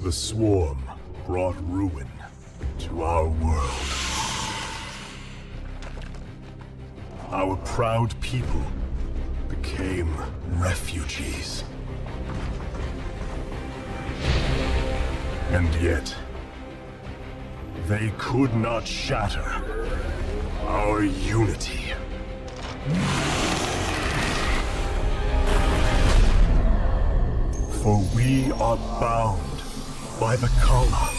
The swarm brought ruin to our world. Our proud people became refugees. And yet, they could not shatter our unity. For we are bound by the Kala,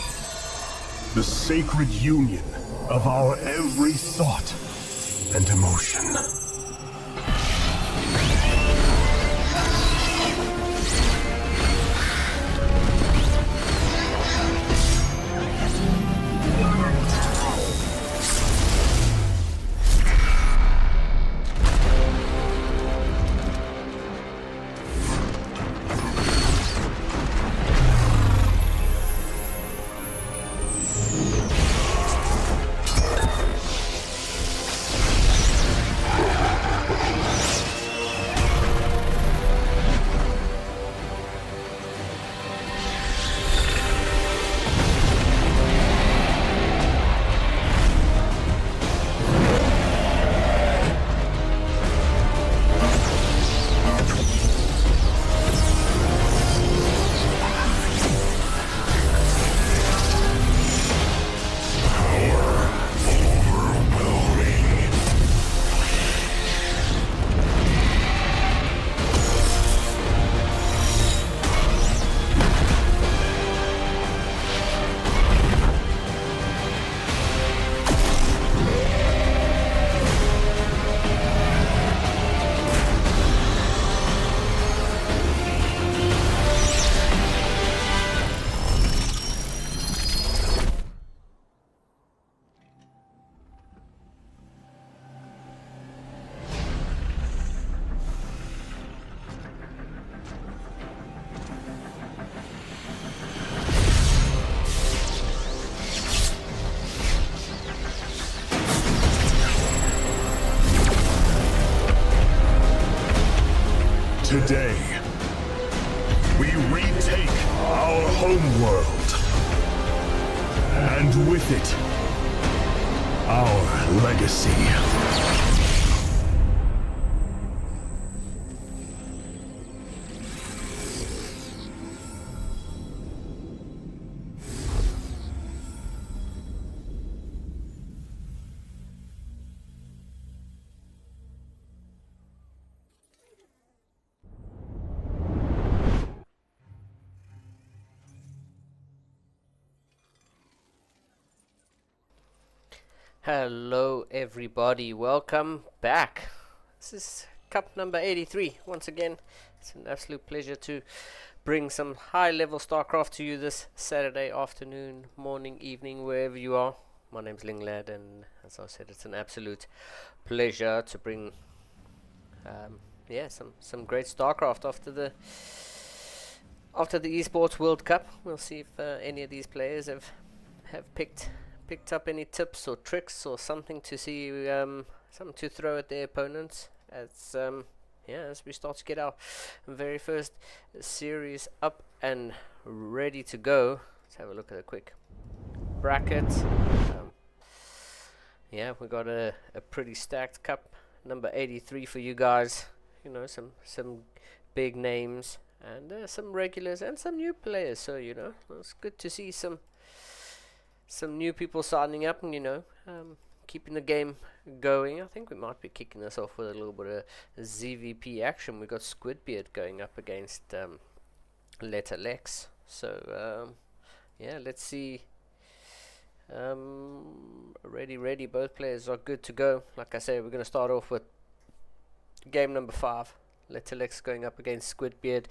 the sacred union of our every thought and emotion. Today, we retake our homeworld, and with it, our legacy. Hello everybody, welcome back. This is Cup number 83. Once again, it's an absolute pleasure to bring some high-level StarCraft to you this Saturday afternoon, morning, evening, wherever you are. My name's Linglad, and as I said, it's an absolute pleasure to bring some great StarCraft after the Esports World Cup. We'll see if any of these players have picked up any tips or tricks or something to see, something to throw at their opponents as we start to get our very first series up and ready to go. Let's have a look at a quick bracket. We got a pretty stacked Cup number 83 for you guys. You know, some big names and some regulars and some new players, so you know, it's good to see some new people signing up and, keeping the game going. I think we might be kicking this off with a little bit of ZVP action. We got Squidbeard going up against Letter Lex. So, let's see. Ready. Both players are good to go. Like I say, we're going to start off with game number 5. Letter Lex going up against Squidbeard.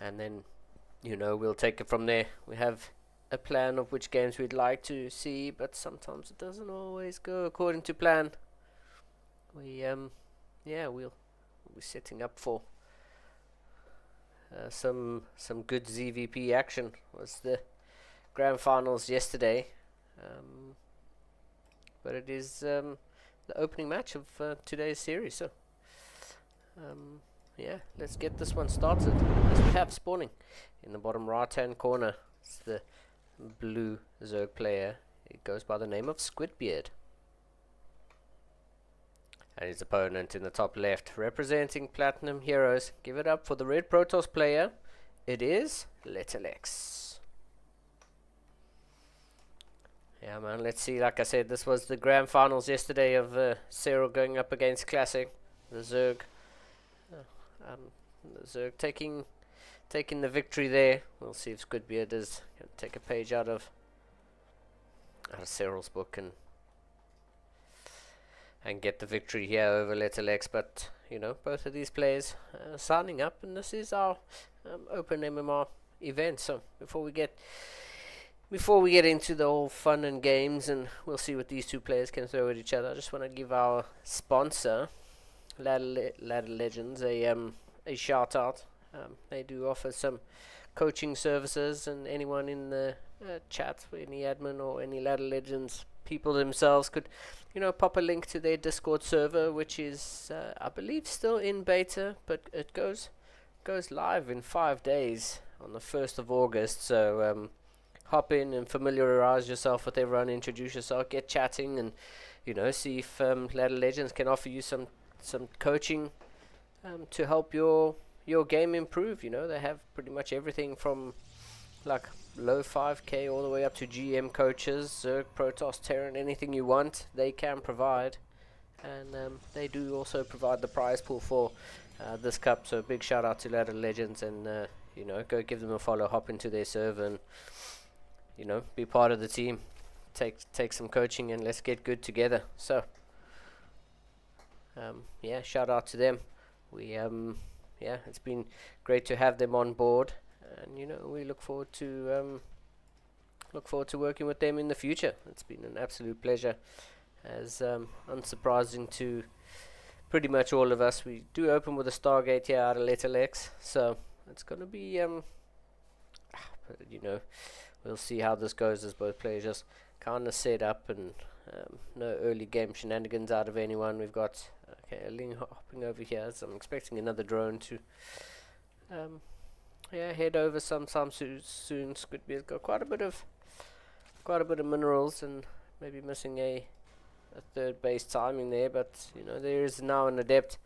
And then, we'll take it from there. We have a plan of which games we'd like to see, but sometimes it doesn't always go according to plan. We're setting up for some good ZVP action. Was the grand finals yesterday, but it is the opening match of today's series. So let's get this one started. As we have spawning in the bottom right hand corner, it's the blue Zerg player. He goes by the name of Squidbeard. And his opponent in the top left, representing Platinum Heroes. Give it up for the red Protoss player. It is Letterlex. Yeah, man, let's see. Like I said, this was the grand finals yesterday of Cyril going up against Classic. The Zerg. The Zerg taking the victory there. We'll see if Squidbeard does take a page out of Cyril's book and get the victory here over Letterlex. But you know, both of these players signing up, and this is our open MMR event. So before we get into the whole fun and games, and we'll see what these two players can throw at each other, I just want to give our sponsor, Ladder Legends, a shout out. They do offer some coaching services, and anyone in the chat, any admin or any Ladder Legends people themselves could, you know, pop a link to their Discord server, which is I believe still in beta, but it goes live in 5 days on the 1st of August. So hop in and familiarize yourself with everyone, introduce yourself, get chatting, and you know, see if Ladder Legends can offer you some coaching to help your game improve. You know, they have pretty much everything from like low 5k all the way up to GM coaches, Zerg, Protoss, Terran, anything you want they can provide. And they do also provide the prize pool for this cup. So big shout out to Ladder Legends, and you know, go give them a follow, hop into their server, and you know, be part of the team. Take some coaching, and let's get good together. So yeah, shout out to them. We yeah, it's been great to have them on board, and you know, we look forward to working with them in the future. It's been an absolute pleasure, as unsurprising to pretty much all of us. We do open with a Stargate here out of Letterlex, so it's gonna be you know, we'll see how this goes, as both players just kind of set up, and no early game shenanigans out of anyone. We've got a Ling hopping over here, so I'm expecting another drone to yeah, head over sometime soon. Squidbeard's got quite a bit of minerals, and maybe missing a third base timing there, but you know, there is now an adept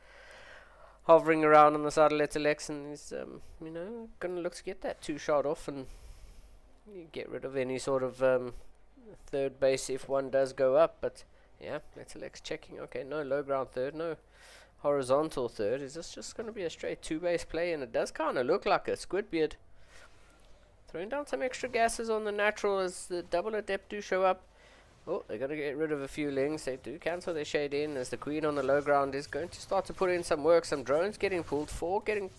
hovering around on the side of Letterlex, and he's you know, gonna look to get that 2-shot off, and you get rid of any sort of third base if one does go up. But yeah, Letterlex checking. Okay, no low ground third, no horizontal third. Is this just going to be a straight 2-base play? And it does kind of look like a Squidbeard throwing down some extra gases on the natural as the double adept do show up. Oh, they're going to get rid of a few lings. They do cancel their shade in, as the queen on the low ground is going to start to put in some work. Some drones getting pulled. Four getting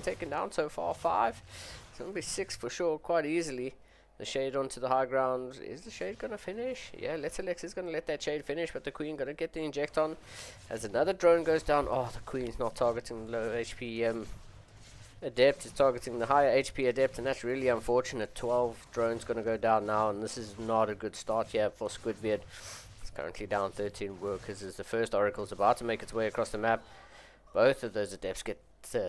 taken down so far. 5. It's going to be 6 for sure, quite easily. The shade onto the high ground. Is the shade going to finish? Yeah, Letterlex is going to let that shade finish, but the queen going to get the inject on as another drone goes down. Oh, the queen's not targeting the low HP adept. It's targeting the higher HP adept, and that's really unfortunate. 12 drones going to go down now, and this is not a good start here for Squidbeard. It's currently down 13 workers as the first Oracle's about to make its way across the map. Both of those adepts get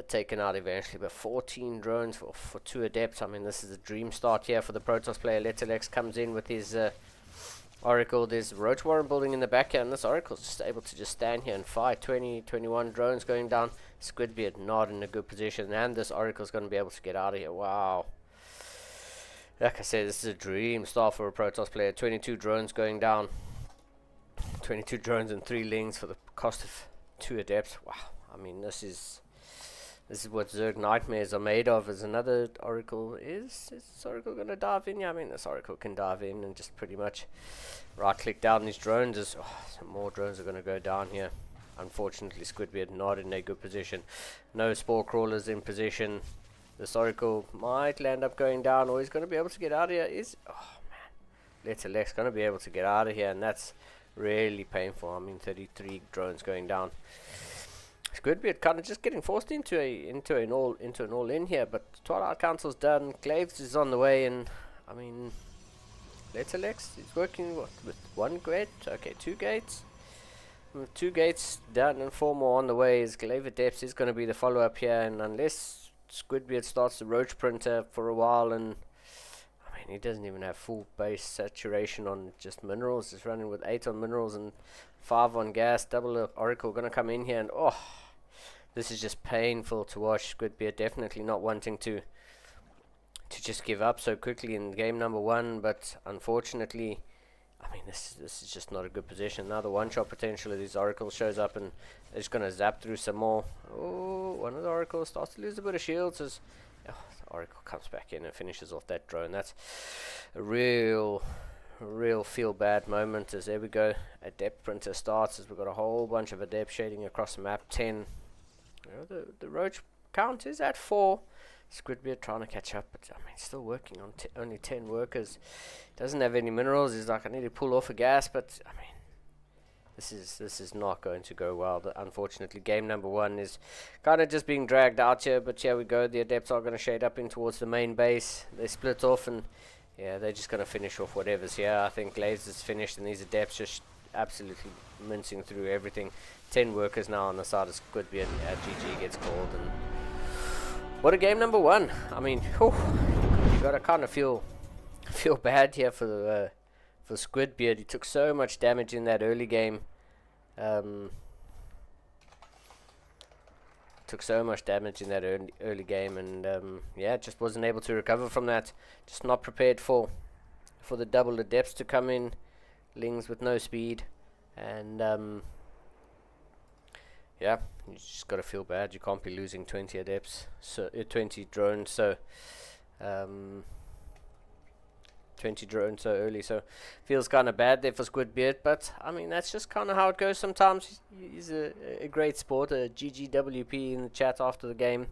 taken out eventually, but 14 drones for 2 adepts. I mean, this is a dream start here for the Protoss player. Letterlex comes in with his Oracle. There's Roach Warren building in the back here, and this Oracle's just able to just stand here and fight. 21 drones going down. Squidbeard not in a good position, and this Oracle's going to be able to get out of here. Wow. Like I said, this is a dream start for a Protoss player. 22 drones going down. 22 drones and 3 lings for the cost of 2 adepts. Wow. I mean, this is what Zerg nightmares are made of. Is another Oracle. Is this Oracle going to dive in? Yeah, I mean, this Oracle can dive in and just pretty much right click down these drones. Some more drones are going to go down here. Unfortunately, Squidbeard not in a good position. No spore crawlers in position. This Oracle might land up going down, or he's going to be able to get out of here. Oh man, Letterlex going to be able to get out of here, and that's really painful. I mean, 33 drones going down. Squidbeard kind of just getting forced into an all in here, but Twilight Council's done. Glaives is on the way, and I mean, Letterlex is working with 1 gate. Okay, 2 gates. With 2 gates done and 4 more on the way. Is Glaive Depths is going to be the follow up here, and unless Squidbeard starts the Roach Printer for a while, and I mean, mean, he doesn't even have full base saturation on just minerals. He's running with 8 on minerals and 5 on gas. Double Oracle going to come in here, and this is just painful to watch. Squidbeard definitely not wanting to just give up so quickly in game number 1, but unfortunately, I mean, this is just not a good position. Now the one-shot potential of these Oracles shows up, and they're just going to zap through some more. Oh, one of the Oracles starts to lose a bit of shields as the Oracle comes back in and finishes off that drone. That's a real feel-bad moment as there we go. Adept Printer starts as we've got a whole bunch of Adept shading across the map. 10. You know, the roach count is at 4. Squidbeard trying to catch up, but I mean, still working on only 10 workers. Doesn't have any minerals. He's like, I need to pull off a gas, but I mean, this is not going to go well. Unfortunately, game number 1 is kind of just being dragged out here, but here we go. The Adepts are going to shade up in towards the main base. They split off, and yeah, they're just going to finish off whatever's here. I think Glaze is finished, and these Adepts just absolutely mincing through everything. 10 workers now on the side of Squidbeard. GG gets called, and what a game number 1. I mean, you gotta kind of feel bad here for Squidbeard. He took so much damage in that early game. Took so much damage in that early game, and yeah, just wasn't able to recover from that. Just not prepared for the double Adepts to come in. Lings with no speed, and yeah, you just gotta feel bad. You can't be losing 20 Adepts, so 20 drones, so 20 drones so early, so feels kind of bad there for Squidbeard, but I mean, that's just kind of how it goes sometimes. He's a great sport. A GGWP in the chat after the game.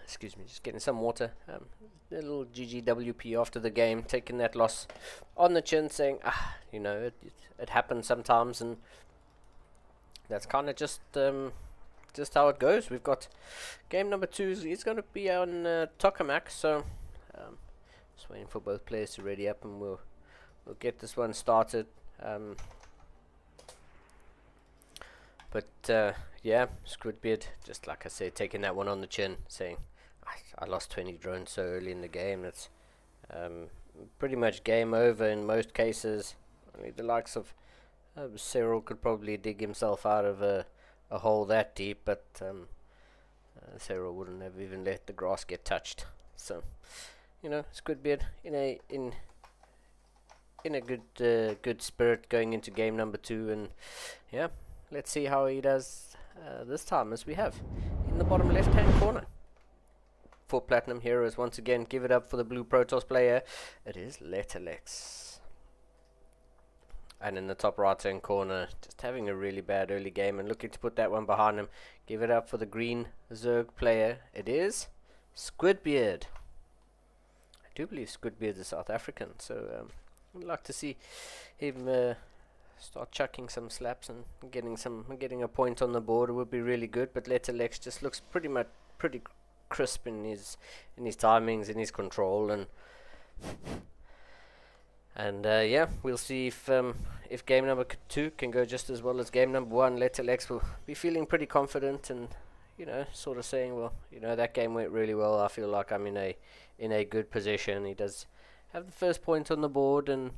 Excuse me, just getting some water. A little GGWP after the game, taking that loss on the chin, saying, you know, it happens sometimes, and that's kind of just how it goes. We've got game number 2. It's going to be on Tokamak, so just waiting for both players to ready up, and we'll get this one started. But yeah, Squidbeard, just like I said, taking that one on the chin, saying, I lost 20 drones so early in the game. That's pretty much game over in most cases. I mean, the likes of Cyril could probably dig himself out of a hole that deep, but Cyril wouldn't have even let the grass get touched. So, you know, Squidbeard in a good spirit going into game number 2, and yeah, let's see how he does this time, as we have in the bottom left hand corner. 4 platinum heroes once again. Give it up for the blue Protoss player. It is Letterlex. And in the top right hand corner, just having a really bad early game and looking to put that one behind him. Give it up for the green Zerg player. It is Squidbeard. I do believe Squidbeard is South African, so I'd like to see him start chucking some slaps and getting a point on the board. It would be really good, but Letterlex just looks pretty crisp in his timings, in his control, and yeah, we'll see if game number 2 can go just as well as game number 1. Letterlex will be feeling pretty confident, and you know, sort of saying, well, you know, that game went really well. I feel like I'm in a good position. He does have the first point on the board, and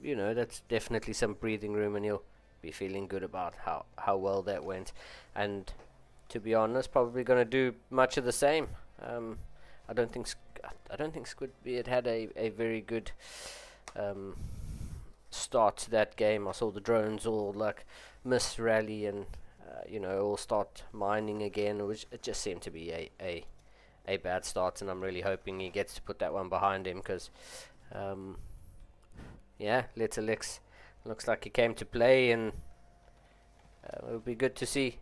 you know, that's definitely some breathing room, and he'll be feeling good about how well that went. And to be honest, probably going to do much of the same. I don't think Squidbeard had a very good start to that game. I saw the drones all like miss rally, and you know, all start mining again, which it just seemed to be a bad start, and I'm really hoping he gets to put that one behind him, because yeah, Letterlex looks like he came to play, and it would be good to see.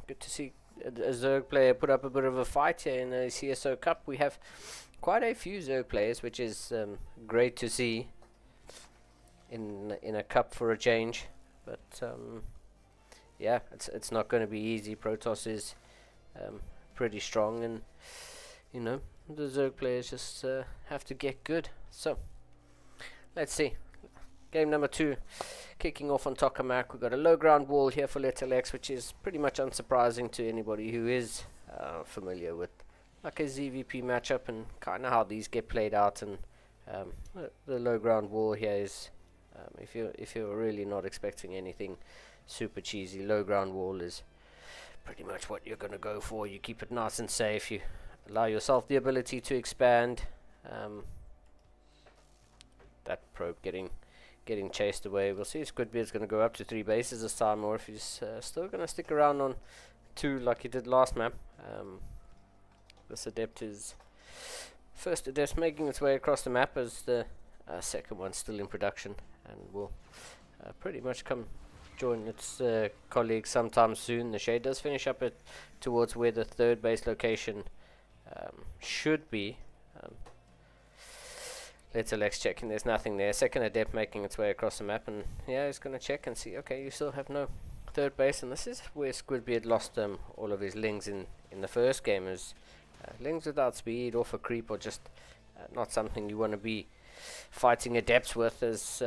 Good to see a Zerg player put up a bit of a fight here in the CSO Cup. We have quite a few Zerg players, which is great to see in a cup for a change. But yeah, it's not going to be easy. Protoss is pretty strong, and you know, the Zerg players just have to get good. So let's see. Game number 2 kicking off on Tokamak. We've got a low ground wall here for Little X, which is pretty much unsurprising to anybody who is familiar with like a ZVP matchup and kind of how these get played out. And the low ground wall here is, if you're really not expecting anything super cheesy, low ground wall is pretty much what you're going to go for. You keep it nice and safe. You allow yourself the ability to expand. That probe getting chased away. We'll see if Squidbeard's going to go up to 3 bases this time, or if he's still going to stick around on 2 like he did last map. This adept is first adept making its way across the map, as the second one's still in production, and will pretty much come join its colleague sometime soon. The shade does finish up towards where the 3rd base location should be. Little X checking, there's nothing there. Second adept making its way across the map, and yeah, he's going to check and see, okay, you still have no 3rd base, and this is where Squidbeard lost all of his lings in the first game. Is lings without speed or for creep, or just not something you want to be fighting adepts with. As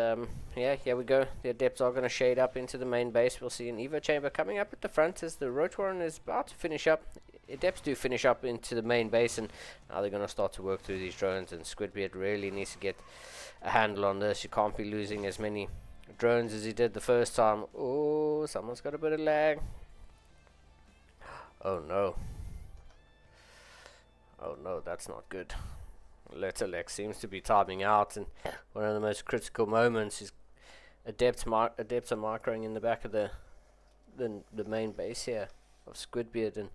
yeah, here we go, the adepts are going to shade up into the main base. We'll see an Evo chamber coming up at the front as the Roach Warren is about to finish up. Adepts do finish up into the main base, and now they're going to start to work through these drones, and Squidbeard really needs to get a handle on this. You can't be losing as many drones as he did the first time. Oh, someone's got a bit of lag. Oh no. Oh no, that's not good. Little X seems to be timing out, and one of the most critical moments is adepts are microing in the back of the main base here of Squidbeard, and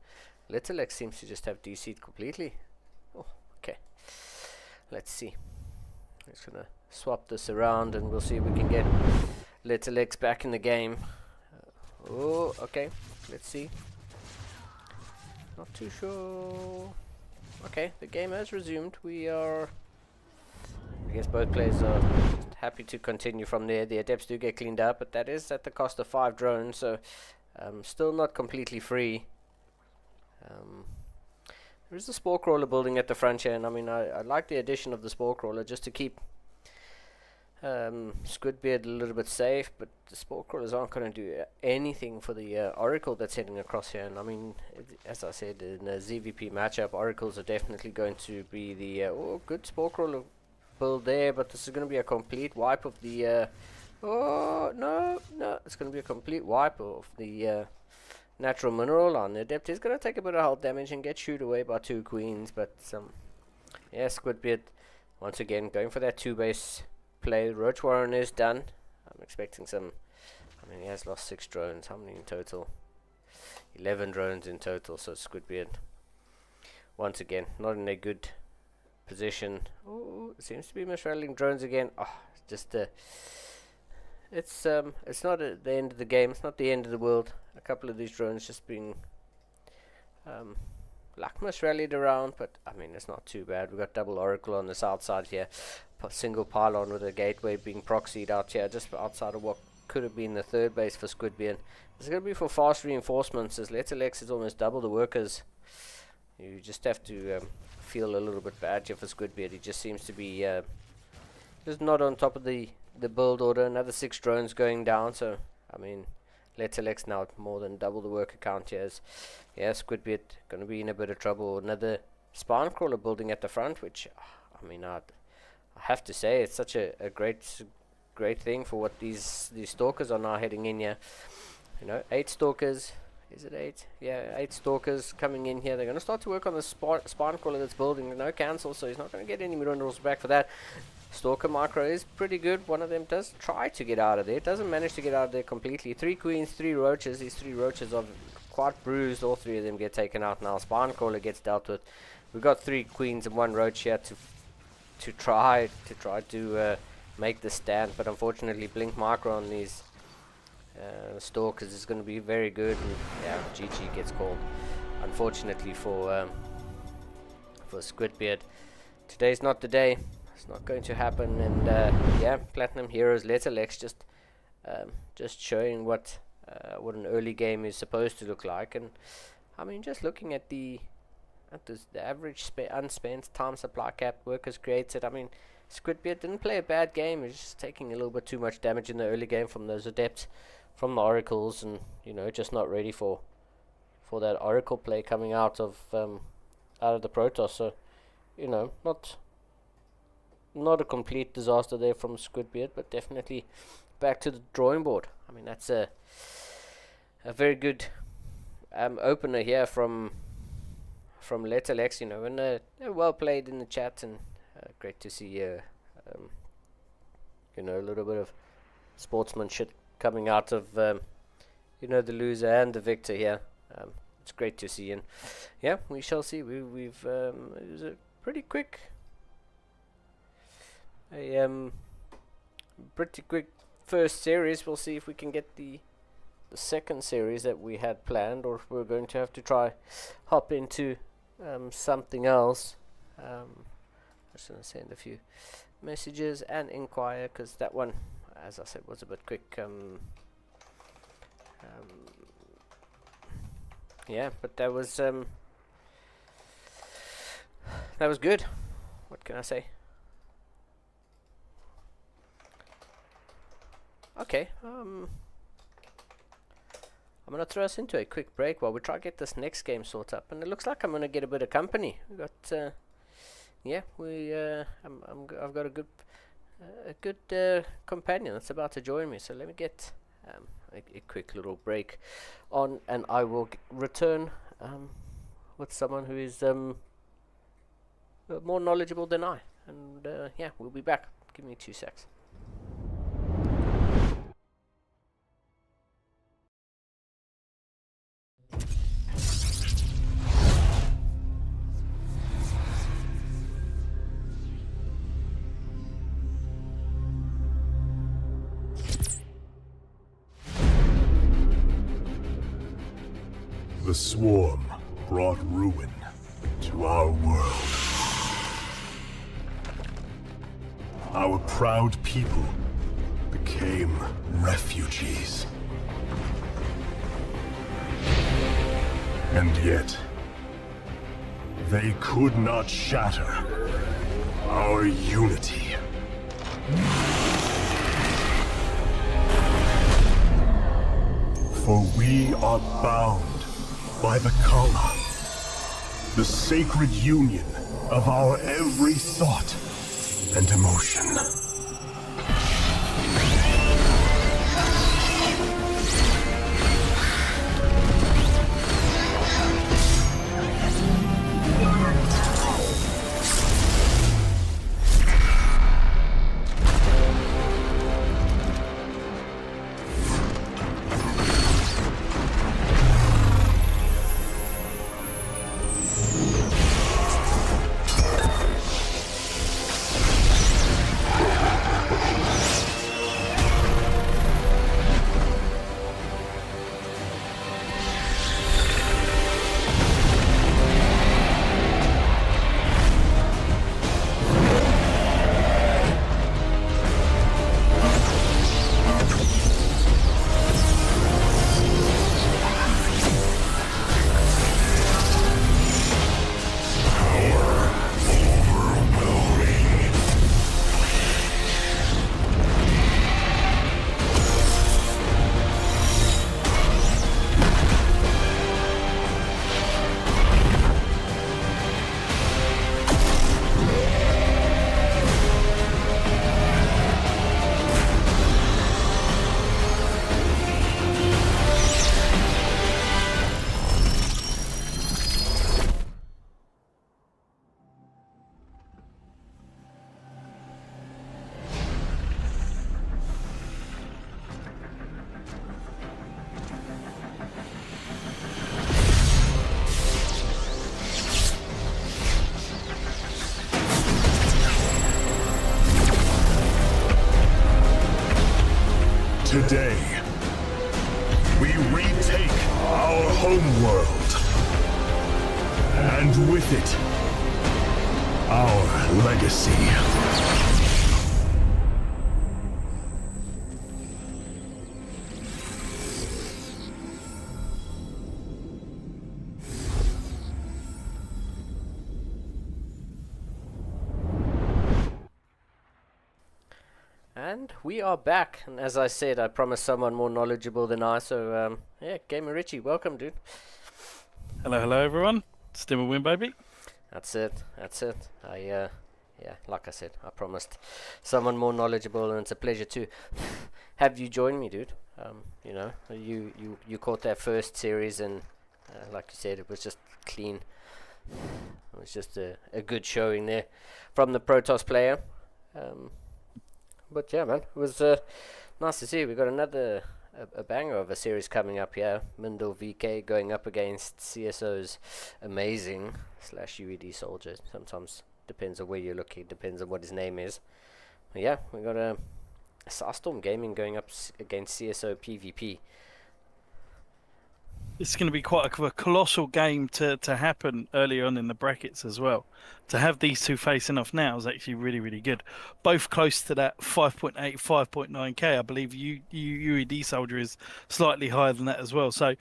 Little X seems to just have DC'd completely. Oh, okay. Let's see. I'm just gonna swap this around, and we'll see if we can get Little X back in the game. Oh, okay. Let's see. Not too sure. Okay, the game has resumed. We are, I guess both players are happy to continue from there. The adepts do get cleaned up, but that is at the cost of 5 drones, so still not completely free. There is the Spore Crawler building at the front here, and I mean, I like the addition of the Spore Crawler just to keep Squidbeard a little bit safe, but the Spore Crawlers aren't going to do anything for the Oracle that's heading across here. And I mean, as I said, in a ZVP matchup, Oracles are definitely going to be the good Spore Crawler build there, but this is going to be a complete wipe of the oh no, it's going to be a complete wipe of the natural mineral on the adept. Is going to take a bit of health damage and get shooed away by 2 queens, but yeah, Squidbeard once again going for that 2 base play. Roach Warren is done. I'm expecting some. I mean, he has lost 6 drones. How many in total? 11 drones in total. So Squidbeard once again not in a good position. Oh, it seems to be misrallying drones again. Oh, just it's not at the end of the game. It's not the end of the world. A couple of these drones just being Lakmus rallied around, but I mean, it's not too bad. We've got double Oracle on the south side here, single pylon with a gateway being proxied out here just outside of what could have been the 3rd base for Squidbeard. This is going to be for fast reinforcements, as Little X is almost double the workers. You just have to feel a little bit bad here for Squidbeard. He just seems to be just not on top of the build order. Another 6 drones going down, so I mean, Little X now more than double the worker count here. Yeah, Squidbeard going to be in a bit of trouble. Another Spine Crawler building at the front, which I mean, I have to say, it's such a great thing for what these stalkers are now heading in here. You know, 8 stalkers. Is it 8? Yeah, 8 stalkers coming in here. They're going to start to work on the Spine Crawler that's building. No cancel, so he's not going to get any minerals back for that. Stalker micro is pretty good. One of them does try to get out of there. Doesn't manage to get out of there completely. 3 queens, 3 roaches. These 3 roaches are quite bruised. All 3 of them get taken out now. Spine Crawler gets dealt with. We've got 3 queens and 1 roach here to try to make the stand, but unfortunately blink micro on these stalkers is going to be very good, and yeah, GG gets called, unfortunately for Squidbeard. Today's not the day. It's not going to happen, and yeah, Platinum Heroes Little X just showing what an early game is supposed to look like. And I mean, just looking at the average unspent time supply cap workers created, I mean, Squidbeard didn't play a bad game. He's just taking a little bit too much damage in the early game from those adepts, from the oracles, and just not ready for that oracle play coming out of the Protoss. So not a complete disaster there from Squidbeard, but definitely back to the drawing board. I mean, that's a very good opener here from Letalex, and they're well played in the chat, and great to see a little bit of sportsmanship coming out of the loser and the victor here. It's great to see, and yeah, we shall see. We've it was a pretty quick first series. We'll see if we can get the second series that we had planned, or if we're going to have to hop into something else. I'm just going to send a few messages and inquire, because that one, as I said, was a bit quick. Yeah, but that was good. What can I say? Okay, I'm gonna throw us into a quick break while we try to get this next game sorted up, and it looks like I'm gonna get a bit of company. We got, I've got a good companion that's about to join me. So let me get a quick little break on, and I will return with someone who is more knowledgeable than I. And yeah, we'll be back. Give me 2 secs. The swarm brought ruin to our world. Our proud people became refugees. And yet, they could not shatter our unity. For we are bound by the Kala, the sacred union of our every thought and emotion. Today, we retake our homeworld, and with it, our legacy. And we are back. And as I said, I promised someone more knowledgeable than I. So, yeah, Gamer Richie, welcome, dude. Hello, everyone. Still a win, baby. That's it. Yeah, like I said, I promised someone more knowledgeable, and it's a pleasure to have you join me, dude. You caught that first series, and like you said, it was just clean. It was just a good showing there from the Protoss player. But yeah, man, it was nice to see. We got another a banger of a series coming up here. Mindel VK going up against CSO's amazing / UED soldier. Sometimes depends on where you're looking, depends on what his name is. But yeah, we got a Starstorm Gaming going up against CSO PvP. It's going to be quite a colossal game to happen early on in the brackets as well. To have these two facing off now is actually really, really good. Both close to that 5.8, 5.9k. I believe UED Soldier is slightly higher than that as well. So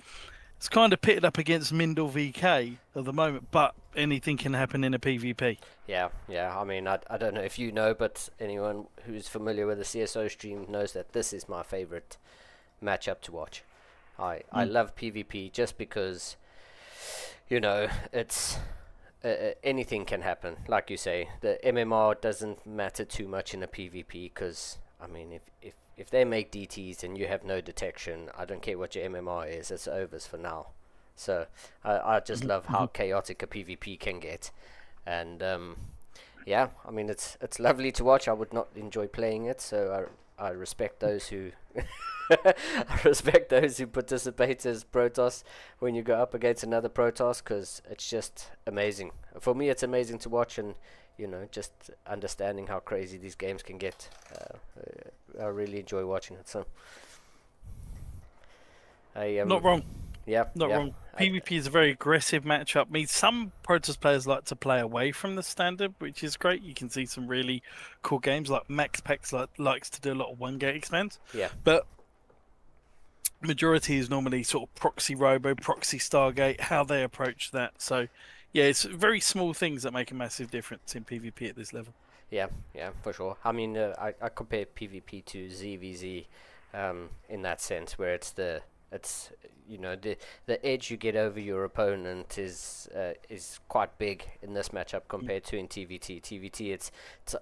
it's kind of pitted up against Mindel VK at the moment, but anything can happen in a PvP. Yeah. I mean, I don't know if you know, but anyone who's familiar with the CSO stream knows that this is my favorite matchup to watch. I love PvP just because, it's anything can happen. Like you say, the MMR doesn't matter too much in a PvP because, I mean, if they make DTs and you have no detection, I don't care what your MMR is, it's overs for now. So I just love how chaotic a PvP can get. And yeah, I mean, it's lovely to watch. I would not enjoy playing it, so I respect those who I respect those who participate as Protoss when you go up against another Protoss, because it's just amazing. For me, it's amazing to watch, and just understanding how crazy these games can get. I really enjoy watching it. So, Not wrong. Yeah, Not wrong. PvP is a very aggressive matchup. I mean, some Protoss players like to play away from the standard, which is great. You can see some really cool games like Max Pex likes to do a lot of one-gate expands. Yeah. But majority is normally sort of proxy robo, proxy Stargate, how they approach that. So, yeah, it's very small things that make a massive difference in PvP at this level. Yeah, for sure. I mean, I compare PvP to ZVZ in that sense, where it's the edge you get over your opponent is quite big in this matchup compared to in TVT. TVT, it's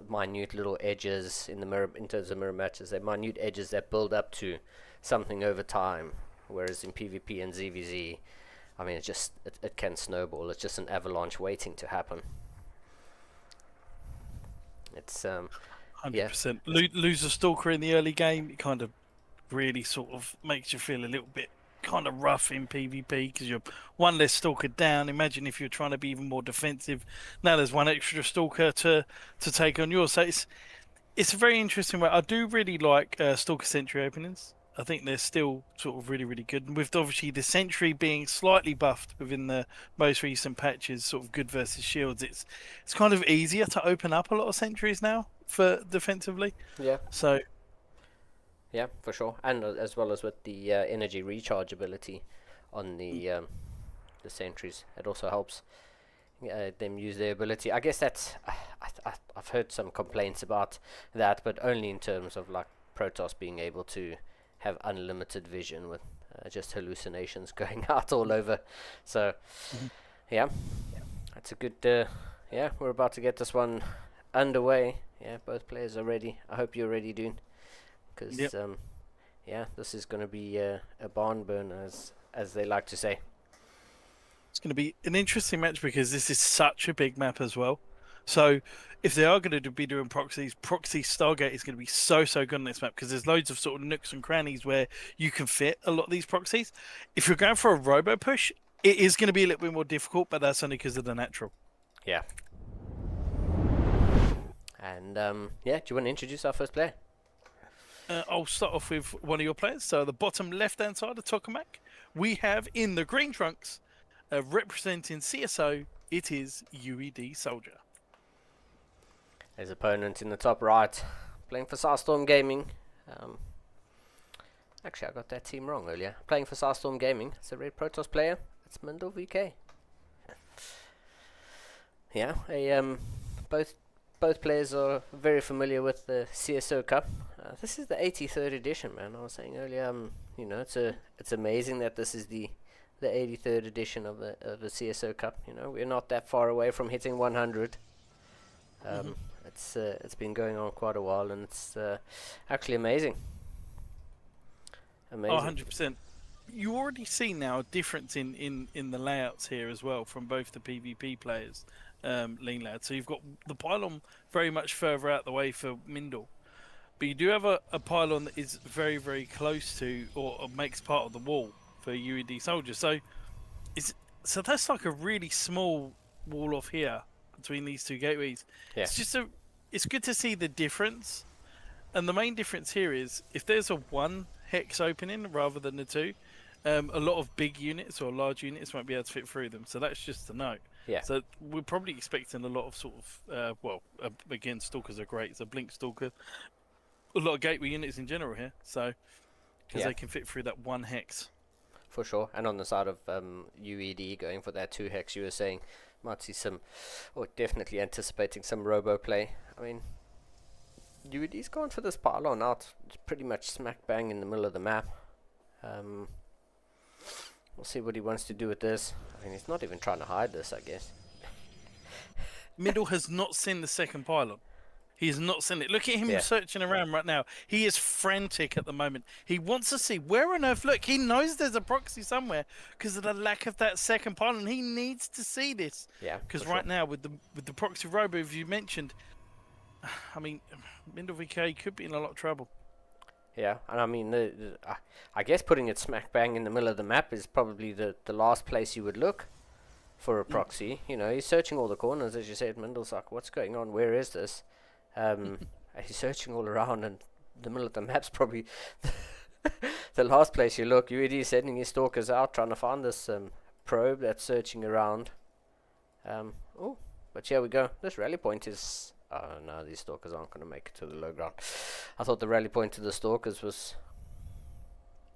minute little edges in terms of mirror matches. They're minute edges that build up to something over time, whereas in PvP and ZVZ, I mean, it can snowball. It's just an avalanche waiting to happen. It's 100%. Lose a Stalker in the early game, it kind of really sort of makes you feel a little bit kind of rough in PvP because you're one less Stalker down. Imagine if you're trying to be even more defensive. Now there's one extra Stalker to take on yours. So it's a very interesting way. I do really like Stalker Sentry openings. I think they're still sort of really, really good. And with obviously the Sentry being slightly buffed within the most recent patches, sort of good versus shields, it's kind of easier to open up a lot of Sentries now for defensively. Yeah. So. Yeah, for sure, and as well as with the energy recharge ability on the sentries, it also helps them use their ability. I guess that's I've heard some complaints about that, but only in terms of like Protoss being able to have unlimited vision with just hallucinations going out all over. So yeah, that's a good. Yeah, we're about to get this one underway. Yeah, both players are ready. I hope you're ready, dude. Because this is going to be a barn burner, as they like to say. It's going to be an interesting match because this is such a big map as well. So if they are going to be doing proxies, Proxy Stargate is going to be so good on this map because there's loads of sort of nooks and crannies where you can fit a lot of these proxies. If you're going for a robo push, it is going to be a little bit more difficult, but that's only because of the natural. Yeah. And do you want to introduce our first player? I'll start off with one of your players. So the bottom left-hand side of Tokamak, we have in the green trunks, representing CSO, it is UED Soldier. His opponent in the top right, playing for Starstorm Gaming. Actually, I got that team wrong earlier. Playing for Starstorm Gaming. It's a Red Protoss player. It's Mindel VK. Yeah, both players are very familiar with the CSO Cup. This is the 83rd edition, man. I was saying earlier, you know, it's amazing that this is the 83rd edition of the CSO Cup. You know, we're not that far away from hitting 100. It's been going on quite a while, and it's actually amazing. Amazing. Oh, 100%. You already see now a difference in the layouts here as well from both the PvP players, Lean Lad. So you've got the pylon very much further out the way for Mindle. But you do have a pylon that is very, very close to or makes part of the wall for UED soldiers. So that's like a really small wall off here between these two gateways. Yeah. It's good to see the difference. And the main difference here is if there's a 1 hex opening rather than the 2, a lot of big units or large units won't be able to fit through them. So that's just a note. Yeah. So we're probably expecting a lot of sort of, again, stalkers are great. It's a blink stalker. A lot of gateway units in general here. So, because they can fit through that 1 hex. For sure. And on the side of UED going for that 2 hex, you were saying, might see some, or definitely anticipating some robo play. I mean, UED's gone for this pylon out. It's pretty much smack bang in the middle of the map. We'll see what he wants to do with this. I mean, he's not even trying to hide this, I guess. Middle has not seen the second pylon. He has not seen it. Look at him searching around right now. He is frantic at the moment. He wants to see where on earth. Look, he knows there's a proxy somewhere because of the lack of that second pylon. He needs to see this. Yeah. Because right now with the proxy robo, as you mentioned, I mean, Mindle VK could be in a lot of trouble. Yeah, and I mean, I guess putting it smack bang in the middle of the map is probably the last place you would look for a proxy. You know, he's searching all the corners, as you said. Mindle's like, what's going on? Where is this? He's searching all around, and the middle of the map's probably the last place you look. UED is sending his stalkers out trying to find this probe that's searching around. Oh, but here we go. This rally point is... Oh no, these stalkers aren't going to make it to the low ground. I thought the rally point to the stalkers was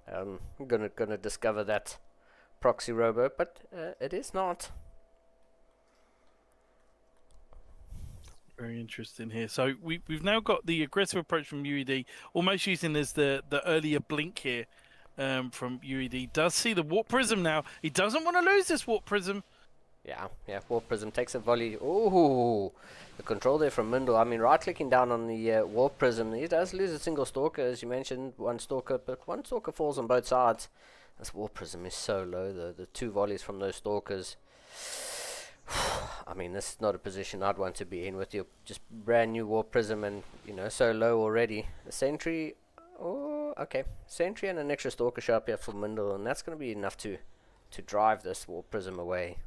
gonna discover that proxy robo, but it is not. Very interesting here. So we've now got the aggressive approach from UED, almost using as the earlier blink here from UED. Does see the warp prism now. He doesn't want to lose this warp prism. Yeah, Warp Prism takes a volley. Ooh, the control there from Mindle. I mean, right-clicking down on the Warp Prism, he does lose a single stalker, as you mentioned, 1 stalker, but 1 stalker falls on both sides. This Warp Prism is so low, the 2 volleys from those stalkers. I mean, this is not a position I'd want to be in with your just brand new Warp Prism and, you know, so low already. The Sentry, oh, okay. Sentry and an extra stalker show up here for Mindle, and that's going to be enough to drive this Warp Prism away.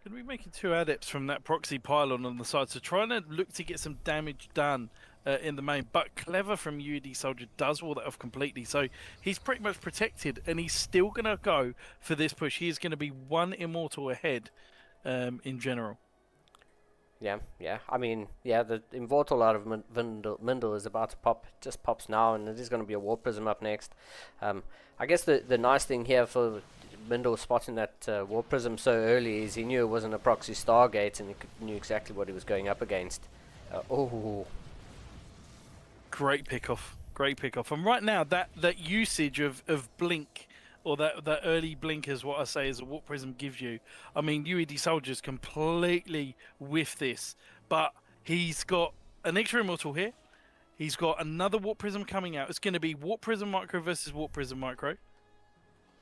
Could we make 2 adepts from that proxy pylon on the side? So trying to look to get some damage done in the main. But clever from UED Soldier does wall that off completely. So he's pretty much protected, and he's still going to go for this push. He is going to be 1 immortal ahead in general. Yeah. I mean, the immortal out of Mindle is about to pop. It just pops now, and it is going to be a Warp Prism up next. I guess the nice thing here for Mindle spotting that Warp Prism so early is he knew it wasn't a proxy Stargate, and he knew exactly what he was going up against. Great pickoff. And right now, that usage of blink, or that early blink is what I say is a Warp Prism gives you. I mean, UED Soldiers completely with this, but he's got an extra immortal here. He's got another Warp Prism coming out. It's going to be Warp Prism Micro versus Warp Prism Micro.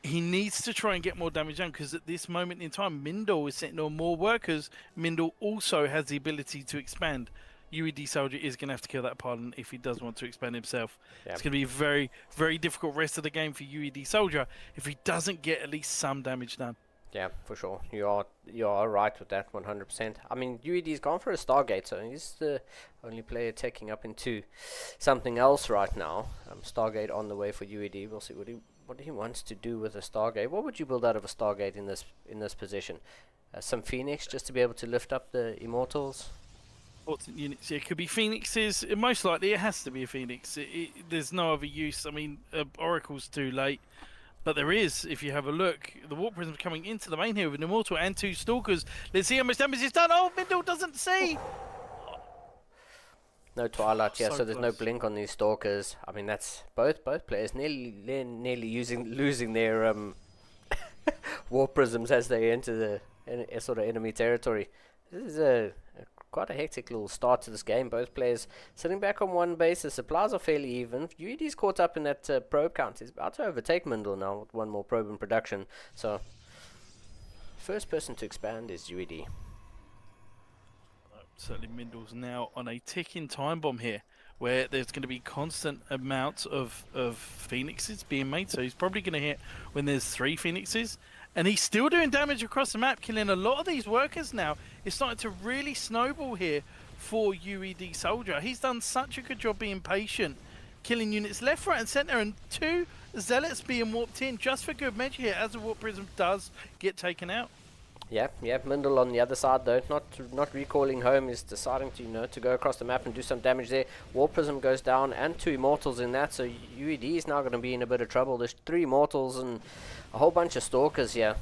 He needs to try and get more damage done, because at this moment in time, Mindle is sitting on more workers. Mindle also has the ability to expand. UED Soldier is going to have to kill that pylon if he does want to expand himself. Yep. It's going to be a very, very difficult rest of the game for UED Soldier if he doesn't get at least some damage done. Yeah, for sure. You are right with that 100%. I mean, UED's gone for a Stargate, so he's the only player taking up into something else right now. Stargate on the way for UED. We'll see what he wants to do with a Stargate. What would you build out of a Stargate in this position? Some Phoenix just to be able to lift up the Immortals? Units, yeah, it could be Phoenixes. Most likely it has to be a Phoenix. There's no other use. I mean, Oracle's too late. But there is, if you have a look, the Warp Prism coming into the main here with an Immortal and 2 Stalkers. Let's see how much damage is done. Oh, Mindle doesn't see! No Twilight, yeah, So so there's no close. blink on these Stalkers. I mean, that's both players nearly losing their War Prisms as they enter the sort of enemy territory. This is quite a hectic little start to this game. Both players sitting back on one base. The supplies are fairly even. UED's caught up in that probe count. He's about to overtake Mindle now with one more probe in production. So, first person to expand is UED. Certainly Mindle's now on a ticking time bomb here, where there's going to be constant amounts of phoenixes being made, so he's probably going to hit when there's 3 phoenixes, and he's still doing damage across the map, killing a lot of these workers now. It's starting to really snowball here for UED Soldier. He's done such a good job being patient, killing units left, right and centre, and 2 zealots being warped in just for good measure here as the warp prism does get taken out. Yeah, Mindle on the other side though, not recalling home, is deciding to to go across the map and do some damage there. War Prism goes down and 2 Immortals in that, so UED is now going to be in a bit of trouble. There's 3 Immortals and a whole bunch of Stalkers here.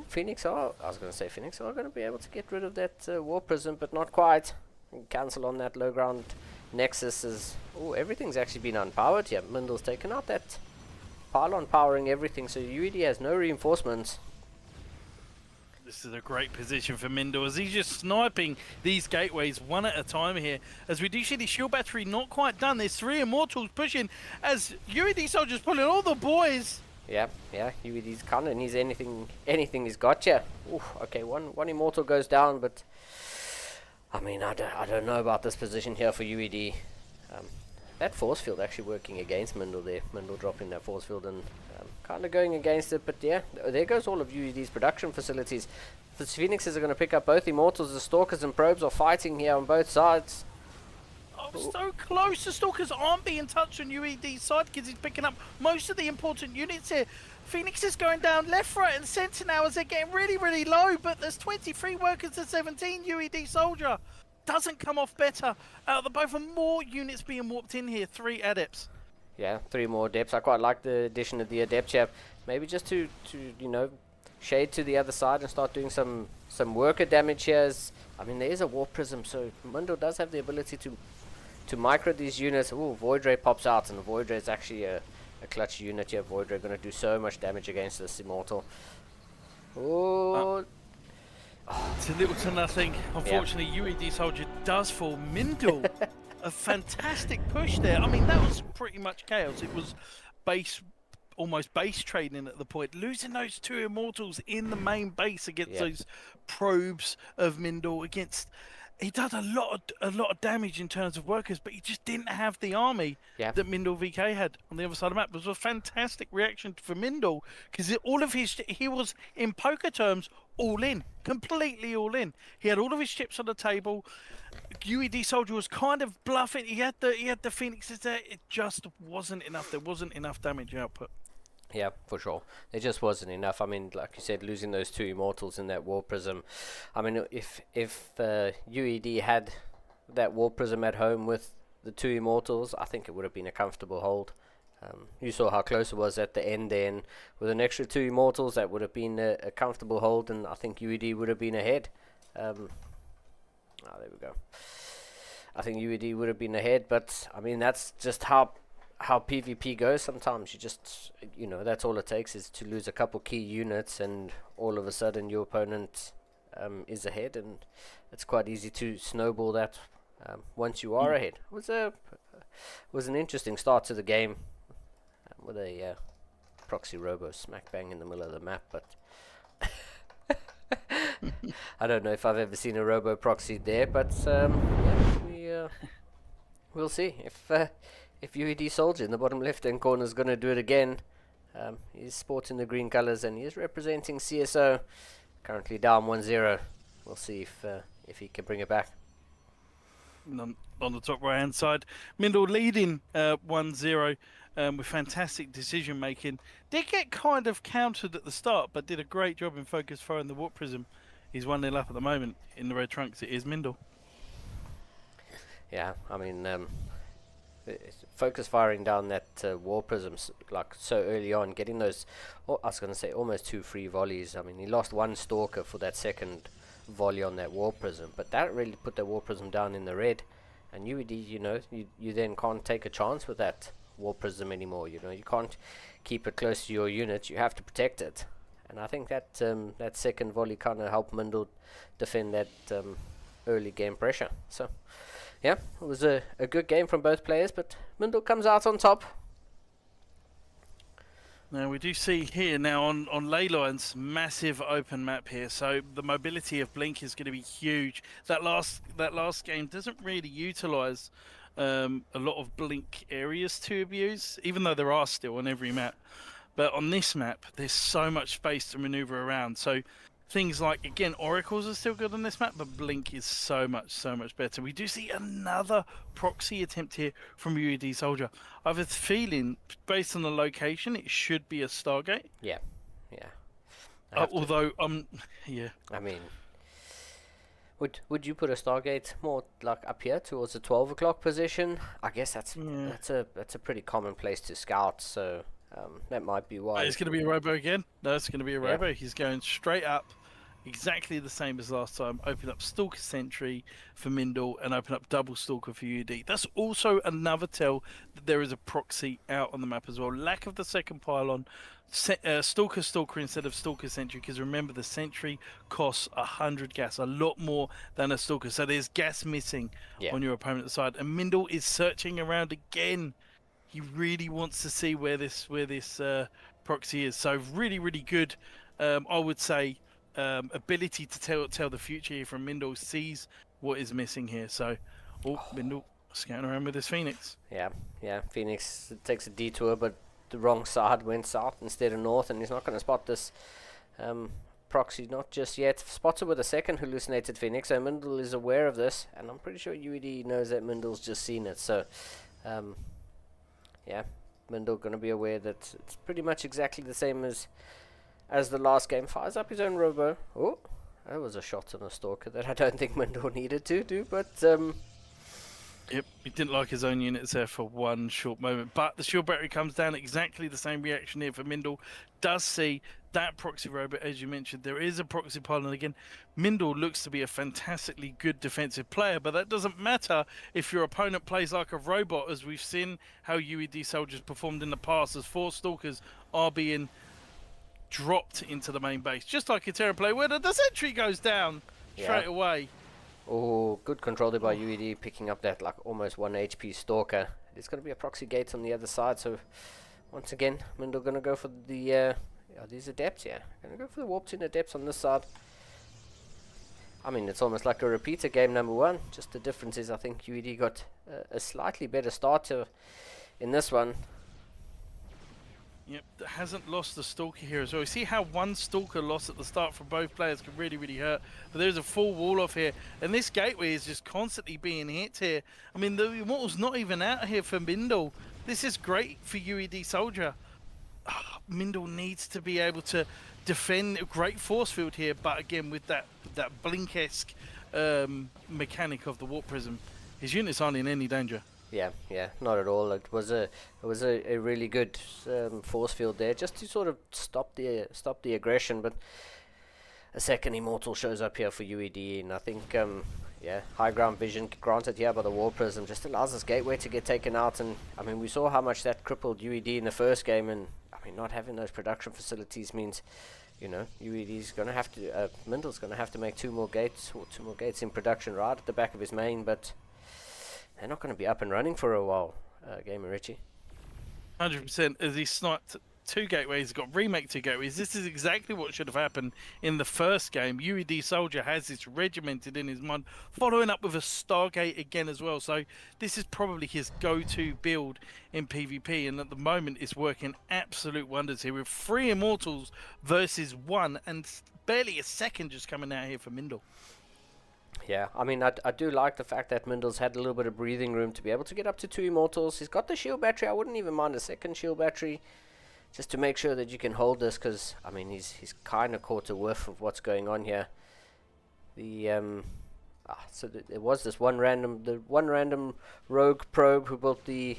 Phoenix are going to be able to get rid of that War Prism, but not quite. Cancel on that low ground Nexus is... everything's actually been unpowered here. Mindle's taken out that pylon powering everything, so UED has no reinforcements. This is a great position for Mindle as he's just sniping these gateways one at a time here. As we do see the shield battery not quite done, there's 3 Immortals pushing as UED Soldier's pulling all the boys. Yeah, UED's cunning. He's anything he's got ya. Okay, one Immortal goes down, but I mean, I don't know about this position here for UED. That force field actually working against Mindle there. Mindle dropping that force field and kind of going against it, but yeah, there goes all of UED's production facilities. The Phoenixes are going to pick up both Immortals. The Stalkers and Probes are fighting here on both sides. Oh, so close. The Stalkers aren't being touched on UED's side because he's picking up most of the important units here. Phoenix is going down left, right and centre now as they're getting really, really low, but there's 23 workers to 17. UED Soldier doesn't come off better out of the both, and more units being warped in here. 3 Adepts. Yeah, 3 more Adepts. I quite like the addition of the Adept here. Maybe just to shade to the other side and start doing some worker damage here. I mean, there is a Warp Prism, so Mindle does have the ability to micro these units. Void Ray pops out, and the Void Ray is actually a clutch unit here. Void Ray going to do so much damage against this Immortal. It's a little to nothing. Unfortunately, UED Soldier does fall. Mindle, a fantastic push there. I mean, that was pretty much chaos. It was almost base trading at the point. Losing those 2 Immortals in the main base against those probes of Mindle he did a lot of damage in terms of workers, but he just didn't have the army that Mindle VK had on the other side of the map. It was a fantastic reaction for Mindle because he was, in poker terms, all in, completely all in. He had all of his chips on the table. UED Soldier was kind of bluffing. He had the Phoenixes there. It just wasn't enough. There wasn't enough damage output. Yeah, for sure. There just wasn't enough. I mean, like you said, losing those 2 Immortals in that War Prism. I mean, if UED had that War Prism at home with the 2 Immortals, I think it would have been a comfortable hold. You saw how close it was at the end then. With an extra 2 Immortals, that would have been a comfortable hold, and I think UED would have been ahead. There we go. I think UED would have been ahead, but I mean, that's just how PvP goes. Sometimes you just, that's all it takes is to lose a couple key units and all of a sudden your opponent is ahead, and it's quite easy to snowball that once you are ahead. It was an interesting start to the game with a proxy robo smack bang in the middle of the map, but I don't know if I've ever seen a robo proxy there, but we'll see if UED Soldier in the bottom left-hand corner is going to do it again. He's sporting the green colours and he is representing CSO. Currently down 1-0. We'll see if he can bring it back. On the top right-hand side, Mindle leading 1-0 with fantastic decision-making. Did get kind of countered at the start, but did a great job in focus throwing the Warp Prism. He's 1-0 up at the moment in the red trunks. It is Mindle. Yeah, I mean... focus firing down that War Prisms like so early on, getting those, I was going to say almost 2 free volleys. I mean, he lost 1 Stalker for that second volley on that War Prism, but that really put the War Prism down in the red. And UED, you know, you then can't take a chance with that War Prism anymore. You know, you can't keep it close to your unit. You have to protect it. And I think that that second volley kind of helped Mindel defend that early game pressure. So, yeah, it was a good game from both players, but Mindel comes out on top. Now we do see here now on Leylines, massive open map here, so the mobility of Blink is going to be huge. That last game doesn't really utilise a lot of Blink areas to abuse, even though there are still on every map. But on this map, there's so much space to maneuver around. So things like, again, Oracles are still good on this map, but Blink is so much better. We do see another proxy attempt here from UED Soldier. I have a feeling, based on the location, it should be a Stargate. Yeah. Although, yeah. I mean, would you put a Stargate more like up here towards the 12 o'clock position? I guess that's a pretty common place to scout. So that might be why. It's going to be a Robo again. No, it's going to be a Robo. He's going straight up, exactly the same as last time. Open up Stalker Sentry for Mindel and open up double Stalker for UD. That's also another tell that there is a proxy out on the map as well. Lack of the second pylon. Stalker instead of Stalker Sentry, because remember the Sentry costs 100 gas, a lot more than a Stalker. So there's gas missing on your opponent's side. And Mindel is searching around again. He really wants to see where this proxy is. So really good, I would say, ability to tell the future here from Mindel. Sees what is missing here. So, Mindel scouting around with his Phoenix. Yeah. Phoenix takes a detour, but the wrong side, went south instead of north, and he's not going to spot this proxy, not just yet. Spots it with a second hallucinated Phoenix, so Mindel is aware of this, and I'm pretty sure UED knows that Mindel's just seen it. So, yeah, Mindel going to be aware that it's pretty much exactly the same as the last game. Fires up his own Robo. Oh, that was a shot on a Stalker that I don't think Mindel needed to do, but Yep, he didn't like his own units there for one short moment. But the shield battery comes down, exactly the same reaction here for Mindel. Does see that proxy robot, as you mentioned. There is a proxy pylon again. Mindel looks to be a fantastically good defensive player, but that doesn't matter if your opponent plays like a robot, as we've seen how UED soldiers performed in the past, as 4 Stalkers are being dropped into the main base. Just like a Terran play, where the sentry goes down straight away. Oh, good control there by UED, picking up that like almost 1 HP Stalker. There's going to be a proxy gate on the other side, so once again, Mindel going to go for the, are these adepts? Yeah, going to go for the warped in adepts on this side. I mean, it's almost like a repeater game number 1, just the difference is I think UED got a slightly better starter in this one. Yep, hasn't lost the Stalker here as well. You see how one Stalker loss at the start for both players can really hurt. But there's a full wall off here. And this gateway is just constantly being hit here. I mean, the Immortal's not even out here for Mindel. This is great for UED Soldier. Mindel needs to be able to defend a great force field here. But again, with that Blink-esque mechanic of the Warp Prism, his units aren't in any danger. Yeah, not at all. It was a really good force field there, just to sort of stop the aggression. But a second Immortal shows up here for UED, and I think high ground vision granted here by the War Prism just allows this gateway to get taken out. And I mean, we saw how much that crippled UED in the first game, and I mean, not having those production facilities means, you know, UED's going to have to, Mindel's going to have to make 2 more gates in production right at the back of his main, but they're not going to be up and running for a while, Gamer Richie. 100%. As he sniped 2 gateways, got remake 2 gateways. This is exactly what should have happened in the first game. UED Soldier has this regimented in his mind, following up with a Stargate again as well. So this is probably his go-to build in PvP, and at the moment it's working absolute wonders here with 3 Immortals versus 1, and barely a second just coming out here for Mindel. Yeah, I mean, I do like the fact that Mindel's had a little bit of breathing room to be able to get up to 2 Immortals. He's got the shield battery. I wouldn't even mind a second shield battery, just to make sure that you can hold this, because I mean, he's kind of caught a whiff of what's going on here. There was this one random rogue probe who built the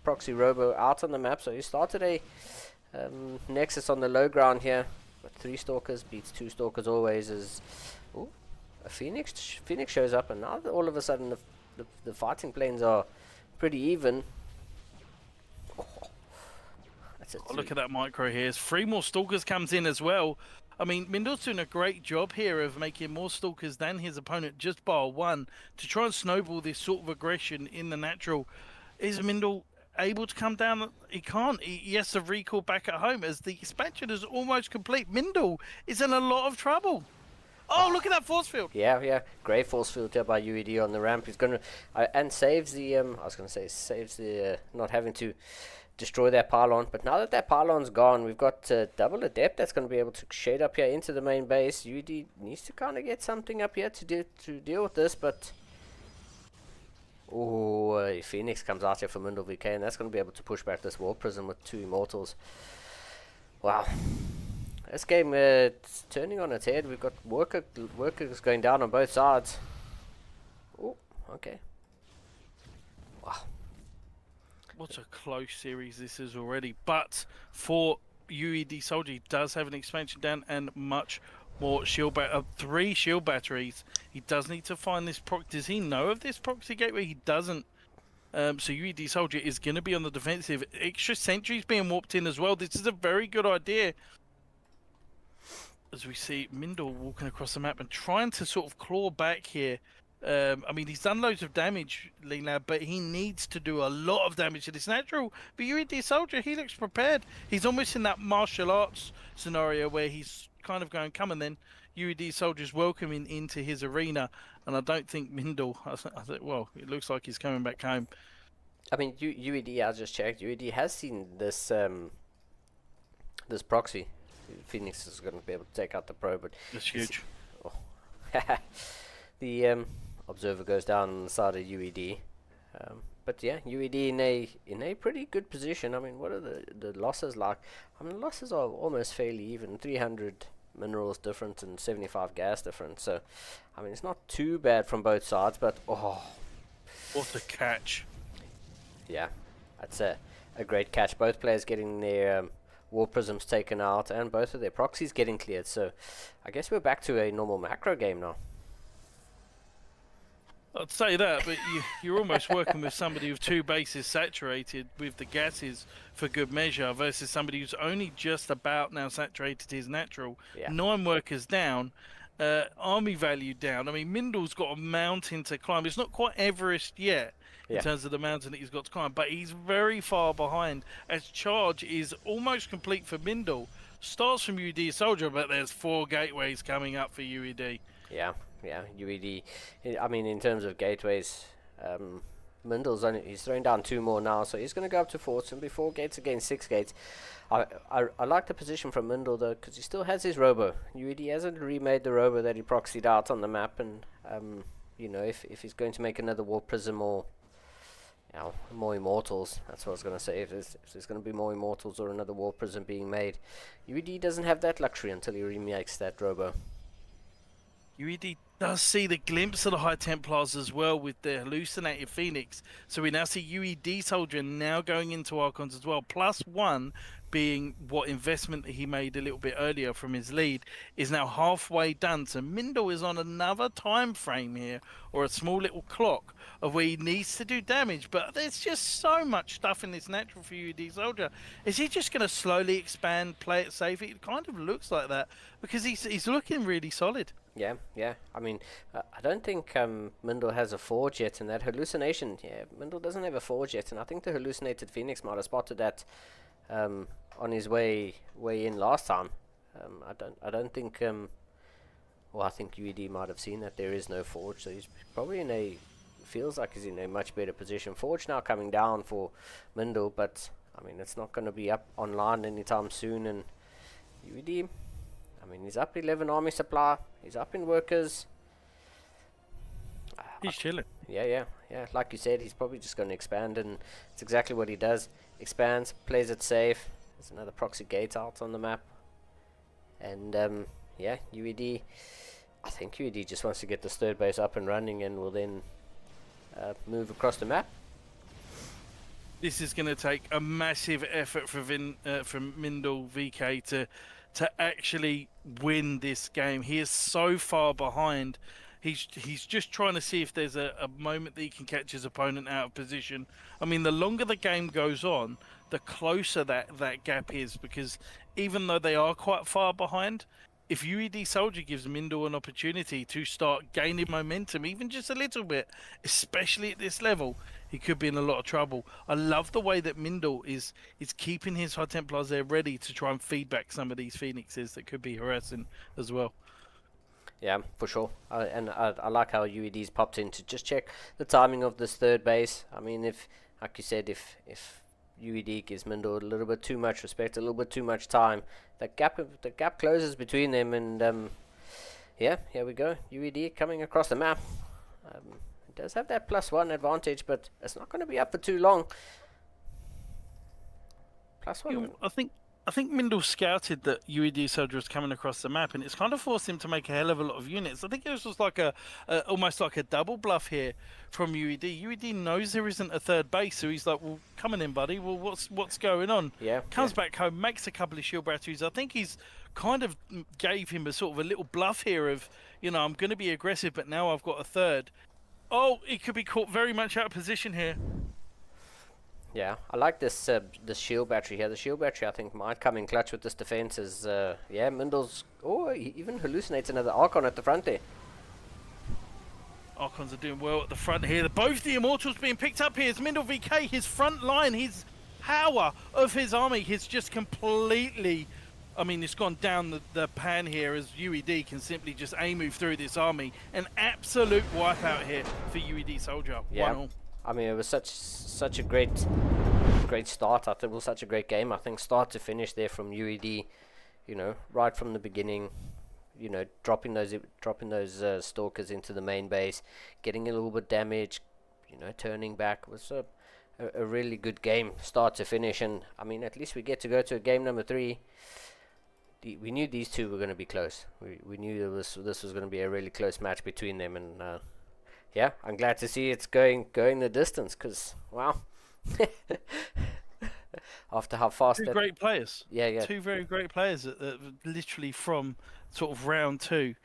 proxy robo out on the map, so he started a nexus on the low ground here. But 3 Stalkers beats 2 Stalkers always. A Phoenix shows up, and now all of a sudden the fighting planes are pretty even. Oh, that's a Oh, look three. at that micro here. 3 more Stalkers comes in as well. I mean, Mindle's doing a great job here of making more Stalkers than his opponent just bar 1 to try and snowball this sort of aggression in the natural. Is Mindle able to come down? He can't. He has to recall back at home as the expansion is almost complete. Mindle is in a lot of trouble. Oh, look at that force field. Yeah. Great force field here by UED on the ramp. He's gonna and saves the I was gonna say saves the not having to destroy that pylon. But now that pylon's gone, we've got double adept that's gonna be able to shade up here into the main base. UED needs to kind of get something up here to deal with this, but. Oh, Phoenix comes out here for Mindle VK, and that's going to be able to push back this War Prism with 2 Immortals. Wow. This game, it's turning on its head. We've got workers going down on both sides. Oh, okay. Wow. What a close series this is already. But for UED Soldier, he does have an expansion down and much more shield 3 shield batteries. He does need to find this proc. Does he know of this proxy gateway? He doesn't. So UED Soldier is going to be on the defensive. Extra sentries being warped in as well. This is a very good idea. As we see Mindle walking across the map and trying to sort of claw back here. I mean, he's done loads of damage, Lena, but he needs to do a lot of damage to this natural. But UED Soldier, he looks prepared. He's almost in that martial arts scenario where he's kind of going, come, and then UED Soldier's welcoming into his arena. And I don't think Mindle, I think, well, it looks like he's coming back home. I mean, UED, I just checked. UED has seen this this proxy. Phoenix is going to be able to take out the pro, but That's huge. Oh. The observer goes down on the side of UED. But yeah, UED in a pretty good position. I mean, what are the losses like? I mean, the losses are almost fairly even. 300 minerals difference and 75 gas difference. So, I mean, it's not too bad from both sides. But oh, What a catch. yeah, that's a great catch. Both players getting their War Prisms taken out and both of their proxies getting cleared. So, I guess we're back to a normal macro game now. I'd say that, but you're almost working with somebody with 2 bases saturated with the gases for good measure versus somebody who's only just about now saturated his natural. Yeah. 9 workers down, army value down. I mean, Mindle's got a mountain to climb. It's not quite Everest yet in terms of the mountain that he's got to climb, but he's very far behind as charge is almost complete for Mindle. Starts from UED Soldier, but there's 4 gateways coming up for UED. Yeah, UED. I mean, in terms of gateways, Mindle's he's throwing down 2 more now, so he's going to go up to 4. It's going to be 4 gates against 6 gates. I like the position from Mindle though, because he still has his robo. UED hasn't remade the robo that he proxied out on the map, and you know, if he's going to make another War Prism or more Immortals, that's what I was going to say. If there's going to be more Immortals or another War Prism being made, UED doesn't have that luxury until he remakes that robo. UED does see the glimpse of the High Templars as well with the hallucinated Phoenix. So we now see UED Soldier now going into Archons as well. +1 being what investment that he made a little bit earlier from his lead is now halfway done. So Mindle is on another time frame here, or a small little clock of where he needs to do damage. But there's just so much stuff in this natural for UED Soldier. Is he just going to slowly expand, play it safe? It kind of looks like that because he's looking really solid. Yeah. I mean, I don't think Mindle has a forge yet, and that hallucination. Yeah, Mindle doesn't have a forge yet, and I think the hallucinated Phoenix might have spotted that on his way in last time. I don't think. Well, I think UED might have seen that there is no forge, so he's probably feels like he's in a much better position. Forge now coming down for Mindle, but I mean it's not going to be up online anytime soon, and UED. I mean, he's up 11 army supply. He's up in workers. He's chilling. Yeah. Like you said, he's probably just going to expand, and it's exactly what he does. Expands, plays it safe. There's another proxy gate out on the map. And, UED. I think UED just wants to get this third base up and running, and will then move across the map. This is going to take a massive effort from Mindle VK to actually win this game. He is so far behind, He's just trying to see if there's a moment that he can catch his opponent out of position. I mean, the longer the game goes on, the closer that gap is, because even though they are quite far behind, if UED Soldier gives Mindle an opportunity to start gaining momentum, even just a little bit, especially at this level, he could be in a lot of trouble. I love the way that Mindle is keeping his High Templars there ready to try and feed back some of these Phoenixes that could be harassing as well. Yeah, for sure. I like how UED's popped in to just check the timing of this third base. I mean, if, like you said, if UED gives Mindle a little bit too much respect, a little bit too much time, the gap closes between them, and yeah, here we go. UED coming across the map. It does have that +1 advantage, but it's not going to be up for too long. +1. I think Mindle scouted that UED Soldier was coming across the map, and it's kind of forced him to make a hell of a lot of units. I think it was just like almost like a double bluff here from UED. UED knows there isn't a third base, so he's like, "Well, coming in, buddy. Well, what's going on?" Yeah. Comes back home, makes a couple of shield batteries. I think he's kind of gave him a sort of a little bluff here of, I'm going to be aggressive, but now I've got a third. Oh, he could be caught very much out of position here. Yeah, I like this shield battery here. The shield battery, I think, might come in clutch with this defense. Yeah, Mindle's... Oh, he even hallucinates another Archon at the front there. Archons are doing well at the front here. Both the Immortals being picked up here. It's Mindle VK, his front line, his power of his army has just completely... I mean, it's gone down the pan here as UED can simply just move through this army. An absolute wipeout here for UED Soldier. Yeah. 1-1. I mean, it was such a great start. I think it was such a great game. I think start to finish there from UED, right from the beginning, dropping those stalkers into the main base, getting a little bit damage, turning back. It was a really good game, start to finish. And I mean, at least we get to go to game number 3. We knew these two were going to be close. We knew this was going to be a really close match between them, and yeah, I'm glad to see it's going the distance, because wow. After how fast Two great players. Yeah. Two very great players literally from sort of round 2,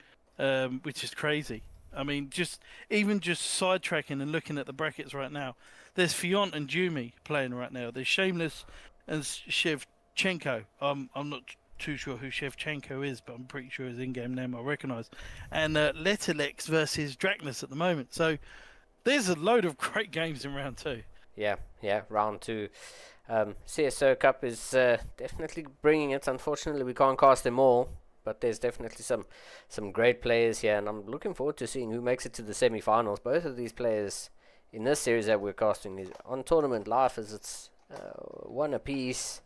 which is crazy. I mean, just sidetracking and looking at the brackets right now, there's Fiont and Jumi playing right now. There's Shameless and Shevchenko. I'm not too sure who Shevchenko is, but I'm pretty sure his in-game name I recognise. And Letalex versus Dracnus at the moment. So there's a load of great games in round 2. Yeah, round 2. CSO Cup is definitely bringing it. Unfortunately, we can't cast them all, but there's definitely some great players here, and I'm looking forward to seeing who makes it to the semi-finals. Both of these players in this series that we're casting is on Tournament Life, as it's one apiece.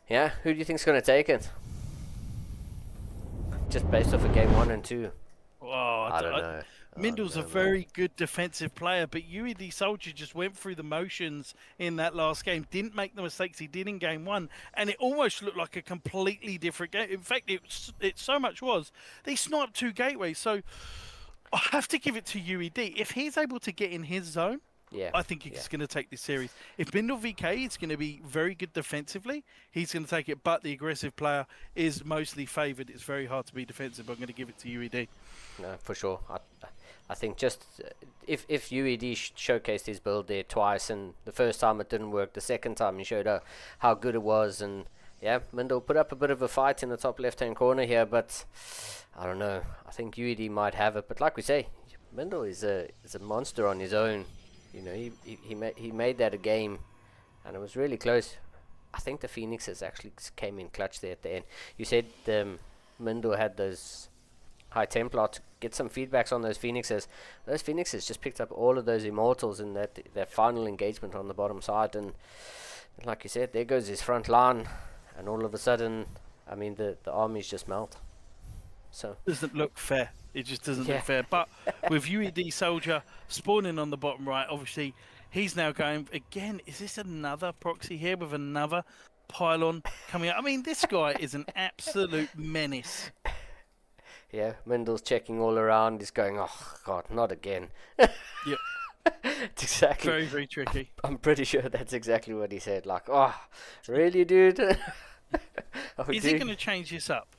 Yeah, who do you think's going to take it? Just based off of game 1 and 2. Oh, I don't know. Mindle's a very good defensive player, but UED Soldier just went through the motions in that last game, didn't make the mistakes he did in game 1, and it almost looked like a completely different game. In fact, it so much was they sniped 2 gateways. So I have to give it to UED. If he's able to get in his zone, I think he's going to take this series. If Mindle VK is going to be very good defensively, he's going to take it, but the aggressive player is mostly favoured. It's very hard to be defensive. I'm going to give it to UED. No, for sure. I think just if UED showcased his build there twice, and the first time it didn't work, the second time he showed how good it was, and yeah, Mindle put up a bit of a fight in the top left-hand corner here, but I don't know. I think UED might have it, but like we say, Mindle is a monster on his own. He made that a game, and it was really close. I think the Phoenixes actually came in clutch there at the end. You said Mindle had those High Templar to get some feedbacks on those Phoenixes. Those Phoenixes just picked up all of those Immortals in that final engagement on the bottom side, and like you said, there goes his front line, and all of a sudden, I mean, the armies just melt. So doesn't look fair. It just doesn't look fair. But with UED Soldier spawning on the bottom right, obviously he's now going again. Is this another proxy here with another pylon coming out? I mean, this guy is an absolute menace. Yeah, Mindle's checking all around. He's going, oh God, not again. Yep. It's exactly. Very, very tricky. I'm pretty sure that's exactly what he said. Like, oh, really, dude? Is he going to change this up?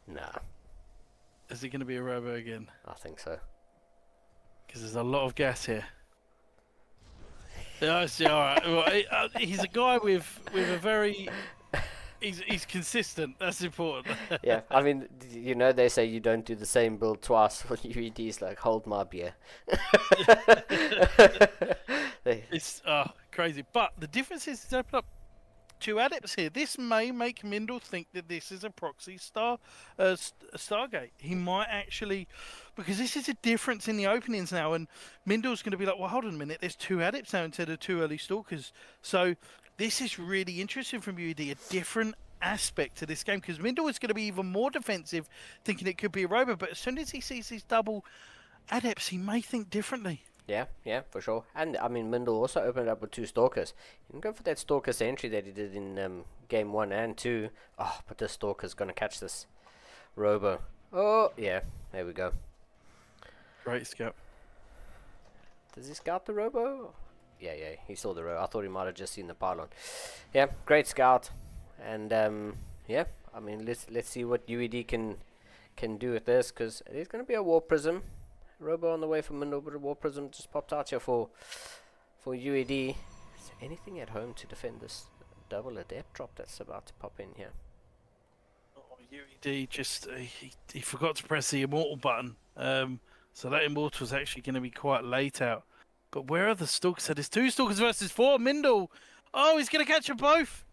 Nah. Is it going to be a robo again? I think so. Because there's a lot of gas here. Yeah, all right. Well, he's a guy with a very. He's consistent. That's important. Yeah, I mean, you know, they say you don't do the same build twice. For UED's like, hold my beer. It's crazy. But the difference is, it's opened up 2 adepts here. This may make Mindle think that this is a proxy Stargate. He might actually, because this is a difference in the openings now, and Mindle's going to be like, well, hold on a minute, there's 2 adepts now instead of 2 early stalkers. So this is really interesting from UED, a different aspect to this game, because Mindle is going to be even more defensive, thinking it could be a robo, but as soon as he sees these double adepts, he may think differently. Yeah, for sure. And I mean, Mindle also opened up with 2 stalkers. You can go for that stalker sentry that he did in game 1 and 2. Oh, but this stalker's gonna catch this robo. Oh, yeah, there we go. Great scout. Does he scout the robo? Yeah, he saw the robo. I thought he might have just seen the pylon. Yeah, great scout. And yeah, I mean, let's see what UED can do with this, because there's gonna be a war prism. Robo on the way from Mindle, but a war prism just popped out here for UED. Is there anything at home to defend this double adept drop that's about to pop in here? Oh, UED just he forgot to press the immortal button. So that immortal is actually going to be quite late out. But where are the stalkers? So there's 2 stalkers versus 4. Mindle. Oh, he's going to catch them both.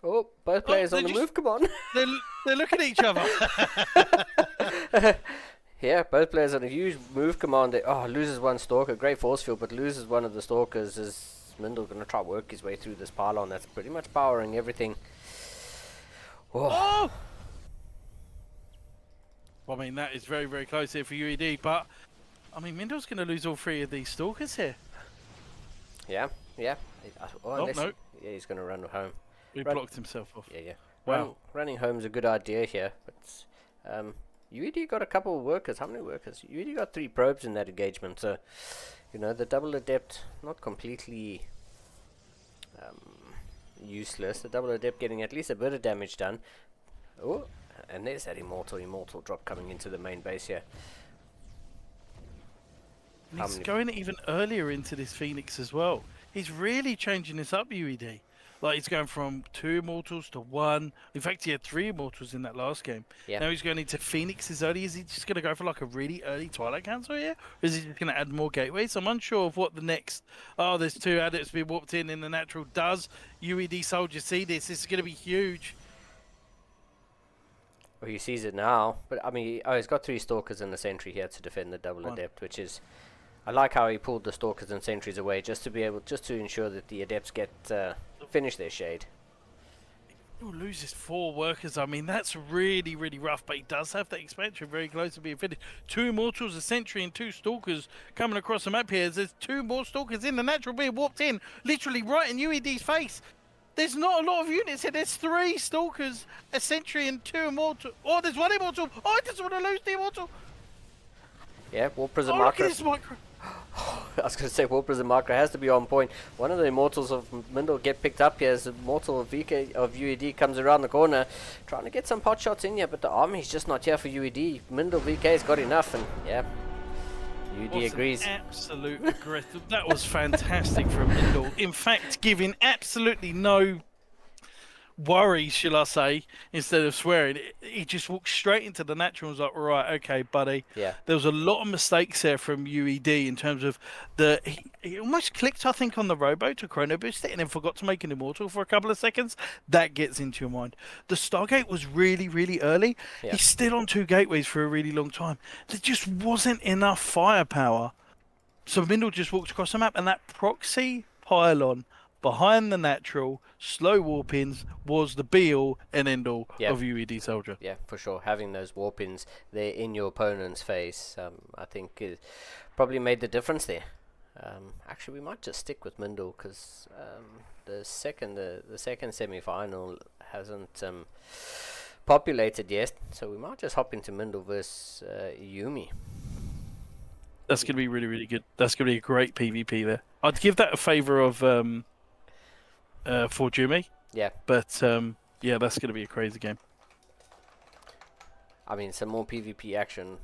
Oh, both players on the move. Come on. They're looking at each other. Yeah, both players on a huge move command. Oh, loses 1 stalker. Great force field, but loses one of the stalkers. Is Mindle going to try to work his way through this pylon that's pretty much powering everything? Oh! Well, I mean, that is very, very close here for UED, but I mean, Mindle's going to lose all 3 of these stalkers here. Yeah. Oh, no. Yeah, he's going to run home. He blocked himself off. Yeah. Wow. Running home's a good idea here, but UED got a couple of workers. How many workers? UED got 3 probes in that engagement, so you know, the double adept not completely useless. The double adept getting at least a bit of damage done. Oh, and there's that immortal drop coming into the main base here. And he's going even earlier into this Phoenix as well. He's really changing this up, UED. Like, he's going from 2 immortals to 1. In fact, he had 3 immortals in that last game. Yeah. Now he's going into Phoenixes early. Is he just going to go for like a really early Twilight Council here? Or is he just going to add more gateways? I'm unsure of what the next... Oh, there's 2 adepts being warped in the natural. Does UED soldiers see this? This is going to be huge. Well, he sees it now. But, I mean, he's got 3 stalkers and a sentry here to defend the double adept, which is... I like how he pulled the stalkers and sentries away just to ensure that the adepts get... finish their shade. He loses 4 workers. I mean, that's really, really rough. But he does have that expansion very close to being finished. 2 immortals, a sentry, and 2 stalkers coming across the map here. There's 2 more stalkers in the natural being warped in, literally right in UED's face. There's not a lot of units here. There's 3 stalkers, a sentry, and 2 immortal. Oh, there's 1 immortal. Oh, I just want to lose the immortal. Yeah, War Prism Oh, look Micro. at this micro. I was going to say War Prism Micro has to be on point. One of the immortals of Mindle get picked up here as the immortal of VK of UED comes around the corner, trying to get some pot shots in here, but the army's just not here for UED. Mindle VK's got enough, and yeah, UED agrees. Absolute aggressive. That was fantastic from Mindle. In fact, giving absolutely no worries, shall I say, instead of swearing. He just walked straight into the natural and was like, right, okay, buddy. Yeah. There was a lot of mistakes there from UED in terms of he almost clicked, I think, on the robo to chrono boost it and then forgot to make an immortal for a couple of seconds. That gets into your mind. The Stargate was really, really early. Yeah. He's still on 2 gateways for a really long time. There just wasn't enough firepower. So Mindle just walked across the map, and that proxy pylon behind the natural, slow warp-ins was the be-all and end-all of UED Soldier. Yeah, for sure. Having those warp-ins there in your opponent's face, I think it probably made the difference there. Actually, we might just stick with Mindle, because the second semi-final hasn't populated yet, so we might just hop into Mindle versus Yumi. That's going to be really, really good. That's going to be a great PvP there. I'd give that a favour of for Jimmy. Yeah. But yeah, that's going to be a crazy game. I mean, some more PvP action.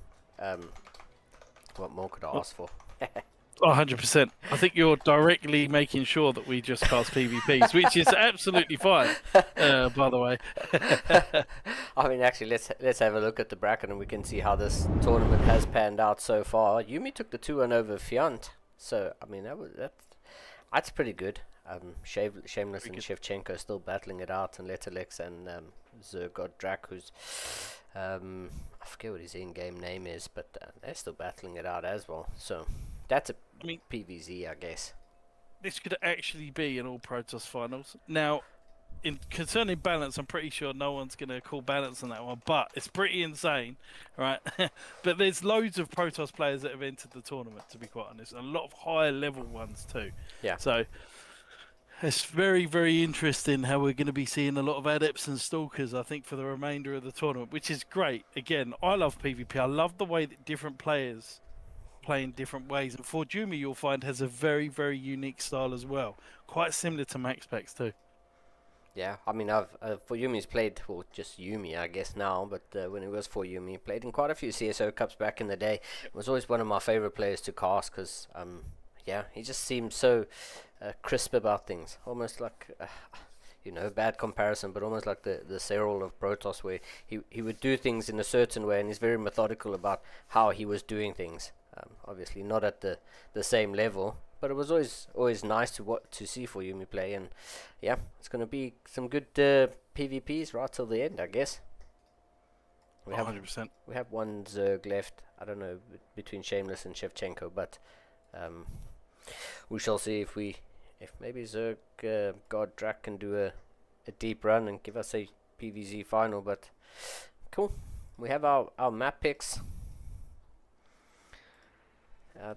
What more could I ask for? 100%. I think you're directly making sure that we just cast PvPs, which is absolutely fine, by the way. I mean, actually, let's have a look at the bracket and we can see how this tournament has panned out so far. Yumi took the 2-1 over Fiant, so I mean that's pretty good. Shameless and Shevchenko still battling it out, and Letterlex and Zergod Drak, who's I forget what his in-game name is, but they're still battling it out as well. So that's a PVZ, I guess. This could actually be an all Protoss finals. Now, in concerning balance, I'm pretty sure no one's going to call balance on that one, but it's pretty insane, right? But there's loads of Protoss players that have entered the tournament, to be quite honest, and a lot of higher level ones too. Yeah. So it's very, very interesting how we're going to be seeing a lot of adepts and stalkers, I think, for the remainder of the tournament, which is great. Again, I love PvP. I love the way that different players play in different ways, and Forjumi, you'll find, has a very, very unique style as well, quite similar to Max Specs too. Yeah, I mean, I've for Yumi's played, well, just Yumi, I guess now, but when it was for Yumi, played in quite a few CSO Cups back in the day. It was always one of my favorite players to cast because, yeah, he just seemed so crisp about things, almost like, bad comparison, but almost like the Cyril of Protoss, where he would do things in a certain way, and he's very methodical about how he was doing things. Obviously, not at the same level. But it was always nice to see for Yumi play, and yeah, it's going to be some good PvPs right till the end, I guess. We have 100%. We have one Zerg left. I don't know between Shameless and Shevchenko, but we shall see if maybe Zerg God Drak can do a deep run and give us a PvZ final. But cool, we have our map picks.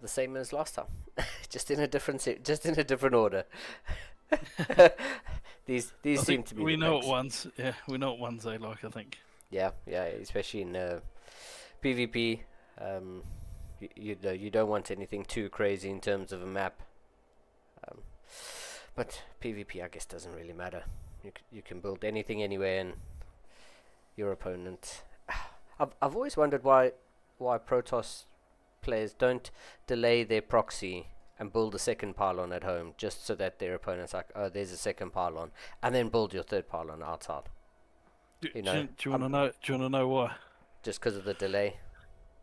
The same as last time, just in a different order. these seem to be. We know what ones. Yeah, we know what ones they like, I think. Yeah, especially in PvP. You don't want anything too crazy in terms of a map. But PvP, I guess, doesn't really matter. You can build anything anywhere, and your opponent. I've always wondered why Protoss players don't delay their proxy and build a second pylon at home, just so that their opponent's like, oh, there's a second pylon, and then build your third pylon outside. Do you want to know? Do you want to know why? Just because of the delay.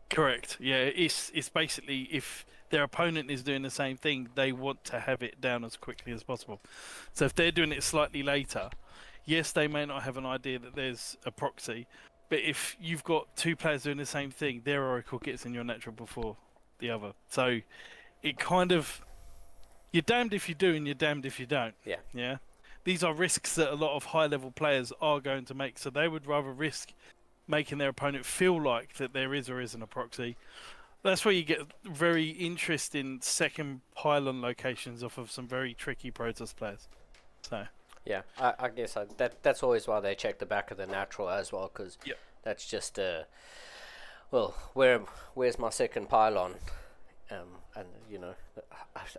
Correct. Yeah, it's basically if their opponent is doing the same thing, they want to have it down as quickly as possible. So if they're doing it slightly later, yes, they may not have an idea that there's a proxy. But if you've got two players doing the same thing, their Oracle gets in your natural before the other. So it kind of, you're damned if you do and you're damned if you don't. Yeah. Yeah. These are risks that a lot of high-level players are going to make. So they would rather risk making their opponent feel like that there is or isn't a proxy. That's where you get very interesting second pylon locations off of some very tricky Protoss players. So. Yeah, I guess that's always why they check the back of the natural as well, because that's just where's my second pylon, and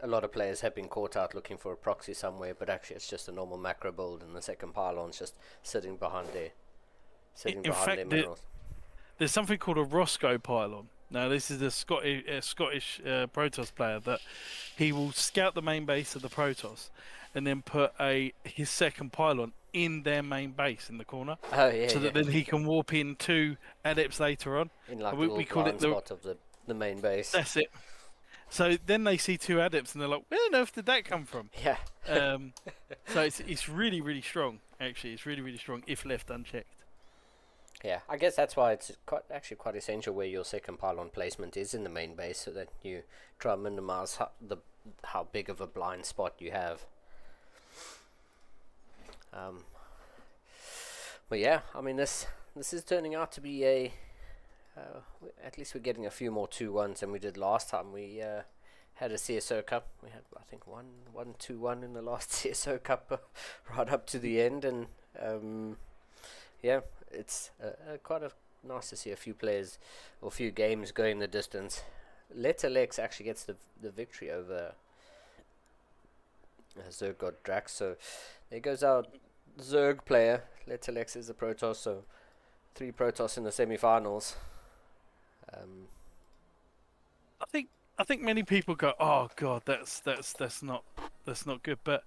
a lot of players have been caught out looking for a proxy somewhere, but actually it's just a normal macro build, and the second pylon's just sitting behind their minerals. There's something called a Roscoe pylon. Now this is a Scottish Protoss player that he will scout the main base of the Protoss and then put his second pylon in their main base in the corner. Oh, yeah, so that then he can warp in two adepts later on. In like we call it the spot of the main base. That's it. So then they see two adepts and they're like, where on earth did that come from? Yeah. So it's really, really strong, actually. It's really, really strong if left unchecked. Yeah, I guess that's why it's quite essential where your second pylon placement is in the main base, so that you try and minimize how big of a blind spot you have. But yeah, I mean this is turning out to be at least we're getting a few more 2-1s than we did last time. We had a CSO Cup. We had, I think, 1-2-1 in the last CSO Cup right up to the end, and yeah, it's quite nice to see a few players or a few games going the distance. Letterlex actually gets the victory over Zerg Drax, so there goes our Zerg player. Letterlex is the Protoss, so 3 Protoss in the semi-finals. I think many people go, "Oh God, that's not good." But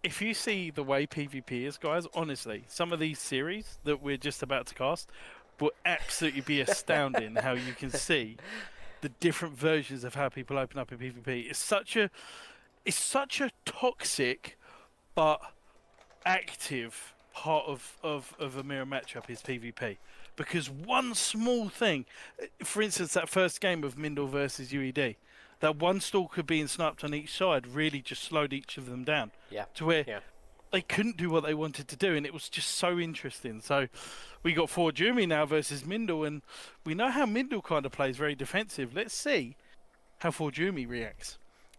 if you see the way PvP is, guys, honestly, some of these series that we're just about to cast will absolutely be astounding. How you can see the different versions of how people open up in PvP. It's such a toxic but active part of a mirror matchup is PvP. Because one small thing, for instance, that first game of Mindle versus UED, that one stalker being sniped on each side really just slowed each of them down. Yeah. To where Yeah. they couldn't do what they wanted to do, and it was just so interesting. So we got Forjumi now versus Mindle, and we know how Mindle kind of plays, very defensive. Let's see how Forjumi reacts.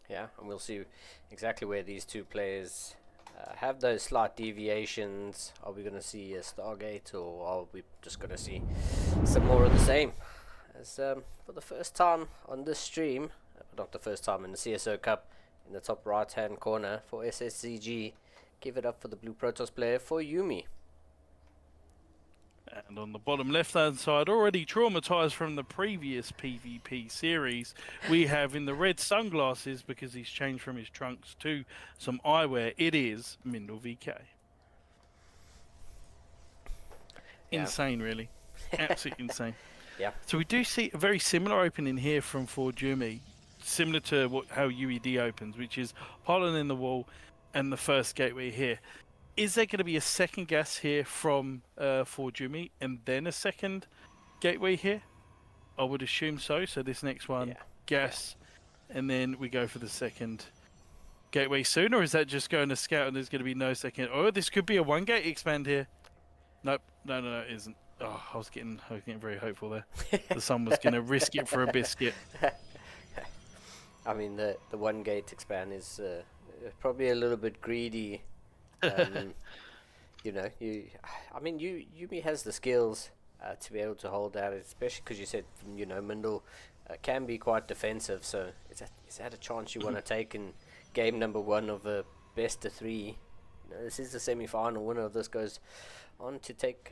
Yeah, and we'll see exactly where these two players have those slight deviations. Are we going to see a Stargate, or are we just going to see some more of the same? As for the first time on this stream, not the first time in the CSO Cup, in the top right hand corner for SSCG, give it up for the Blue Protoss player for Yumi. And on the bottom left-hand side, already traumatized from the previous PvP series, we have in the red sunglasses, because he's changed from his trunks to some eyewear, it is Mindle VK. Yeah. Insane, really. Absolutely insane. Yeah. So we do see a very similar opening here from Forjumi, similar to how UED opens, which is pylon in the wall and the first gateway here. Is there going to be a second gas here from Forjumi and then a second gateway here? I would assume so. So this next one, gas, and then we go for the second gateway soon, or is that just going to scout and there's going to be no second? Oh, this could be a 1 gate expand here. Nope, no, it isn't. Oh, I was getting very hopeful there. The sun was going to risk it for a biscuit. I mean, the 1 gate expand is probably a little bit greedy. You know, Yumi has the skills to be able to hold out, especially because you said, you know, Mindle can be quite defensive. So is that a chance you want to take in game number 1 of a best of 3? You know, this is the semi-final. Winner of this goes on to take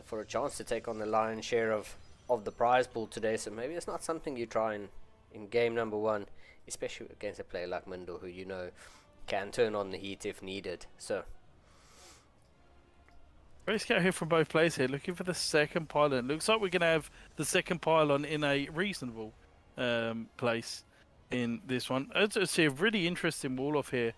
for a chance to take on the lion's share of the prize pool today. So maybe it's not something you try in game number 1, especially against a player like Mindle, who you know can turn on the heat if needed. So Great scout here from both players here, looking for the second pylon. Looks like we're going to have the second pylon in a reasonable place in this one. I see a really interesting wall off here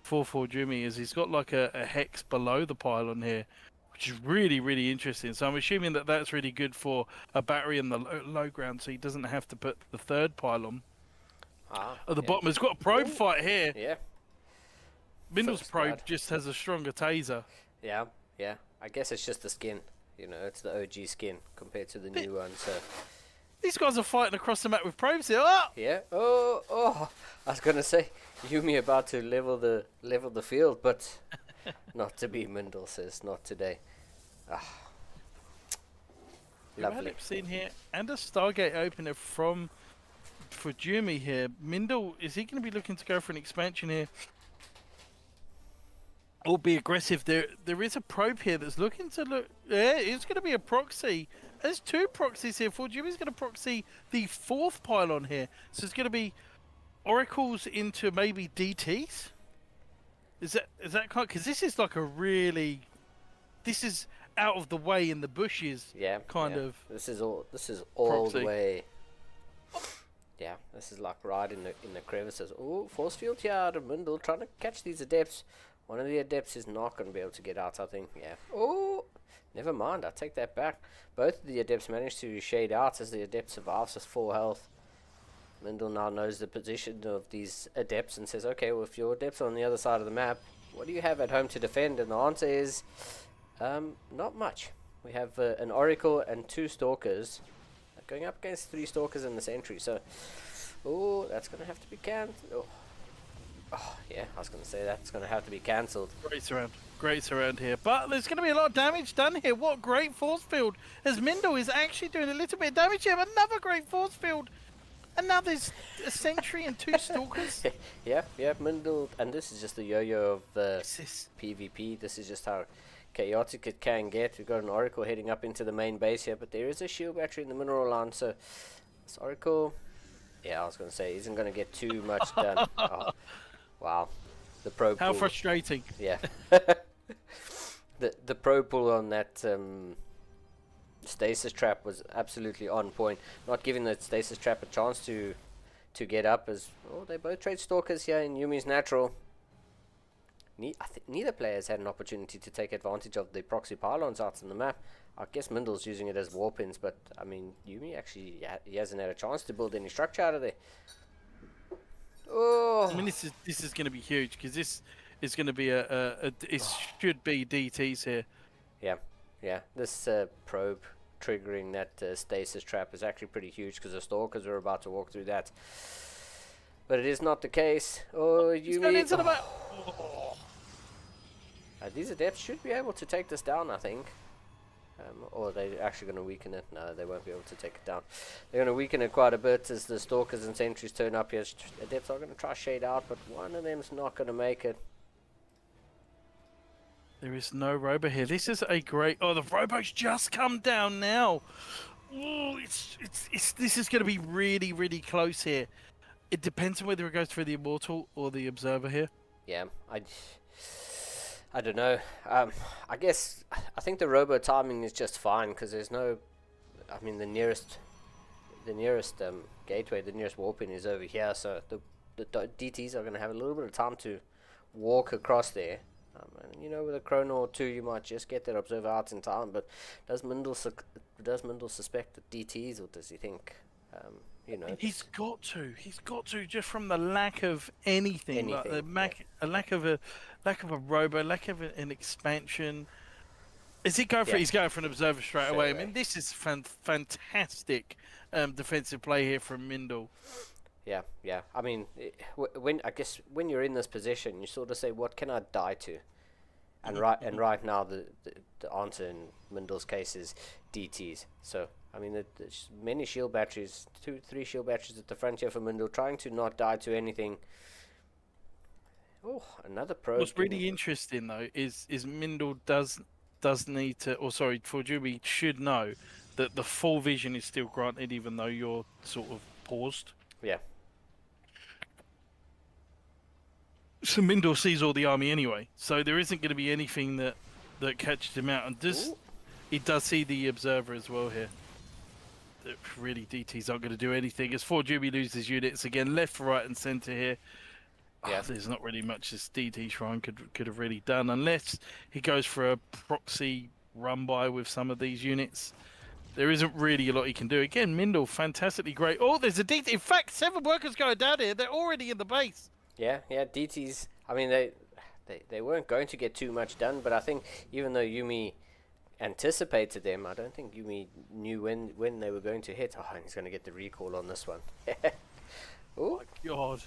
for Forjumi, as he's got like a hex below the pylon here, which is really, really interesting. So I'm assuming that that's really good for a battery in the low ground, so he doesn't have to put the third pylon at the bottom. He's got a probe fight here. Yeah. Mindle's probe just has a stronger taser. Yeah. I guess it's just the skin. You know, it's the OG skin compared to the new one. So these guys are fighting across the map with probes here. Oh! Yeah. Oh! I was gonna say Yumi about to level the field, but not to be. Mindle says not today. Lovely. Seen here, and a Stargate opener from Forjumi here. Mindle, is he going to be looking to go for an expansion here? Or be aggressive? There is a probe here that's looking to look. Yeah, it's going to be a proxy. There's 2 proxies here. Forjumi's going to proxy the 4th pylon here. So it's going to be oracles into maybe DTs. Is that kind? Because this is like a really, this is out of the way in the bushes. Yeah. Kind of. This is all proxy. the way. Yeah, this is like right in the crevices. Oh, force field here out of Mindle, trying to catch these adepts. One of the adepts is not going to be able to get out, I think. Yeah. Oh, never mind. I take that back. Both of the adepts managed to shade out as the adept survives with 4 health. Mindle now knows the position of these adepts and says, okay, well, if your adepts are on the other side of the map, what do you have at home to defend? And the answer is, not much. We have an Oracle and 2 Stalkers going up against 3 Stalkers in the Sentry. So, oh, that's going to have to be cancelled. Oh, yeah, I was going to say that's going to have to be cancelled. Great surround here. But there's going to be a lot of damage done here. What great force field. As Mindle is actually doing a little bit of damage here. Another great force field. And now there's a Sentry and 2 Stalkers. yeah, Mindle. And this is just the yo-yo of PvP. This is just how chaotic it can get. We've got an Oracle heading up into the main base here, but there is a shield battery in the mineral line, so this Oracle, yeah, I was going to say, isn't going to get too much done. Oh, wow. The probe How pull. frustrating. Yeah. the probe pull on that stasis trap was absolutely on point. Not giving the stasis trap a chance to get up, as well, they both trade stalkers here in Yumi's natural. I think neither players had an opportunity to take advantage of the proxy pylons out on the map. I guess Mindle's using it as war pins, but I mean, Yumi actually he hasn't had a chance to build any structure out of there. Oh, I mean, this is going to be huge, because this is going to be it should be DTs here. yeah. This probe triggering that stasis trap is actually pretty huge, because the stalkers are about to walk through that. But it is not the case. Oh, Yumi. These adepts should be able to take this down, I think. Or they're actually going to weaken it. No, they won't be able to take it down. They're going to weaken it quite a bit as the stalkers and sentries turn up here. Adepts are going to try shade out, but one of them's not going to make it. There is no robo here. This is a great... Oh, the robo's just come down now. Oh, this is going to be really, really close here. It depends on whether it goes for the Immortal or the Observer here. Yeah, I don't know. I guess I think the robo timing is just fine, because there's no. I mean, the nearest gateway, the nearest warping is over here, so the DTs are going to have a little bit of time to walk across there. And you know, with a chrono or two, you might just get that observer out in time. But does Mindle suspect the DTs, or does he think? You know, he's got to just from the lack of anything, like a lack of a robo, lack of an expansion. Is he going for? He's going for an observer straight away. I mean, this is fantastic defensive play here from Mindle. Yeah. I mean, when you're in this position, you sort of say, "What can I die to?" And right now, the answer in Mindle's case is DTs. So. I mean, there's many shield batteries, 2-3 shield batteries at the front here for Mindle, trying to not die to anything. Oh, another probe. What's really interesting though is Mindle does need to, or sorry, Forjumi should know that the full vision is still granted, even though you're sort of paused. Yeah. So Mindle sees all the army anyway, so there isn't going to be anything that catches him out, and he does see the observer as well here. Really, DTs aren't going to do anything. As Forjumi loses units again, left, right, and centre here. Yeah, there's not really much this DT Shrine could have really done, unless he goes for a proxy run by with some of these units. There isn't really a lot he can do. Again, Mindle, fantastically great. Oh, there's a DT. In fact, 7 workers going down here. They're already in the base. Yeah, DTs. I mean, they weren't going to get too much done, but I think even though Yumi anticipated them, I don't think Yumi knew when they were going to hit. Oh, and he's going to get the recall on this one. Oh my god.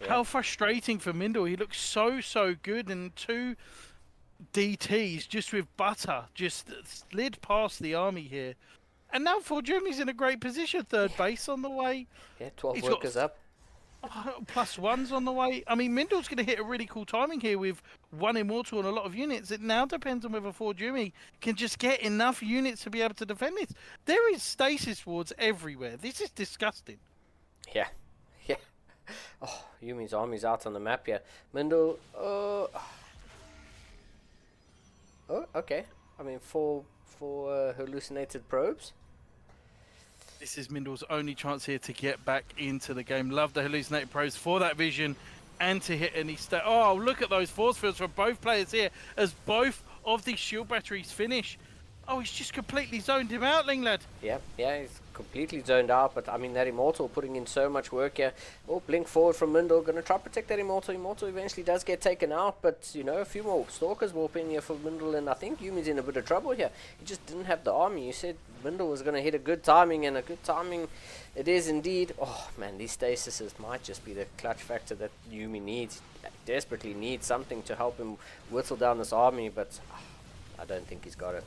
Yeah. How frustrating for Mindle. He looks so good, and 2 DTs just with butter just slid past the army here. And now Forjumi's in a great position, 3rd base on the way. Yeah, 12 workers up. +1's on the way. I mean, Mindle's going to hit a really cool timing here with 1 Immortal and a lot of units. It now depends on whether Forjumi can just get enough units to be able to defend this. There is stasis wards everywhere. This is disgusting. Yeah. Oh, Yumi's army's out on the map here. Mindle, oh, okay. I mean, for hallucinated probes. This is Mindle's only chance here to get back into the game. Love the hallucinated probes for that vision and to hit any stat. Oh, look at those force fields from both players here as both of these shield batteries finish. Oh, he's just completely zoned him out, Linglad. Yeah, he's completely zoned out, but I mean, that Immortal putting in so much work here. Oh, blink forward from Mindle, gonna try to protect that Immortal. Immortal eventually does get taken out, but you know, a few more Stalkers warp in here for Mindle, and I think Yumi's in a bit of trouble here. He just didn't have the army. You said Mindle was gonna hit a good timing, and a good timing it is indeed. Oh man, these stasises might just be the clutch factor that Yumi needs. Desperately needs something to help him whittle down this army, but I don't think he's got it.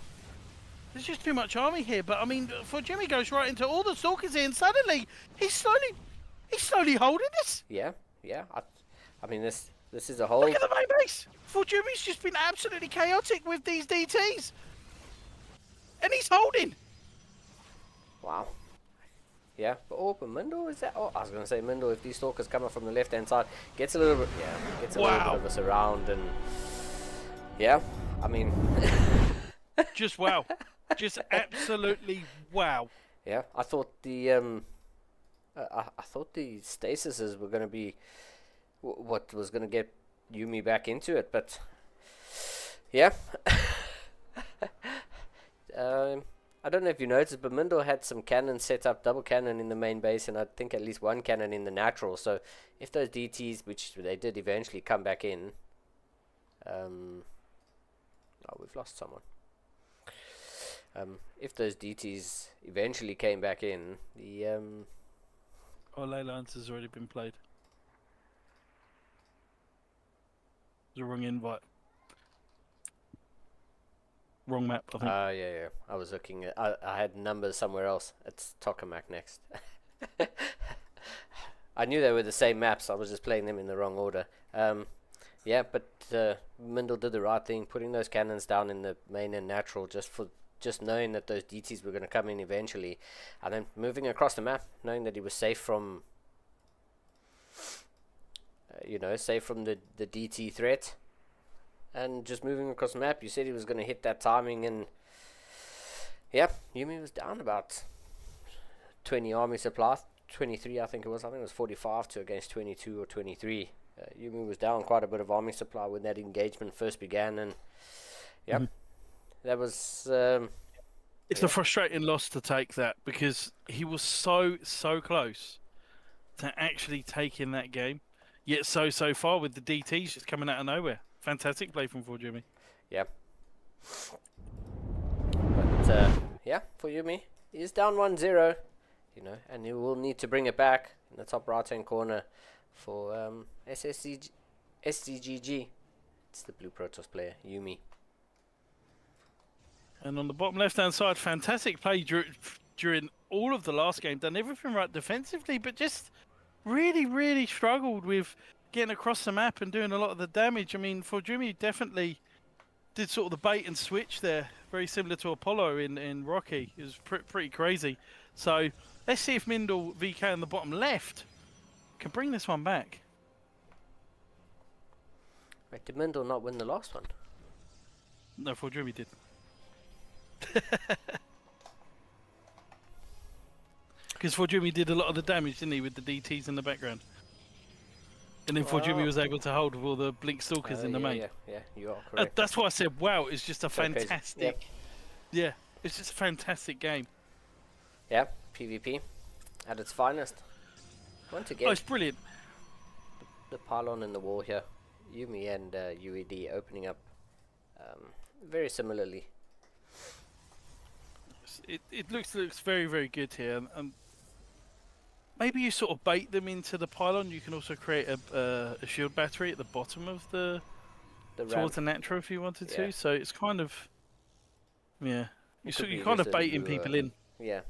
There's just too much army here, but I mean, Forjumi goes right into all the Stalkers here, and suddenly he's slowly holding this. Yeah. I mean, this This is a hold. Look at the main base! Forjumi's just been absolutely chaotic with these DTs. And he's holding. Wow. Yeah, but Mindle is that? Oh, I was gonna say Mindle. If these stalkers come up from the left-hand side, gets a little bit, gets a little bit of a surround, and yeah, I mean, just wow, just absolutely wow. Yeah, I thought the I thought the stasises were gonna be what was gonna get Yumi back into it, but yeah. I don't know if you noticed, but Mindle had some cannons set up, double cannon in the main base, and I think at least one cannon in the natural. So if those DTs, which they did eventually come back in, oh, we've lost someone. If those DTs eventually came back in, the oh, ley lines has already been played. The wrong invite. Wrong map, I think. yeah. I was looking at. I had numbers somewhere else. It's Tokamak next. I knew they were the same maps. I was just playing them in the wrong order. Yeah, but Mindle did the right thing, putting those cannons down in the main and natural, just knowing that those DTs were going to come in eventually, and then moving across the map, knowing that he was safe from, safe from the DT threat. And just moving across the map, you said he was going to hit that timing, and yeah, Yumi was down about 20 army supply, 23 I think it was. I think it was 45 to against 22 or 23. Yumi was down quite a bit of army supply when that engagement first began, and yeah, that was... it's a frustrating loss to take that, because he was so close to actually taking that game, yet so far with the DTs just coming out of nowhere. Fantastic play from Forjumi. Yeah. But, yeah, for Yumi, he's down 1-0, and he will need to bring it back in the top right-hand corner for SCGG. It's the Blue Protoss player, Yumi. And on the bottom left-hand side, fantastic play during all of the last game. Done everything right defensively, but just really struggled with getting across the map and doing a lot of the damage. I mean, Forjumi definitely did sort of the bait and switch there, very similar to Apollo in Rocky. It was pretty crazy. So let's see if Mindle VK on the bottom left can bring this one back. Wait, did Mindle not win the last one? No, Forjumi did. Because Forjumi did a lot of the damage, didn't he, with the DTs in the background? And then Forjumi was able to hold with all the blink stalkers in the main. Yeah, you are correct. That's why I said, wow, it's just a fantastic... Yep. Yeah, it's just a fantastic game. Yeah, PvP at its finest. Once again, Oh, it's brilliant. the pylon and the wall here, Yumi and UED opening up very similarly. It looks very good here. Maybe you sort of bait them into the pylon. You can also create a shield battery at the bottom of the towards the Natra if you wanted to. So it's kind of you're kind of baiting people in. Yeah,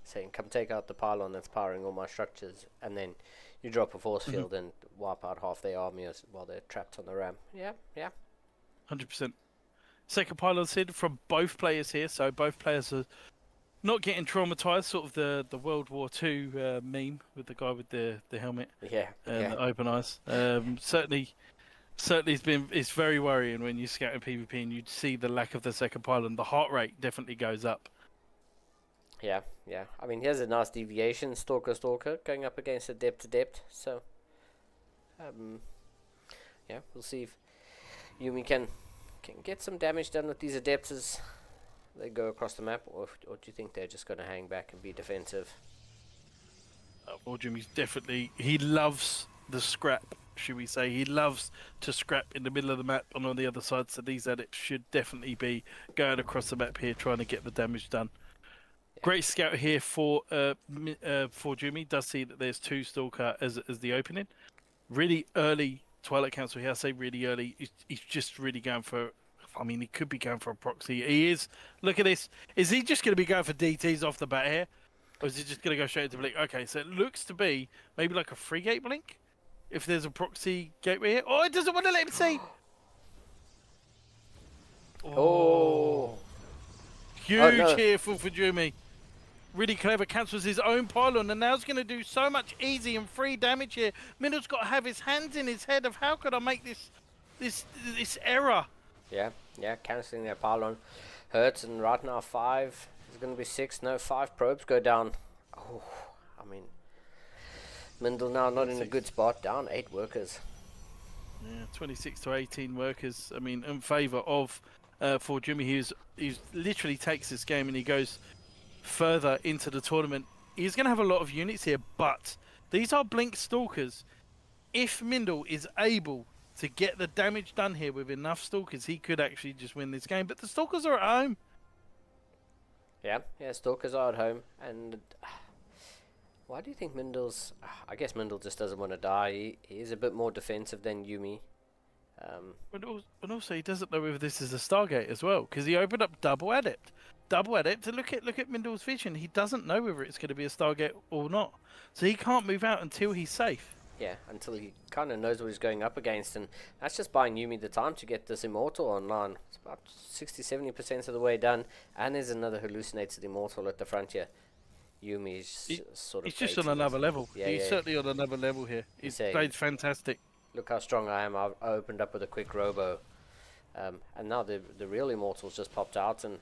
saying come take out the pylon that's powering all my structures, and then you drop a force field and wipe out half their army while they're trapped on the ramp. Yeah. 100%. Second pylon Sid from both players here, so both players are not getting traumatized, sort of the World War II meme with the guy with the helmet and the open eyes. Certainly it's very worrying when you scout in PvP and you see the lack of the second pylon. The heart rate definitely goes up. Yeah. I mean, here's a nice deviation, Stalker, going up against Adept. So, we'll see if Yumi can get some damage done with these Adepts as they go across the map, or do you think they're just going to hang back and be defensive? Forjumi's definitely, he loves the scrap, should we say. He loves to scrap in the middle of the map and on the other side, so these Adepts should definitely be going across the map here trying to get the damage done. Yeah. Great scout here for Forjumi. Does see that there's two Stalker as the opening. Really early Twilight Council here. I say really early. He's just really going for... I mean, he could be going for a proxy. He is. Look at this. Is he just going to be going for DTs off the bat here? Or is he just going to go straight into Blink? Okay, so it looks to be maybe like a free gate Blink. if there's a proxy gateway here. Oh, it doesn't want to let him see. Oh. Huge Oh, no. here for Fujumi. Really clever, cancels his own pylon, and now he's going to do so much easy and free damage here. Mindle's got to have his hands in his head of how could I make this error. Yeah, cancelling their pylon hurts, and right now 5 is going to be 6. No, 5 probes go down. Oh, I mean, Mindle now not in a good spot, down 8 workers. Yeah, 26 to 18 workers. I mean, in favour of for Jimmy, he literally takes this game and he goes further into the tournament. He's going to have a lot of units here, but these are Blink Stalkers. If Mindle is able to get the damage done here with enough Stalkers, he could actually just win this game. But the Stalkers are at home. Yeah, Stalkers are at home, and why do you think Mindle's... I guess Mindle just doesn't want to die. He is a bit more defensive than Yumi. But also he doesn't know whether this is a Stargate as well, because he opened up Double Adept. Double Adept, and look at Mindle's vision. He doesn't know whether it's going to be a Stargate or not. So he can't move out until he's safe. Yeah, until he kind of knows what he's going up against, and that's just buying Yumi the time to get this Immortal online. It's about 60-70% of the way done, and there's another hallucinated Immortal at the front here. Yumi is sort of... He's just on another level. Yeah, he's certainly on another level here. He's played fantastic. Look how strong I am. I opened up with a quick robo. And now the real Immortals just popped out, and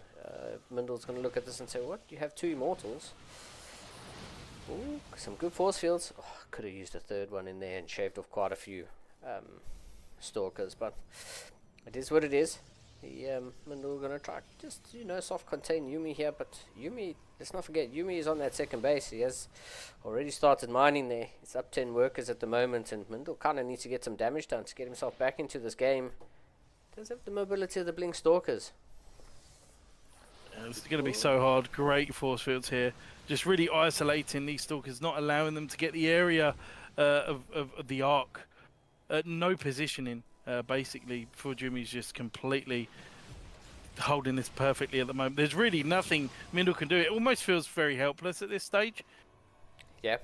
Mindle's going to look at this and say, what? You have 2 Immortals? Ooh, some good force fields. Oh, could have used a 3rd one in there and shaved off quite a few Stalkers, but it is what it is. Mindle going to try just, soft contain Yumi here, but Yumi, let's not forget, Yumi is on that second base. He has already started mining there. It's up 10 workers at the moment, and Mindle kind of needs to get some damage done to get himself back into this game. Does have the mobility of the Blink Stalkers. It's going to be so hard. Great force fields here. Just really isolating these Stalkers, not allowing them to get the area of the arc. No positioning, basically. Fujumi's just completely holding this perfectly at the moment. There's really nothing Mindle can do. It almost feels very helpless at this stage. Yeah.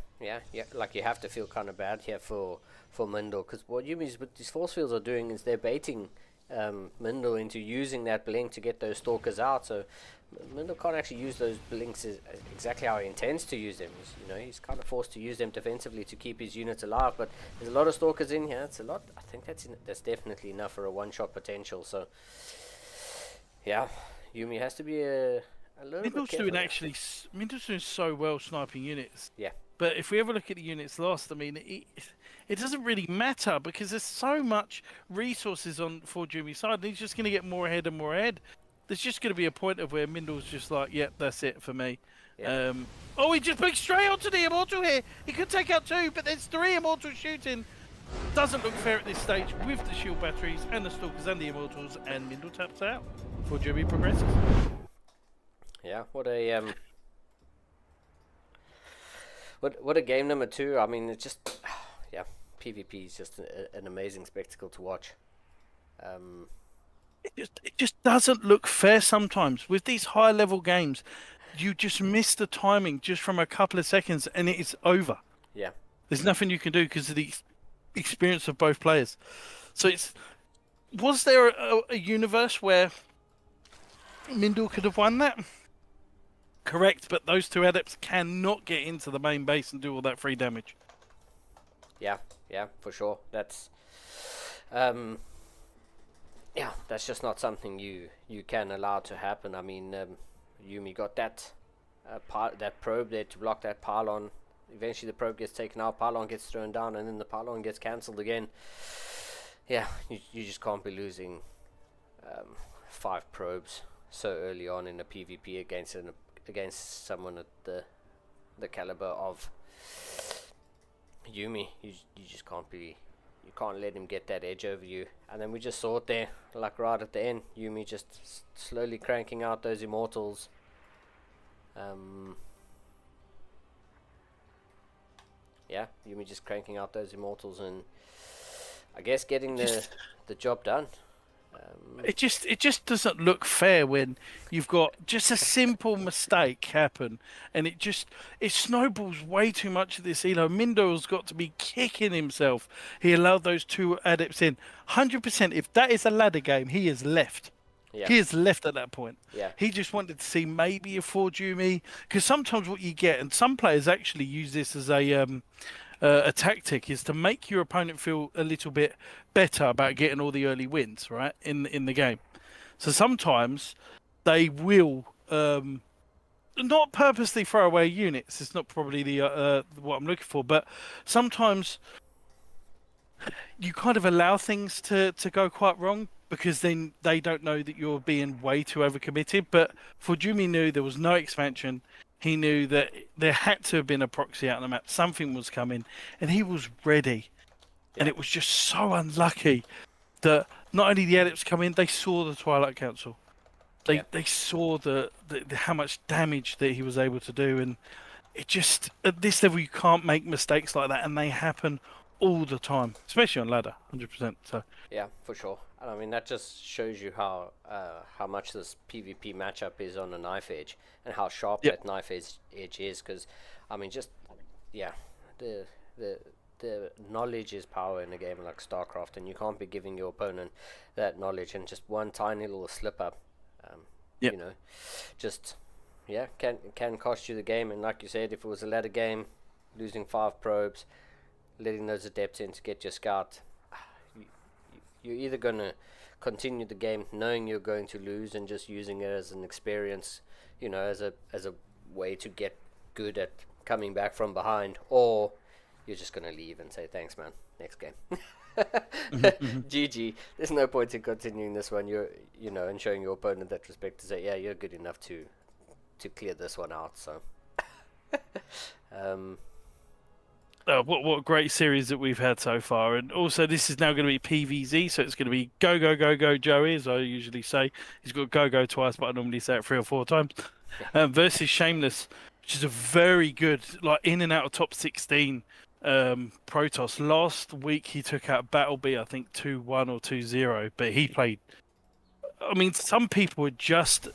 Like you have to feel kind of bad here for Mindle, because what Yumi's with these force fields are doing is they're baiting Mindle into using that blink to get those Stalkers out. So Mindle can't actually use those blinks exactly how he intends to use them. He's kind of forced to use them defensively to keep his units alive. But there's a lot of Stalkers in here. It's a lot. I think that's definitely enough for a one-shot potential. So yeah, Yumi has to be a little bit careful. Mindle's doing so well sniping units. Yeah. But if we ever look at the units lost, I mean, it doesn't really matter because there's so much resources on for Jumi's side, and he's just going to get more ahead and more ahead. There's just going to be a point of where Mindle's just like, yep, that's it for me. Yeah. Oh, he just put straight onto the Immortal here. He could take out 2, but there's 3 Immortals shooting. Doesn't look fair at this stage with the shield batteries and the Stalkers and the Immortals, and Mindle taps out before Jumi progresses. Yeah, what a game number 2. I mean, it's just, yeah, PvP is just an amazing spectacle to watch. It just doesn't look fair sometimes. With these high-level games, you just miss the timing just from a couple of seconds, and it is over. Yeah. There's nothing you can do because of the experience of both players. So was there a universe where Mindle could have won that? Correct, but those 2 adepts cannot get into the main base and do all that free damage. Yeah, for sure. That's that's just not something you can allow to happen. I mean, Yumi got that probe there to block that pylon. Eventually the probe gets taken out, pylon gets thrown down, and then the pylon gets cancelled again. Yeah, you just can't be losing 5 probes so early on in a PvP against someone at the caliber of Yumi. You just can't be. You can't let him get that edge over you. And then we just saw it there, like right at the end. Yumi just slowly cranking out those Immortals. Yeah, Yumi just cranking out those Immortals and I guess getting the job done. It just doesn't look fair when you've got just a simple mistake happen, and it snowballs way too much of this. Mindo's got to be kicking himself. He allowed those two adepts in. 100%. If that is a ladder game, he is left. Yeah. He is left at that point. Yeah. He just wanted to see maybe a 4Jumi, because sometimes what you get, and some players actually use this as a tactic, is to make your opponent feel a little bit better about getting all the early wins, right, in the game. So sometimes they will not purposely throw away units. It's not probably the what I'm looking for, but sometimes you kind of allow things to go quite wrong because then they don't know that you're being way too overcommitted. But Fujimi knew there was no expansion. He knew that there had to have been a proxy out on the map. Something was coming, and he was ready. And it was just so unlucky that not only the adepts come in, they saw the Twilight Council. They saw the how much damage that he was able to do, and it just, at this level, you can't make mistakes like that, and they happen all the time, especially on ladder, 100%. So Yeah, for sure. And I mean, that just shows you how much this PvP matchup is on a knife edge, and how sharp that knife edge is. Because, I mean, just the knowledge is power in a game like StarCraft, and you can't be giving your opponent that knowledge, and just one tiny little slip up, you know, just can cost you the game. And like you said, if it was a ladder game, losing 5 probes, letting those adepts in to get your scout, you're either going to continue the game knowing you're going to lose and just using it as an experience, you know, as a way to get good at coming back from behind, or you're just going to leave and say, thanks, man, next game. GG. There's no point in continuing this one, and showing your opponent that respect to say, yeah, you're good enough to clear this one out. So what a great series that we've had so far. And also, this is now going to be PVZ, so it's going to be go Joey, as I usually say. He's got go twice, but I normally say it 3 or 4 times. Versus Shameless, which is a very good, like, in and out of top 16 Protoss. Last week he took out Battlebee, I think 2-1 or 2-0, but he played, I mean, some people are just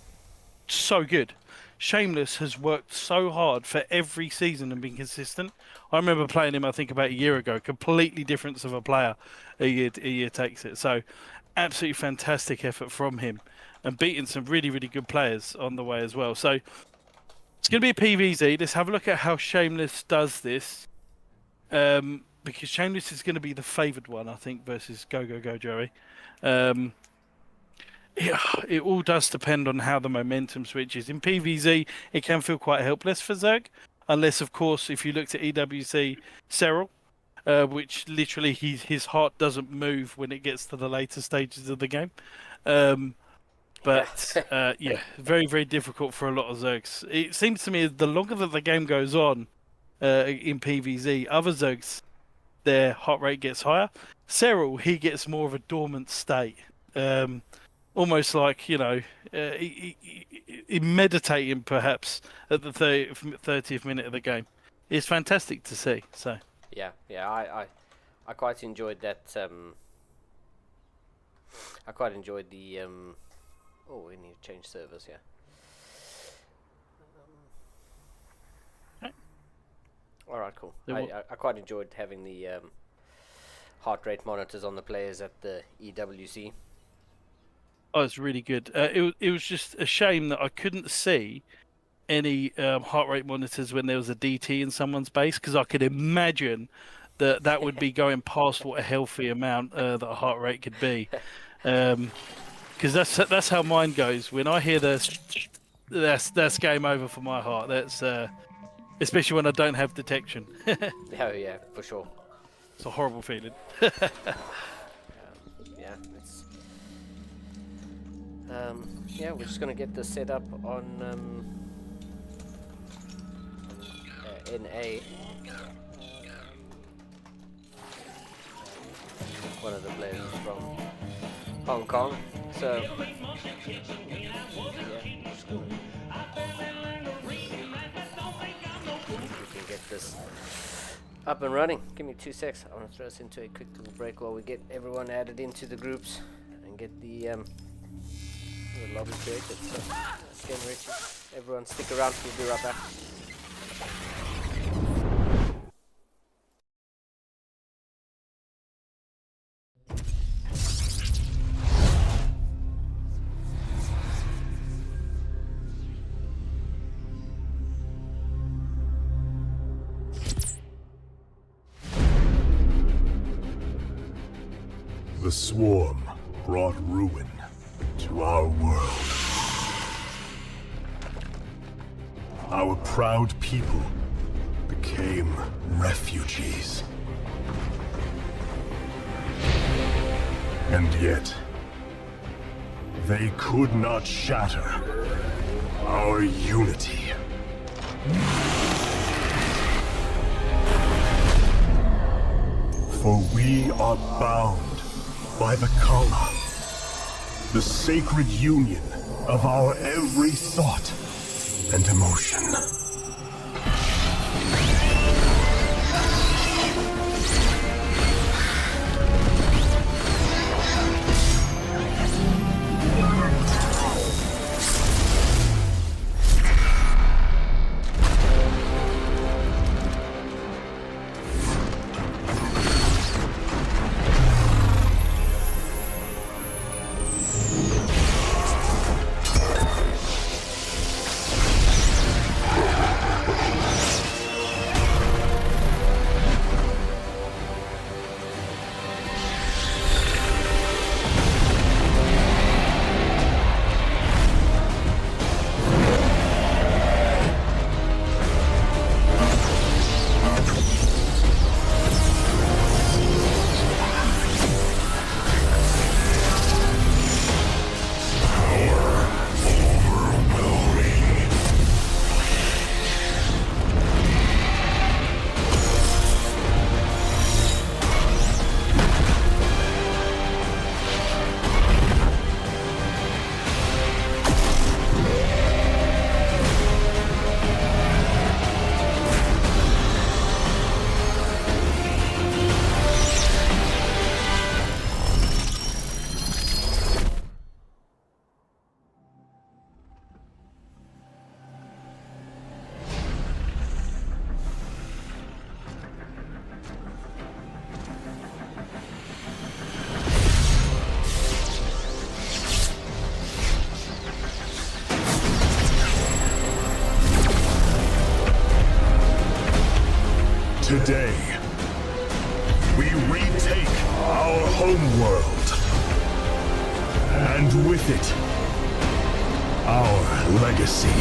so good. Shameless has worked so hard for every season and been consistent. I remember playing him, I think, about a year ago. Completely different of a player a year takes it. So, absolutely fantastic effort from him, and beating some really, really good players on the way as well. So, it's going to be a PVZ. Let's have a look at how Shameless does this. Because Shameless is going to be the favoured one, I think, versus Go Joey. It all does depend on how the momentum switches. In PVZ, it can feel quite helpless for Zerg, unless, of course, if you looked at EWC Cyril, which literally his heart doesn't move when it gets to the later stages of the game. But very, very difficult for a lot of Zergs. It seems to me the longer that the game goes on in PVZ, other Zergs, their heart rate gets higher. Cyril, he gets more of a dormant state. Almost like, meditating perhaps at the 30th minute of the game. It's fantastic to see. So I quite enjoyed that. I quite enjoyed the. We need to change servers. All right, cool. I quite enjoyed having the heart rate monitors on the players at the EWC. Oh, it's really good. It was just a shame that I couldn't see any heart rate monitors when there was a DT in someone's base, because I could imagine that would be going past what a healthy amount that a heart rate could be. Because that's how mine goes. When I hear this, that's game over for my heart. That's especially when I don't have detection. Oh yeah, for sure. It's a horrible feeling. We're just gonna get this set up on NA. One of the players is from Hong Kong, so we can get this up and running. Give me 2 secs. I want to throw us into a quick little break while we get everyone added into the groups and and get the lobby created. So, again, Richie, everyone stick around, we'll be right back. The swarm brought ruin to our world. Our proud people became refugees. And yet, they could not shatter our unity. For we are bound by the Kala, the sacred union of our every thought and emotion. Today, we retake our homeworld, and with it, our legacy.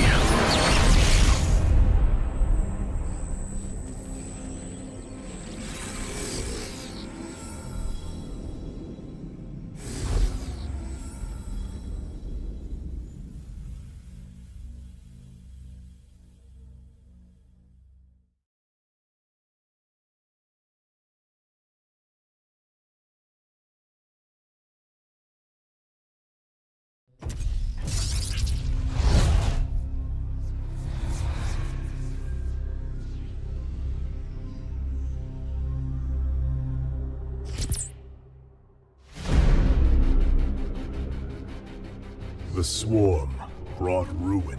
The swarm brought ruin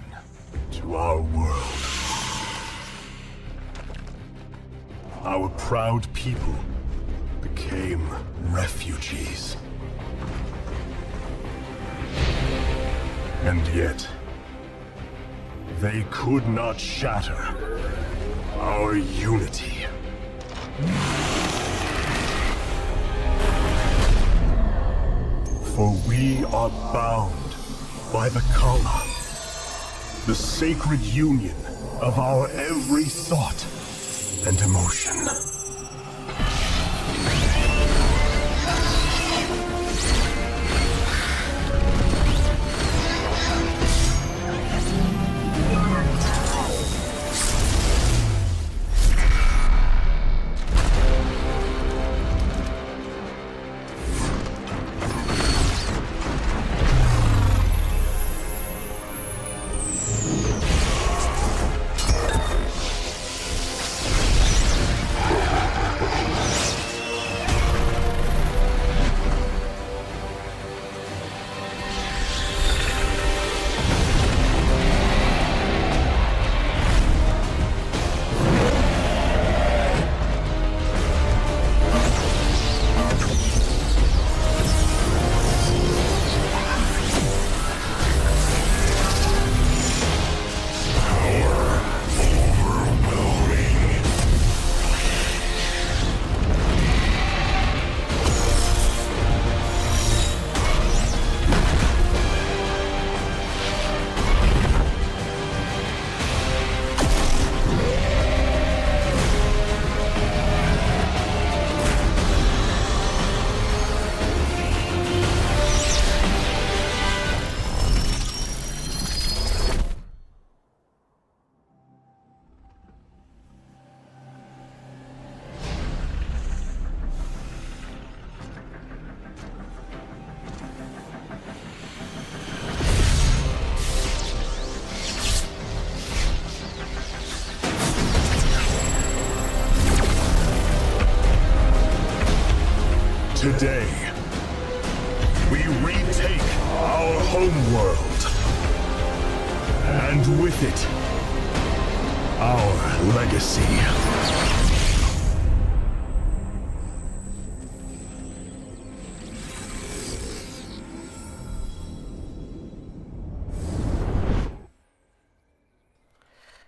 to our world. Our proud people became refugees. And yet, they could not shatter our unity. For we are bound by the Kala, the sacred union of our every thought and emotion. Today, we retake our homeworld. And with it, our legacy.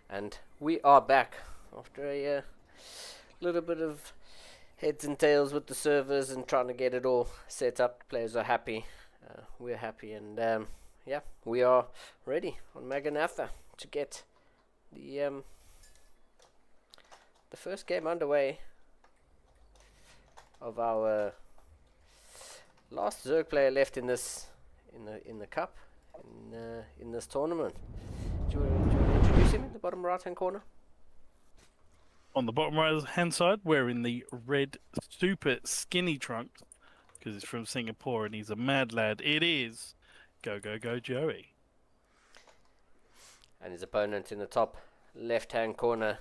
And we are back after a little bit of heads and tails with the servers and trying to get it all set up. Players are happy, we're happy, and yeah, we are ready on Maganatha to get the first game underway of our last Zerg player left in this in the cup in this tournament. Do you want to introduce him in the bottom right hand corner? On the bottom right hand side, wearing the red super skinny trunks, because it's from Singapore and he's a mad lad. It is Go Joey. And his opponent in the top left hand corner.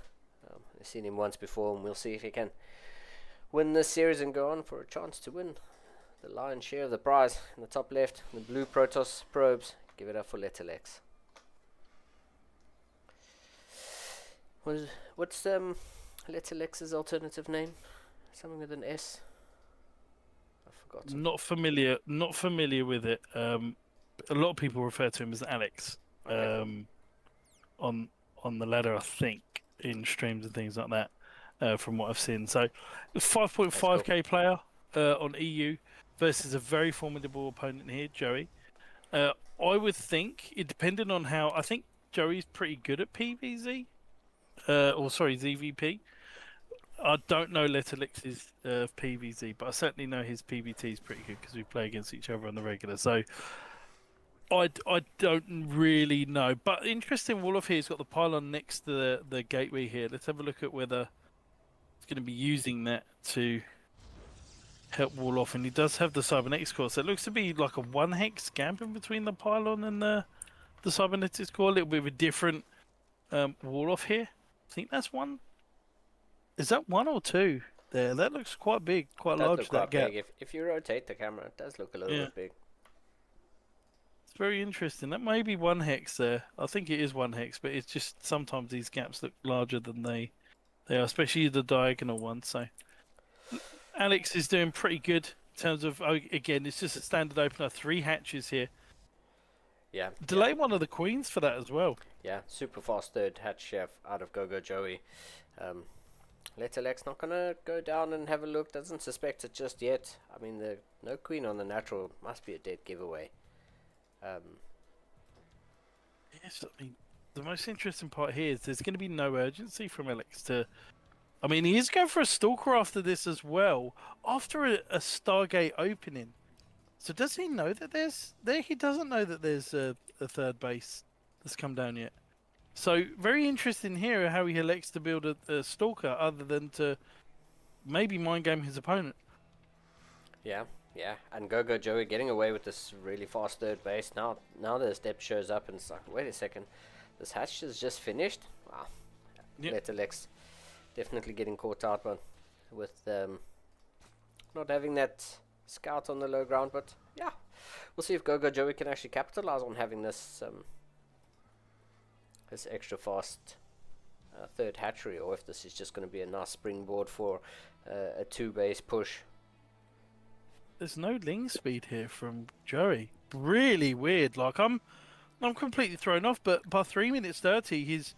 I've seen him once before, and we'll see if he can win this series and go on for a chance to win the lion's share of the prize. In the top left, the blue Protoss probes. Give it up for Letterlex. What's Letterlex's alternative name? Something with an S. I forgot. Not familiar with it. A lot of people refer to him as Alex. Okay. On the ladder, I think, in streams and things like that, from what I've seen. So, 5.5k player on EU versus a very formidable opponent here, Joey. I would think, it depended on how. I think Joey's pretty good at PVZ, ZVP. I don't know Letterlex's PVZ, but I certainly know his PVT is pretty good because we play against each other on the regular. So I don't really know. But interesting, Wolof here has got the pylon next to the gateway here. Let's have a look at whether he's going to be using that to help Wolof. And he does have the Cybernetics core. So it looks to be like a 1-hex gap in between the pylon and the Cybernetics core. A little bit of a different Wolof here. I think that's one. Is that 1 or 2 there? That looks quite big, quite large, that gap. Big. If you rotate the camera, it does look a little bit big. It's very interesting. That may be 1 hex there. I think it is 1 hex, but it's just sometimes these gaps look larger than they are, especially the diagonal ones. So Alex is doing pretty good in terms of, again, it's just a standard opener, 3 hatches here. Yeah. Delay one of the queens for that as well. Yeah, super fast third hatch chef out of Go Joey. Letterlex not gonna go down and have a look. Doesn't suspect it just yet. I mean, the no queen on the natural must be a dead giveaway. Yes, I mean, the most interesting part here is there's going to be no urgency from Alex to. I mean, he is going for a stalker after this as well, after a Stargate opening. So does he know that there's there? He doesn't know that there's a third base that's come down yet. So very interesting here how he elects to build a stalker other than to maybe mind game his opponent. Yeah, and Go Joey getting away with this really fast third base. Now the step shows up and it's like, wait a second, this hatch is just finished. Wow, Yep. Letterlex definitely getting caught out with not having that scout on the low ground. But yeah, we'll see if Go Joey can actually capitalize on having this this extra fast third hatchery, or if this is just going to be a nice springboard for a 2-base push. There's no ling speed here from Joey. Really weird. Like I'm completely thrown off. But by 3 minutes 30, his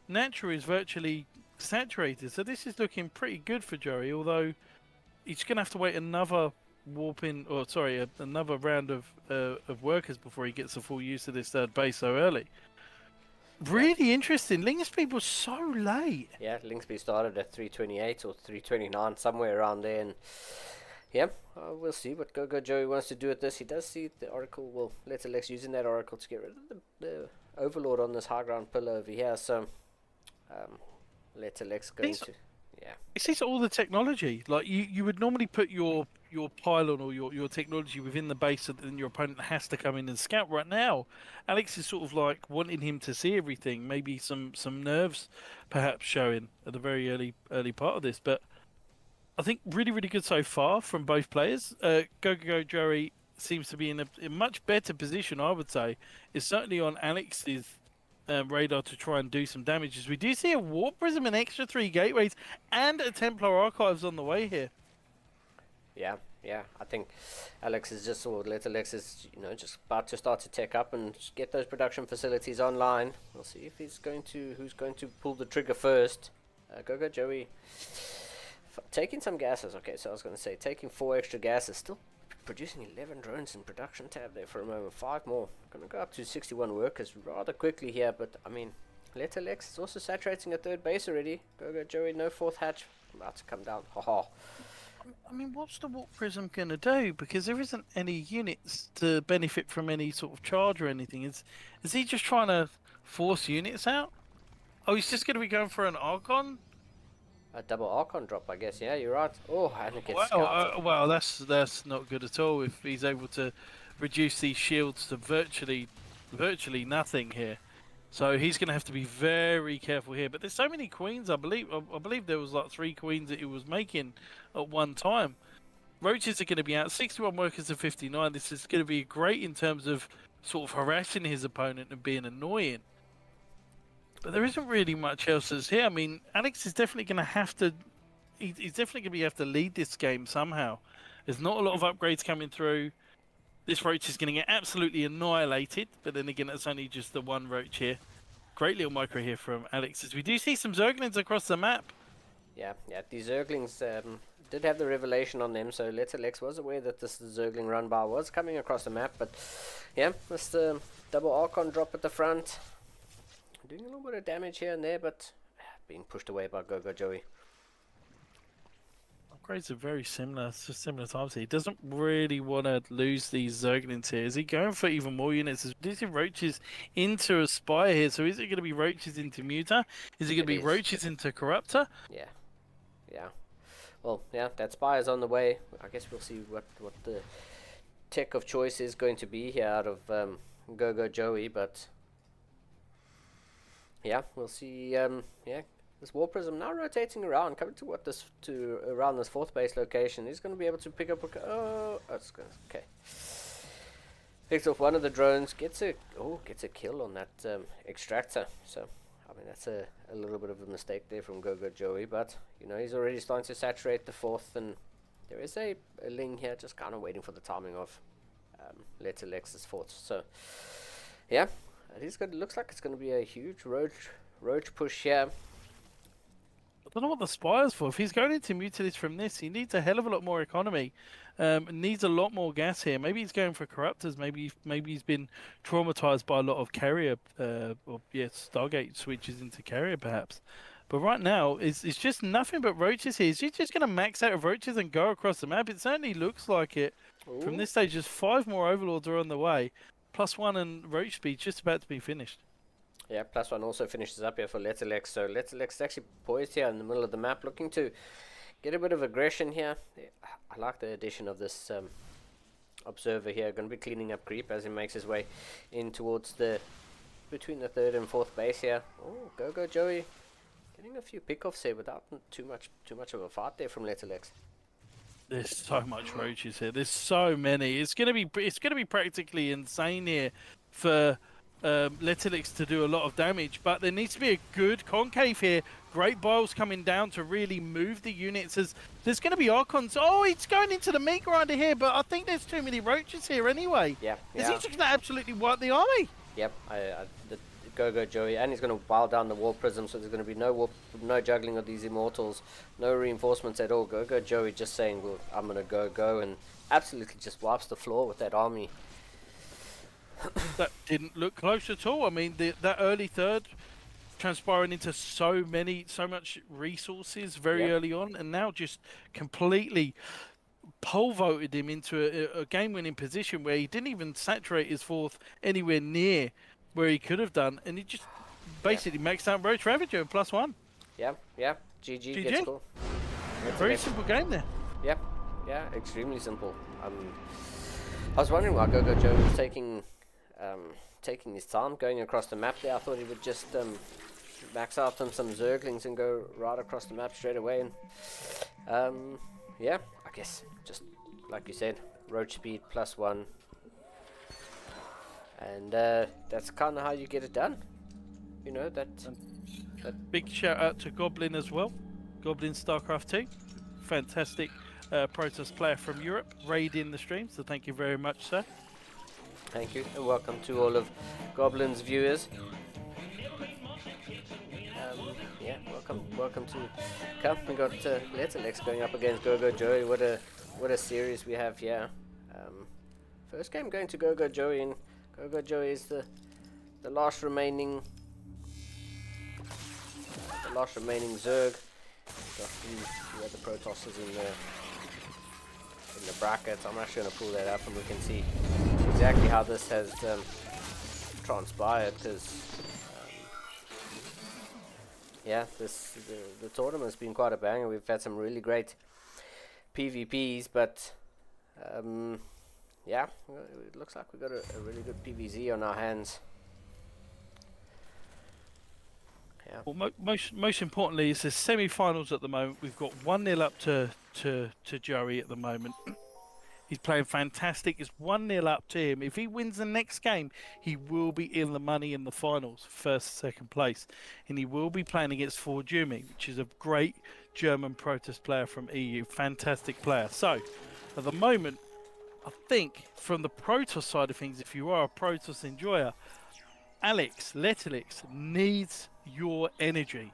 natural is virtually saturated. So this is looking pretty good for Joey. Although he's going to have to wait another another round of workers before he gets the full use of this third base so early. Really interesting. Ling speed was so late. Yeah, ling speed started at 328 or 329, somewhere around there, and yeah, we'll see what Go Joey wants to do with this. He does see the Oracle. Well, Letterlex using that Oracle to get rid of the Overlord on this high ground pillar over here. So, Letterlex going to, yeah. It sees all the technology. Like you would normally put your pylon or your technology within the base, and then your opponent has to come in and scout. Right now, Alex is sort of like wanting him to see everything. Maybe some nerves, perhaps showing at the very early part of this. But I think really good so far from both players. Go Joey seems to be in a much better position, I would say. It's certainly on Alex's radar to try and do some damage. As we do see a Warp Prism, an extra 3 gateways, and a Templar Archives on the way here. Yeah, yeah. I think Alex is just, or Little Alex is, just about to start to tech up and just get those production facilities online. We'll see if who's going to pull the trigger first. Go Joey. Taking some gases. Okay, so I was going to say, taking 4 extra gases, still producing 11 drones in production tab there for a moment. 5 more. Going to go up to 61 workers rather quickly here, but I mean, Little Alex is also saturating a 3rd base already. Go Joey, no 4th hatch. About to come down. Haha. I mean, what's the Warp Prism going to do? Because there isn't any units to benefit from any sort of charge or anything. Is he just trying to force units out? Oh, he's just going to be going for an Archon? A double Archon drop, I guess. Yeah, you're right. Oh, and it gets Wow, scouted. well, that's not good at all. If he's able to reduce these shields to virtually nothing here, so he's going to have to be very careful here. But there's so many queens. I believe there was like 3 queens that he was making at one time. Roaches are going to be out. 61 workers to 59. This is going to be great in terms of sort of harassing his opponent and being annoying. But there isn't really much else that's here. I mean, Alex is definitely going to have to. He's definitely going to have to lead this game somehow. There's not a lot of upgrades coming through. This roach is going to get absolutely annihilated. But then again, it's only just the one roach here. Great little micro here from Alex. As we do see some Zerglings across the map. Yeah. These Zerglings did have the revelation on them, so Little X was aware that this Zergling run bar was coming across the map. But yeah, this double Archon drop at the front. Doing a little bit of damage here and there, but being pushed away by Go Joey. Upgrades are very similar. It's just similar times here. He doesn't really want to lose these Zerglings here. Is he going for even more units? Is he roaches into a Spire here? So is it going to be roaches into Muta? Is it going to be roaches into Corruptor? Yeah. Well, yeah, that Spire's on the way. I guess we'll see what the tech of choice is going to be here out of Go Joey, but yeah, we'll see. This War Prism now rotating around, coming to around this 4th base location. He's going to be able to pick up okay. Picks off one of the drones, gets a kill on that extractor. So I mean, that's a little bit of a mistake there from Go Joey, but he's already starting to saturate the 4th, and there is a Ling here, just kind of waiting for the timing of Little Lex's 4th. So yeah. It looks like it's going to be a huge roach push here. I don't know what the Spire's for. If he's going into Mutalis from this, he needs a hell of a lot more economy. Needs a lot more gas here. Maybe he's going for Corruptors. Maybe he's been traumatized by a lot of carrier, Stargate switches into carrier perhaps. But right now, it's just nothing but roaches here. Is he just going to max out of roaches and go across the map? It certainly looks like it. Ooh. From this stage, just 5 more Overlords are on the way. +1 and roach speed just about to be finished. Yeah, +1 also finishes up here for Little X. So Little X is actually poised here in the middle of the map, looking to get a bit of aggression here. I like the addition of this observer here. Going to be cleaning up creep as he makes his way in towards between the 3rd and 4th base here. Oh, Go Joey, getting a few pickoffs here without too much of a fight there from Little X. There's so much roaches here. There's so many. It's gonna be practically insane here for Little X to do a lot of damage. But there needs to be a good concave here. Great Biles coming down to really move the units. As there's going to be Archons. Oh, it's going into the meat grinder here. But I think there's too many roaches here anyway. Yeah. Is he just going to absolutely wipe the army? Yep. Go Joey, and he's going to wild down the War Prism, so there's going to be no juggling of these Immortals, no reinforcements at all. Go Joey just saying, well, I'm going to go, and absolutely just wipes the floor with that army. That didn't look close at all. I mean, that early 3rd transpiring into so much resources very early on, and now just completely pole voted him into a game-winning position where he didn't even saturate his 4th anywhere near where he could have done, and he just basically maxed out Roach Ravager and +1. Yeah. GG. Gets cool. Very simple game there. Yeah, extremely simple. I was wondering why Go Joe was taking his time going across the map there. I thought he would just max out on some Zerglings and go right across the map straight away, and Yeah, I guess just like you said, roach speed +1, and that's kind of how you get it done. You know that. Big shout out to Goblin as well. Goblin StarCraft 2. Fantastic Protoss player from Europe, raiding the stream, so thank you very much, sir. Thank you, and welcome to all of Goblin's viewers. Yeah, welcome to Cup. We got Letterlex going up against Go Joey. What a series we have here. First game going to Go Joey, and Go Joey is the last remaining Zerg. Got the other Protosses in the brackets. I'm actually going to pull that up and we can see exactly how this has transpired, because yeah, the tournament's been quite a banger. We've had some really great PvPs, but yeah, it looks like we've got a really good PvZ on our hands. Yeah. Well, most importantly, is the semi-finals at the moment. We've got 1-0 up to Joey at the moment. He's playing fantastic. It's 1-0 up to him. If he wins the next game, he will be in the money in the finals, first, second place. And he will be playing against Forjumi, which is a great German Protoss player from EU. Fantastic player. So, at the moment, I think from the Protoss side of things, if you are a Protoss enjoyer, Alex Letterlix needs your energy.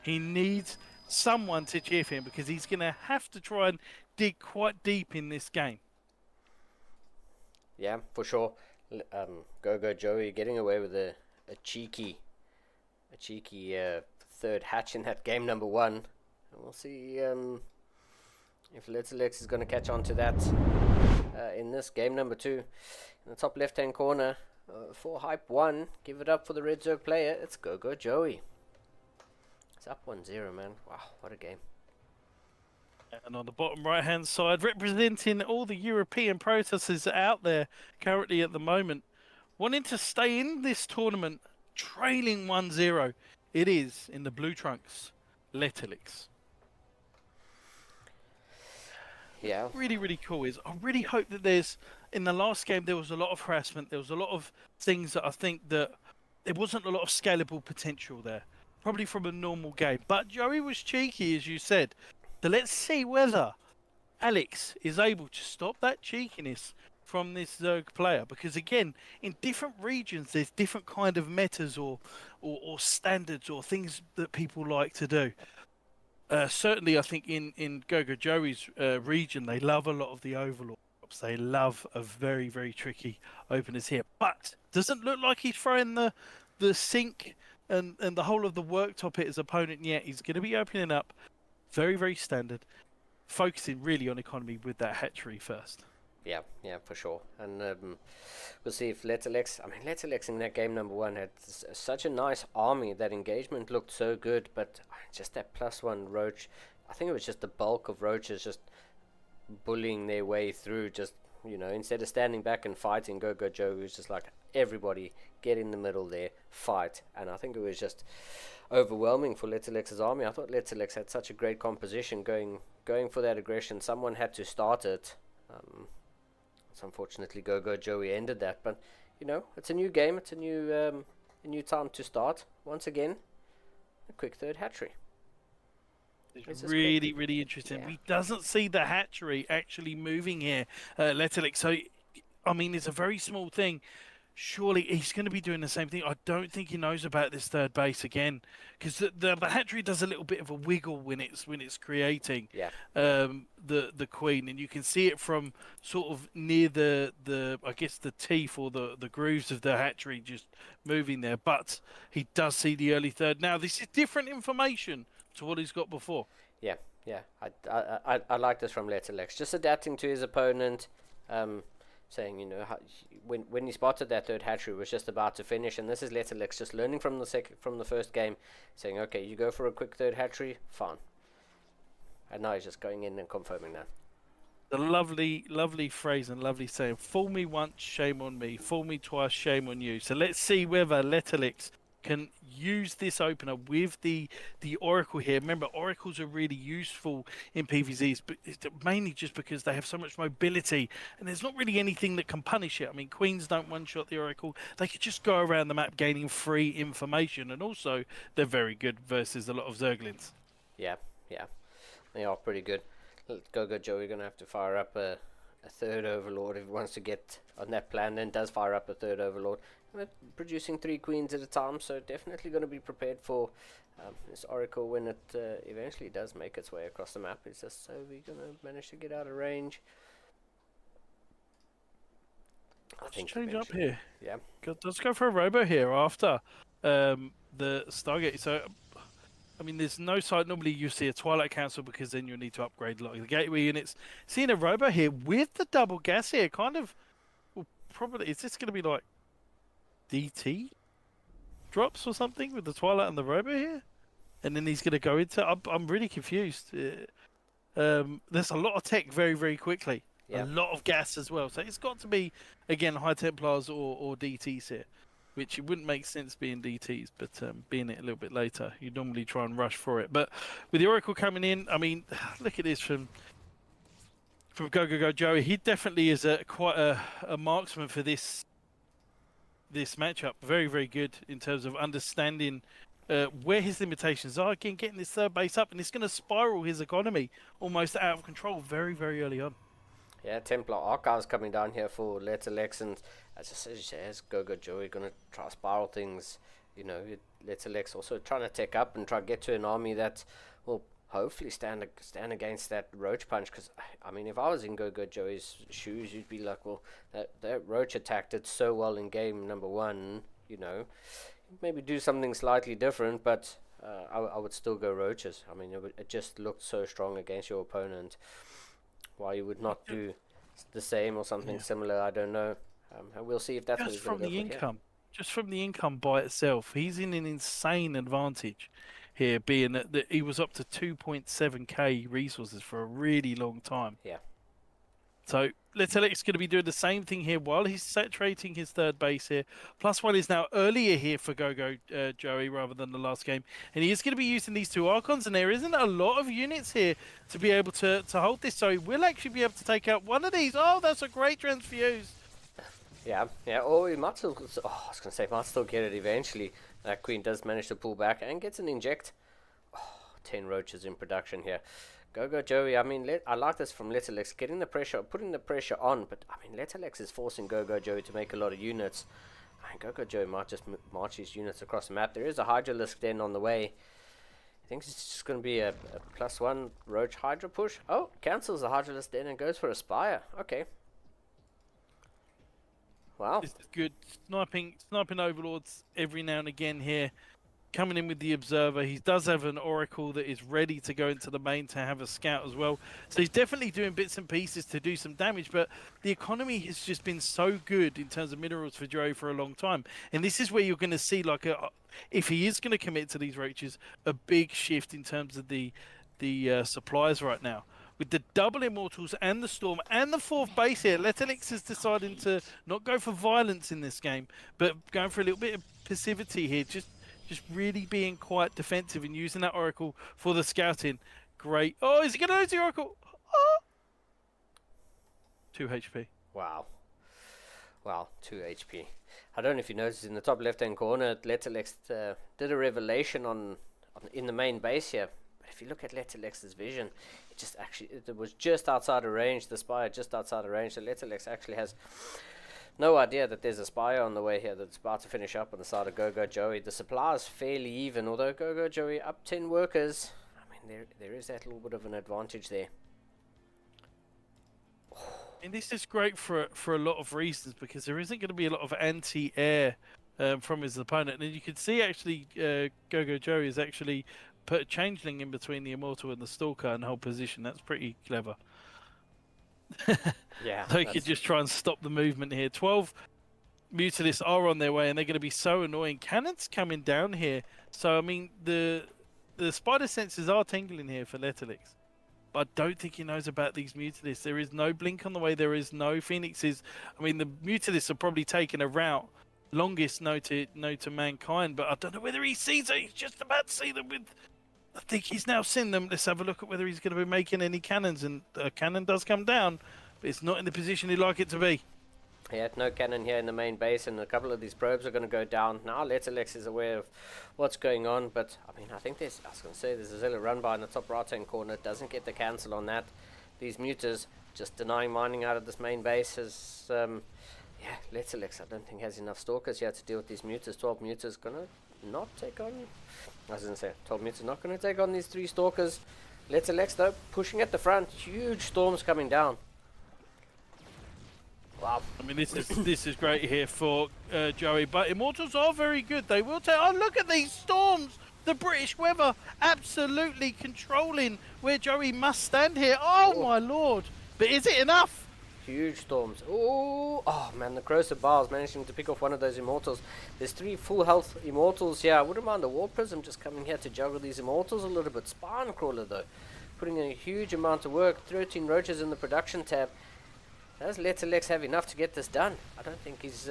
He needs someone to cheer for him, because he's going to have to try and dig quite deep in this game. Yeah, for sure. Go Joey getting away with a cheeky third hatch in that game number 1. And we'll see if Letterlex is going to catch on to that in this game number 2. In the top left hand corner, for Hype 1, give it up for the Red Zerg player. It's Go Joey. It's up 1-0, man. Wow, what a game. And on the bottom right hand side, representing all the European Protosses out there currently at the moment, wanting to stay in this tournament, trailing 1-0. It is, in the blue trunks, Letterlix. Yeah. Really cool is, I really hope that in the last game there was a lot of harassment, there was a lot of things that I think that there wasn't a lot of scalable potential there, probably from a normal game. But Joey was cheeky, as you said. So let's see whether Alex is able to stop that cheekiness from this Zerg player, because again, in different regions there's different kind of metas or standards or things that people like to do. Certainly I think in Go Joey's region, they love a lot of the overlords. They love a very tricky openers here, but doesn't look like he's throwing the sink and the whole of the worktop at his opponent yet. He's going to be opening up very standard, focusing really on economy with that hatchery first. Yeah, for sure. And we'll see if Letterlex in that game number 1 had such a nice army. That engagement looked so good, but just that +1 roach, I think it was just the bulk of roaches just bullying their way through. Just, instead of standing back and fighting, Go Joe was just like, everybody get in the middle there, fight. And I think it was just overwhelming for Letterlex's army. I thought Letterlex had such a great composition going for that aggression. Someone had to start it. Unfortunately, Go Joey ended that, but it's a new game. It's a new time to start once again. A quick third hatchery. It's really interesting. Yeah. We doesn't see the hatchery actually moving here, Letterlix. So, I mean, it's a very small thing. Surely he's going to be doing the same thing. I don't think he knows about this third base again, because the hatchery does a little bit of a wiggle when it's creating the queen, and you can see it from sort of near the I guess the teeth or the grooves of the hatchery just moving there. But he does see the early third. Now this is different information to what he's got before. Yeah. I like this from Letterlex, just adapting to his opponent. Saying, when he spotted that third hatchery was just about to finish, and this is Letterlex just learning from the first game, saying, okay, you go for a quick third hatchery, fine. And now he's just going in and confirming that. The lovely phrase and lovely saying, fool me once, shame on me. Fool me twice, shame on you. So let's see whether Letterlex can use this opener with the Oracle here. Remember, Oracles are really useful in PvZs, but it's mainly just because they have so much mobility, and there's not really anything that can punish it. I mean, Queens don't one-shot the Oracle. They could just go around the map gaining free information, and also they're very good versus a lot of Zerglings. Yeah, they are pretty good. Go Joey gonna have to fire up a third Overlord if he wants to get on that plan. Then does fire up a third Overlord, but producing 3 Queens at a time, so definitely going to be prepared for this Oracle when it eventually does make its way across the map. It's just so we're going to manage to get out of range. I think change up here. Yeah. Let's go for a Robo here after the Stargate. So, I mean, there's no side. Normally you see a Twilight Council because then you'll need to upgrade a lot of the gateway units. Seeing a Robo here with the double gas here, kind of, well, probably, is this going to be like DT drops or something with the Twilight and the Robo here? And then he's going to go into... I'm really confused. There's a lot of tech very, very quickly. Yeah. A lot of gas as well. So it's got to be, again, High Templars or DTs here. Which it wouldn't make sense being DTs, but being it a little bit later, you normally try and rush for it. But with the Oracle coming in, I mean, look at this from Go Joey. He definitely is quite a marksman for this matchup. Very, very good in terms of understanding where his limitations are. Again, getting this third base up, and it's going to spiral his economy almost out of control very, very early on. Yeah, Templar Archives coming down here for Letterlex, and as I said, Go Joey going to try to spiral things. You know, Letterlex also trying to tech up and try to get to an army that will hopefully stand against that Roach punch. Because I mean, if I was in Go Joey's shoes, you'd be like, well, that Roach attacked it so well in game number 1. You know, maybe do something slightly different, but I would still go Roaches. I mean, it just looked so strong against your opponent. Why you would not do the same or something similar, I don't know. And we'll see if that's just from the income. Just from the income by itself, he's in an insane advantage here, being that he was up to 2.7k resources for a really long time. Yeah. So Letterlex going to be doing the same thing here while he's saturating his third base here. +1 is now earlier here for Go Joey rather than the last game. And he is going to be using these 2 Archons, and there isn't a lot of units here to be able to hold this. So he will actually be able to take out one of these. Oh, that's a great transfuse. Yeah. Oh, he might still... Oh, I was going to say, might still get it eventually. That Queen does manage to pull back and gets an inject. Oh, 10 Roaches in production here. Go Joey, I mean, I like this from Letterlex, getting the pressure, putting the pressure on, but I mean, Letterlex is forcing Go Joey to make a lot of units. I mean, Go Joey might just march his units across the map. There is a Hydralisk den on the way. I think it's just going to be a +1 Roach Hydra push. Oh, cancels the Hydralisk den and goes for a Spire. Okay. Wow. This is good. Sniping Overlords every now and again here. Coming in with the Observer. He does have an Oracle that is ready to go into the main to have a scout as well. So he's definitely doing bits and pieces to do some damage, but the economy has just been so good in terms of minerals for Joey for a long time. And this is where you're going to see, like, if he is going to commit to these Roaches, a big shift in terms of the supplies right now. With the double Immortals and the Storm and the 4th base here, Letterlex is deciding to not go for violence in this game, but going for a little bit of passivity here. Just really being quite defensive and using that Oracle for the scouting. Great. Oh, is he going to lose the Oracle? Oh! 2 HP. Wow. 2 HP. I don't know if you noticed in the top left-hand corner, Letterlex did a revelation on in the main base here. But if you look at Letterlex's vision, it was just outside of range, the Spire just outside of range. So Letterlex actually has no idea that there's a Spire on the way here that's about to finish up on the side of Go Joey. The supply is fairly even, although Go Joey up 10 workers. I mean, there is that little bit of an advantage there. And this is great for a lot of reasons, because there isn't going to be a lot of anti-air from his opponent. And you can see actually Go Joey has actually put a changeling in between the Immortal and the Stalker and hold position. That's pretty clever. Yeah. So you could just try and stop the movement here. 12 Mutalisks are on their way, and they're going to be so annoying. Cannons coming down here. So, I mean, the spider senses are tingling here for Letterlex. But I don't think he knows about these Mutalisks. There is no blink on the way. There is no Phoenixes. I mean, the Mutalisks are probably taking a route longest no to mankind, but I don't know whether he sees it. He's just about to see them with. I think he's now seen them. Let's have a look at whether he's going to be making any cannons, and a cannon does come down, but it's not in the position he'd like it to be. Yeah, no cannon here in the main base, and a couple of these probes are going to go down. Now Letterlex is aware of what's going on, but I mean, I think there's a Zilla run by in the top right hand corner. Doesn't get the cancel on that. These muters just denying mining out of this main base is, yeah, Letterlex I don't think has enough stalkers here to deal with these muters. 12 muters gonna not take on, I was going to say, 12 muters not going to take on these 3 stalkers. Letterlex though, pushing at the front, huge storms coming down. Wow. I mean, this is great here for Joey, but Immortals are very good. They will take. Oh, look at these storms! The British weather absolutely controlling where Joey must stand here. Oh my lord! But is it enough? Huge storms. Ooh. Oh man, the Corrosive Bars managing to pick off one of those Immortals. There's 3 full health Immortals here. I wouldn't mind a War Prism just coming here to juggle these Immortals a little bit. Spine Crawler though, putting in a huge amount of work. 13 roaches in the production tab. Does Letterlex have enough to get this done? I don't think he's...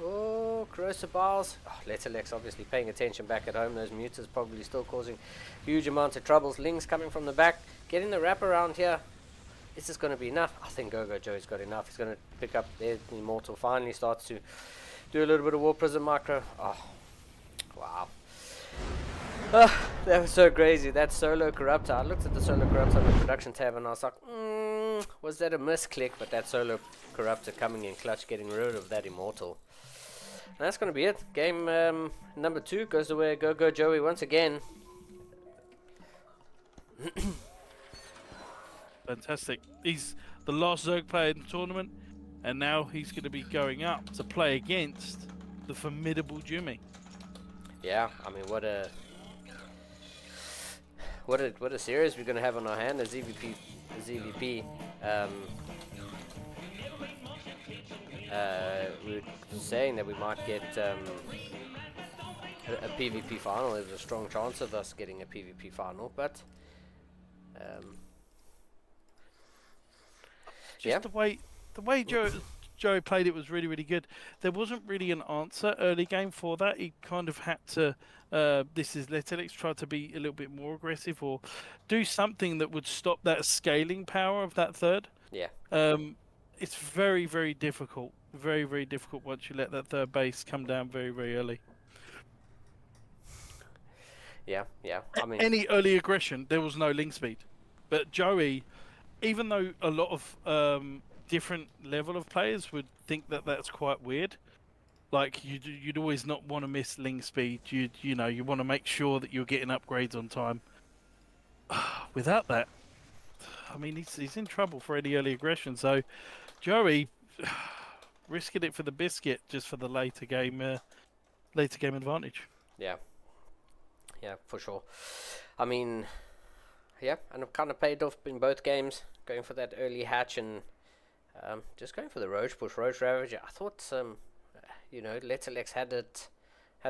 oh, Corrosive Bars. Oh, Letterlex obviously paying attention back at home. Those muters probably still causing huge amounts of troubles. Lings coming from the back. Getting the wrap around here. Is this going to be enough? I think Go-Go Joey's got enough. He's going to pick up the Immortal. Finally starts to do a little bit of War Prism micro. Oh, wow. That was so crazy. That Solo Corruptor. I looked at the Solo Corruptor on the production tab and I was like, was that a misclick? But that Solo Corruptor coming in clutch, getting rid of that Immortal. And that's going to be it. Game number 2 goes the way of Go-Go Joey once again. Fantastic. He's the last Zerg player in the tournament, and now he's going to be going up to play against the formidable Jimmy. Yeah, I mean, what a series we're going to have on our hand as ZVP. We were saying that we might get a PvP final. There's a strong chance of us getting a PvP final, but yeah, the way Joe played it was really, really good. There wasn't really an answer early game for that. He kind of had to. This is Letterlex try to be a little bit more aggressive or do something that would stop that scaling power of that third. Yeah. It's very, very difficult. Very, very difficult once you let that third base come down very, very early. Yeah. I mean, any early aggression, there was no link speed. But Joey, even though a lot of different level of players would think that that's quite weird, like you'd always not want to miss link speed. You know you want to make sure that you're getting upgrades on time. Without that, I mean he's in trouble for any early aggression. So Joey risking it for the biscuit just for the later game advantage. Yeah, for sure. I mean, yeah, and I've kind of paid off in both games, going for that early hatch and just going for the Roach push, Roach Ravager. I thought, Letterlex had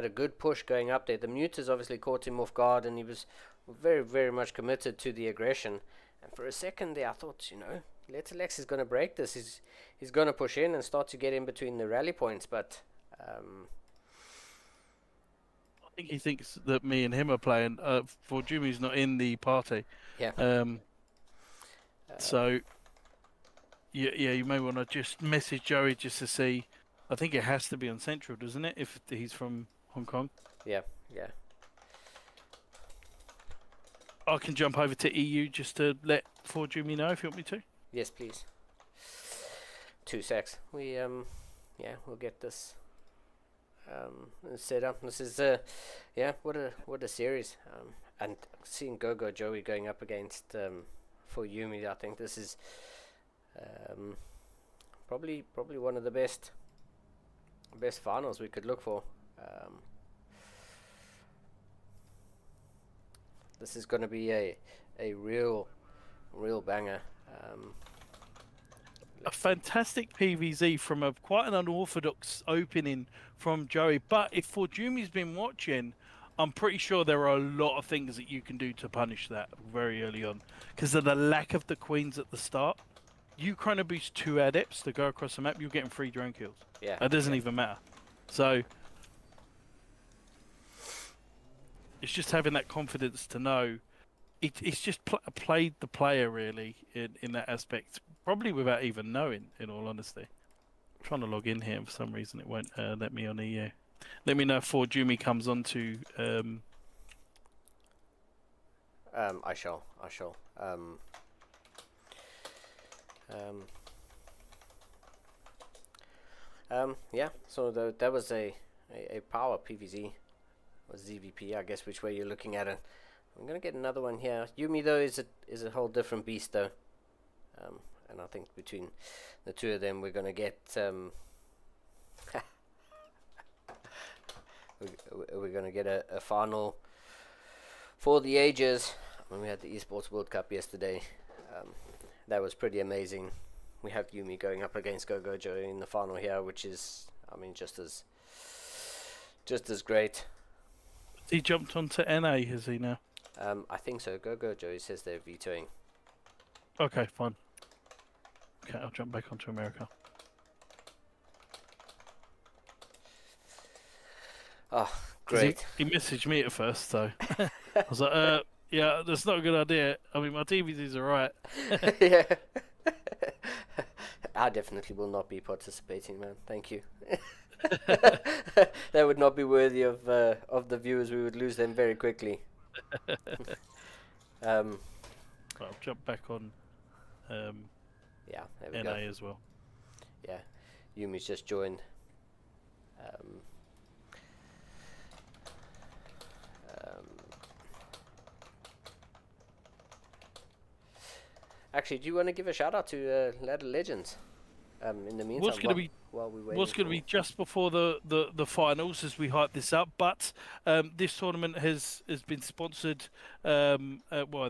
a good push going up there. The Muters obviously caught him off guard, and he was very, very much committed to the aggression. And for a second there, I thought, Letterlex is going to break this. He's going to push in and start to get in between the rally points, but I think he thinks that me and him are playing. For Jimmy's not in the party. Yeah. So, yeah, you may want to just message Joey just to see. I think it has to be on Central, doesn't it? If he's from Hong Kong. Yeah. I can jump over to EU just to let For Jimmy know if you want me to. Yes, please. 2 secs. We'll get this set up. This is what a series. And seeing Go-Go Joey going up against for Yumi, I think this is probably one of the best finals we could look for. This is going to be a real banger. A fantastic PVZ from quite an unorthodox opening from Joey. But if Forjumi's been watching, I'm pretty sure there are a lot of things that you can do to punish that very early on. Because of the lack of the queens at the start, you chrono boost 2 adepts to go across the map, you're getting 3 drone kills. Yeah. It doesn't even matter. So it's just having that confidence to know. It's just played the player really in that aspect, probably without even knowing. In all honesty, I'm trying to log in here and for some reason it won't let me on EU. Let me know if Jumi comes on to. I shall. Yeah. So that was a power PVZ or ZVP, I guess, which way you're looking at it. I'm gonna get another one here. Yumi though is a whole different beast though, and I think between the two of them we're gonna get we're gonna get a final for the ages. When we had the Esports World Cup yesterday, that was pretty amazing. We have Yumi going up against Gogojo in the final here, which is, I mean, just as great. He jumped onto NA, has he now? I think so. Gogojo says they're vetoing. Okay, fine. Okay, I'll jump back onto America. Oh, great. He messaged me at first, so I was like, yeah, that's not a good idea. I mean, my DVDs are right. Yeah. I definitely will not be participating, man. Thank you. That would not be worthy of the viewers. We would lose them very quickly. I'll jump back on yeah, there we NA go. as well. Yeah, Yumi's just joined. Actually, do you want to give a shout out to Ladder Legends? In the meantime, while we wait. What's going to be just before the finals as we hype this up, but this tournament has been sponsored, and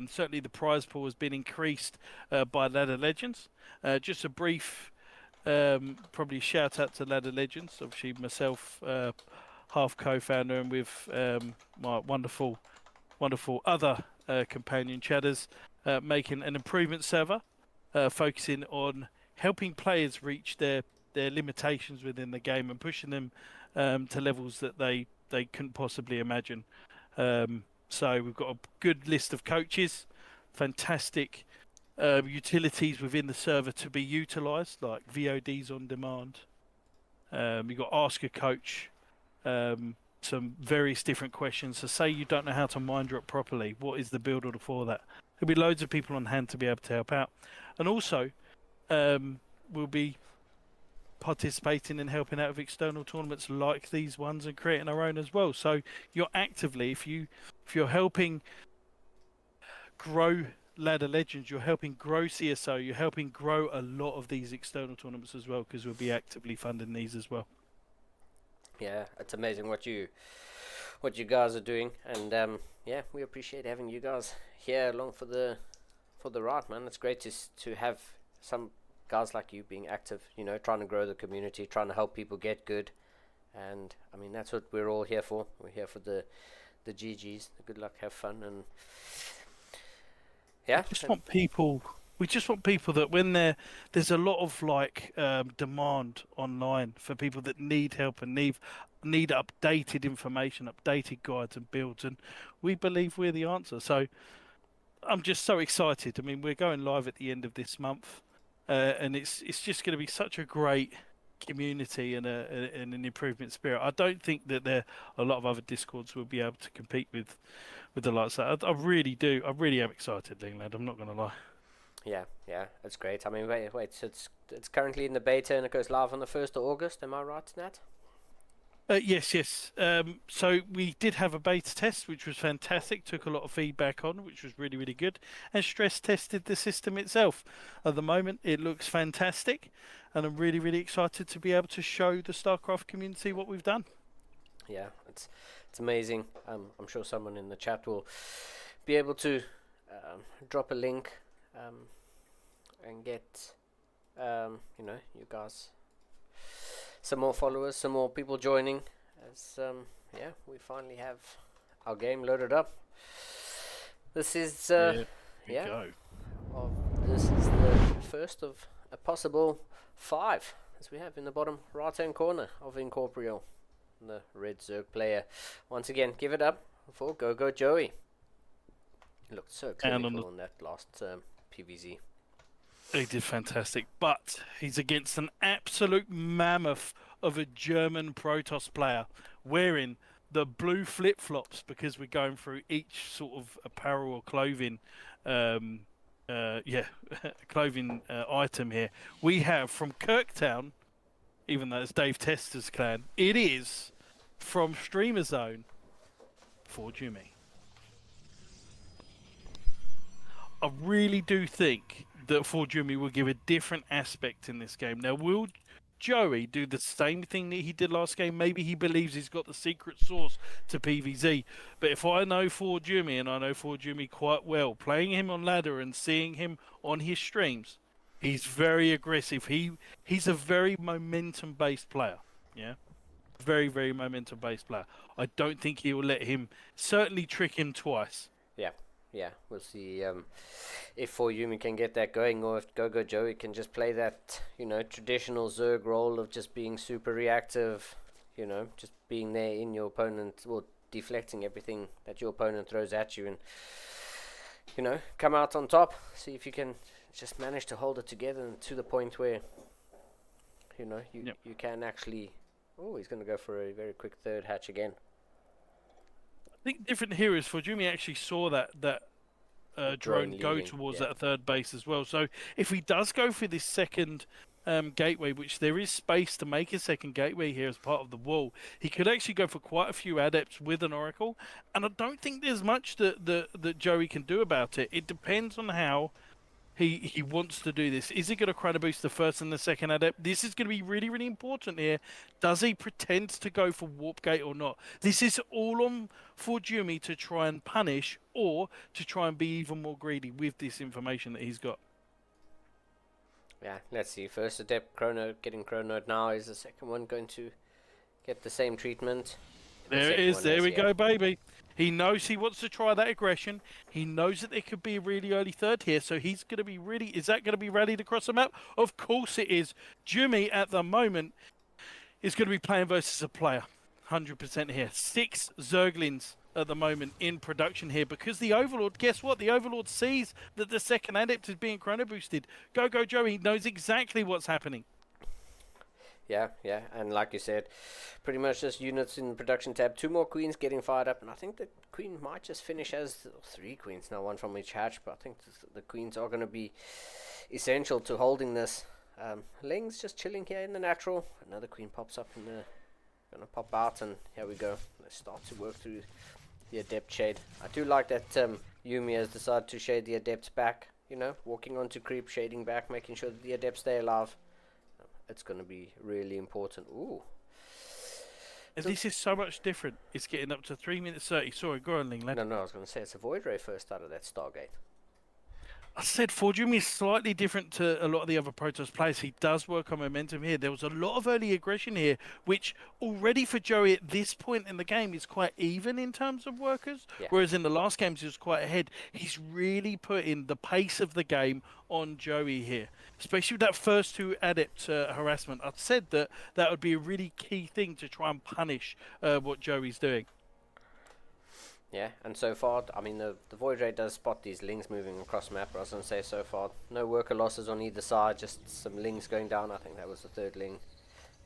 certainly the prize pool has been increased by Ladder Legends. Just a brief, probably shout out to Ladder Legends. Obviously, myself, half co-founder, and with my wonderful other companion chatters, making an improvement server, focusing on helping players reach their limitations within the game and pushing them to levels that they couldn't possibly imagine. So we've got a good list of coaches, fantastic utilities within the server to be utilised, like VODs on demand. You've got Ask a Coach, some various different questions. So say you don't know how to mind drop properly, what is the build order for that? There'll be loads of people on hand to be able to help out. And also, we'll be participating and helping out with external tournaments like these ones and creating our own as well. So you're actively, if you're helping grow Ladder Legends, you're helping grow CSO, you're helping grow a lot of these external tournaments as well, because we'll be actively funding these as well. Yeah, it's amazing what you guys are doing, and yeah, we appreciate having you guys here along for the ride, man. It's great to have some guys like you being active, trying to grow the community, trying to help people get good, and I mean that's what we're all here for. We're here for the GGs, the good luck, have fun, and yeah. We just want people that when there's a lot of demand online for people that need help and need updated information, updated guides and builds, and we believe we're the answer. So I'm just so excited. I mean, we're going live at the end of this month, and it's just going to be such a great community and an improvement spirit. I don't think that a lot of other Discords will be able to compete with the likes of that. I really do. I really am excited, Lingland. I'm not going to lie. Yeah, it's great. I mean, wait. So it's currently in the beta and it goes live on the 1st of August. Am I right in that? Yes. So we did have a beta test, which was fantastic. Took a lot of feedback on, which was really, really good, and stress tested the system itself. At the moment, it looks fantastic, and I'm really, really excited to be able to show the StarCraft community what we've done. Yeah, it's amazing. I'm sure someone in the chat will be able to drop a link and get you guys some more followers, some more people joining, as we finally have our game loaded up. This is Go. this is the first of a possible 5, as we have in the bottom right hand corner of Incorporeal. the red Zerg player. Once again, give it up for Go Joey. He looked so clinical on that last PVZ. He did fantastic, but he's against an absolute mammoth of a German Protoss player wearing the blue flip-flops, because we're going through each sort of apparel or clothing clothing item here. We have from Kirktown, even though it's Dave Tester's clan, it is from Streamer Zone for Jimmy. I really do think that for Jimmy will give a different aspect in this game. Now, will Joey do the same thing that he did last game? Maybe he believes he's got the secret sauce to PvZ. But if I know for Jimmy, and I know for Jimmy quite well, playing him on ladder and seeing him on his streams, he's very aggressive. He's a very momentum-based player. Yeah, very, very momentum-based player. I don't think he will let him certainly trick him twice. Yeah, we'll see if For Yumi can get that going, or if Go Joey can just play that, traditional Zerg role of just being super reactive, just being there in your opponent, or deflecting everything that your opponent throws at you, and, come out on top. See if you can just manage to hold it together, and to the point where, you can actually... Oh, he's going to go for a very quick third hatch again. I think different heroes for Jimmy actually saw that drone go leaving, towards yeah. that third base as well. So if he does go for this second gateway, which there is space to make a second gateway here as part of the wall, he could actually go for quite a few adepts with an oracle. And I don't think there's much that Joey can do about it. It depends on how he wants to do this. Is he going to chrono boost the first and the second adept? This is going to be really, really important here. Does he pretend to go for warp gate or not? This is all on for Jimmy to try and punish, or to try and be even more greedy with this information that he's got. Yeah, let's see. First adept getting chronoed now. Is the second one going to get the same treatment? There it is. There we go, baby. He knows he wants to try that aggression. He knows that there could be a really early third here, so he's going to be really... Is that going to be rallied across the map? Of course it is. Jimmy, at the moment, is going to be playing versus a player. 100% here. 6 Zerglings at the moment in production here, because the Overlord, guess what? The Overlord sees that the second adept is being chrono boosted. Go Joey knows exactly what's happening. Yeah, and like you said, pretty much just units in the production tab. 2 more queens getting fired up, and I think the queen might just finish as 3 queens now, 1 from each hatch, but I think the queens are going to be essential to holding this. Ling's just chilling here in the natural. Another queen pops up and going to pop out, and here we go. Let's start to work through the adept shade. I do like that Yumi has decided to shade the adepts back, walking onto creep, shading back, making sure that the adepts stay alive. It's going to be really important. Ooh. And this is so much different. It's getting up to 3 minutes 30. Sorry, go on, Lingland. No, I was going to say it's a Void Ray first out of that Stargate. I said for Jimmy is slightly different to a lot of the other Protoss players. He does work on momentum here. There was a lot of early aggression here, which already for Joey at this point in the game is quite even in terms of workers. Yeah. Whereas in the last games he was quite ahead. He's really putting the pace of the game on Joey here, especially with that first 2 adept harassment. I said that would be a really key thing to try and punish what Joey's doing. Yeah, and so far, I mean, the Void Ray does spot these Lings moving across the map. I was going to say, so far, no worker losses on either side, just some Lings going down. I think that was the 3rd Ling.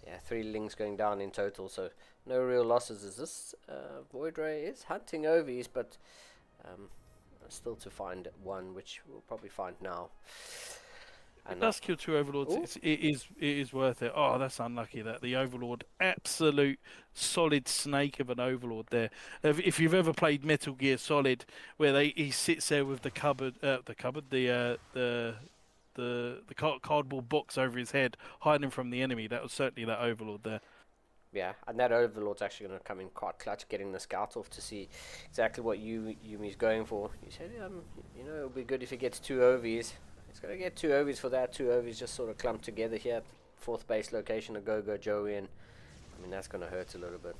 Yeah, 3 Lings going down in total, so no real losses. As this Void Ray is hunting Ovies, but still to find 1, which we'll probably find now. It does kill 2 Overlords. It is worth it. Oh, that's unlucky that the Overlord, absolute solid snake of an Overlord there. If you've ever played Metal Gear Solid, where he sits there with the cardboard box over his head, hiding from the enemy, that was certainly that Overlord there. Yeah, and that Overlord's actually going to come in quite clutch, getting the scout off to see exactly what Yumi's going for. You said, it would be good if he gets 2 OVs. He's going to get 2 OVs for that. 2 OVs just sort of clumped together here at the 4th base location of Go Joey, and I mean that's going to hurt a little bit.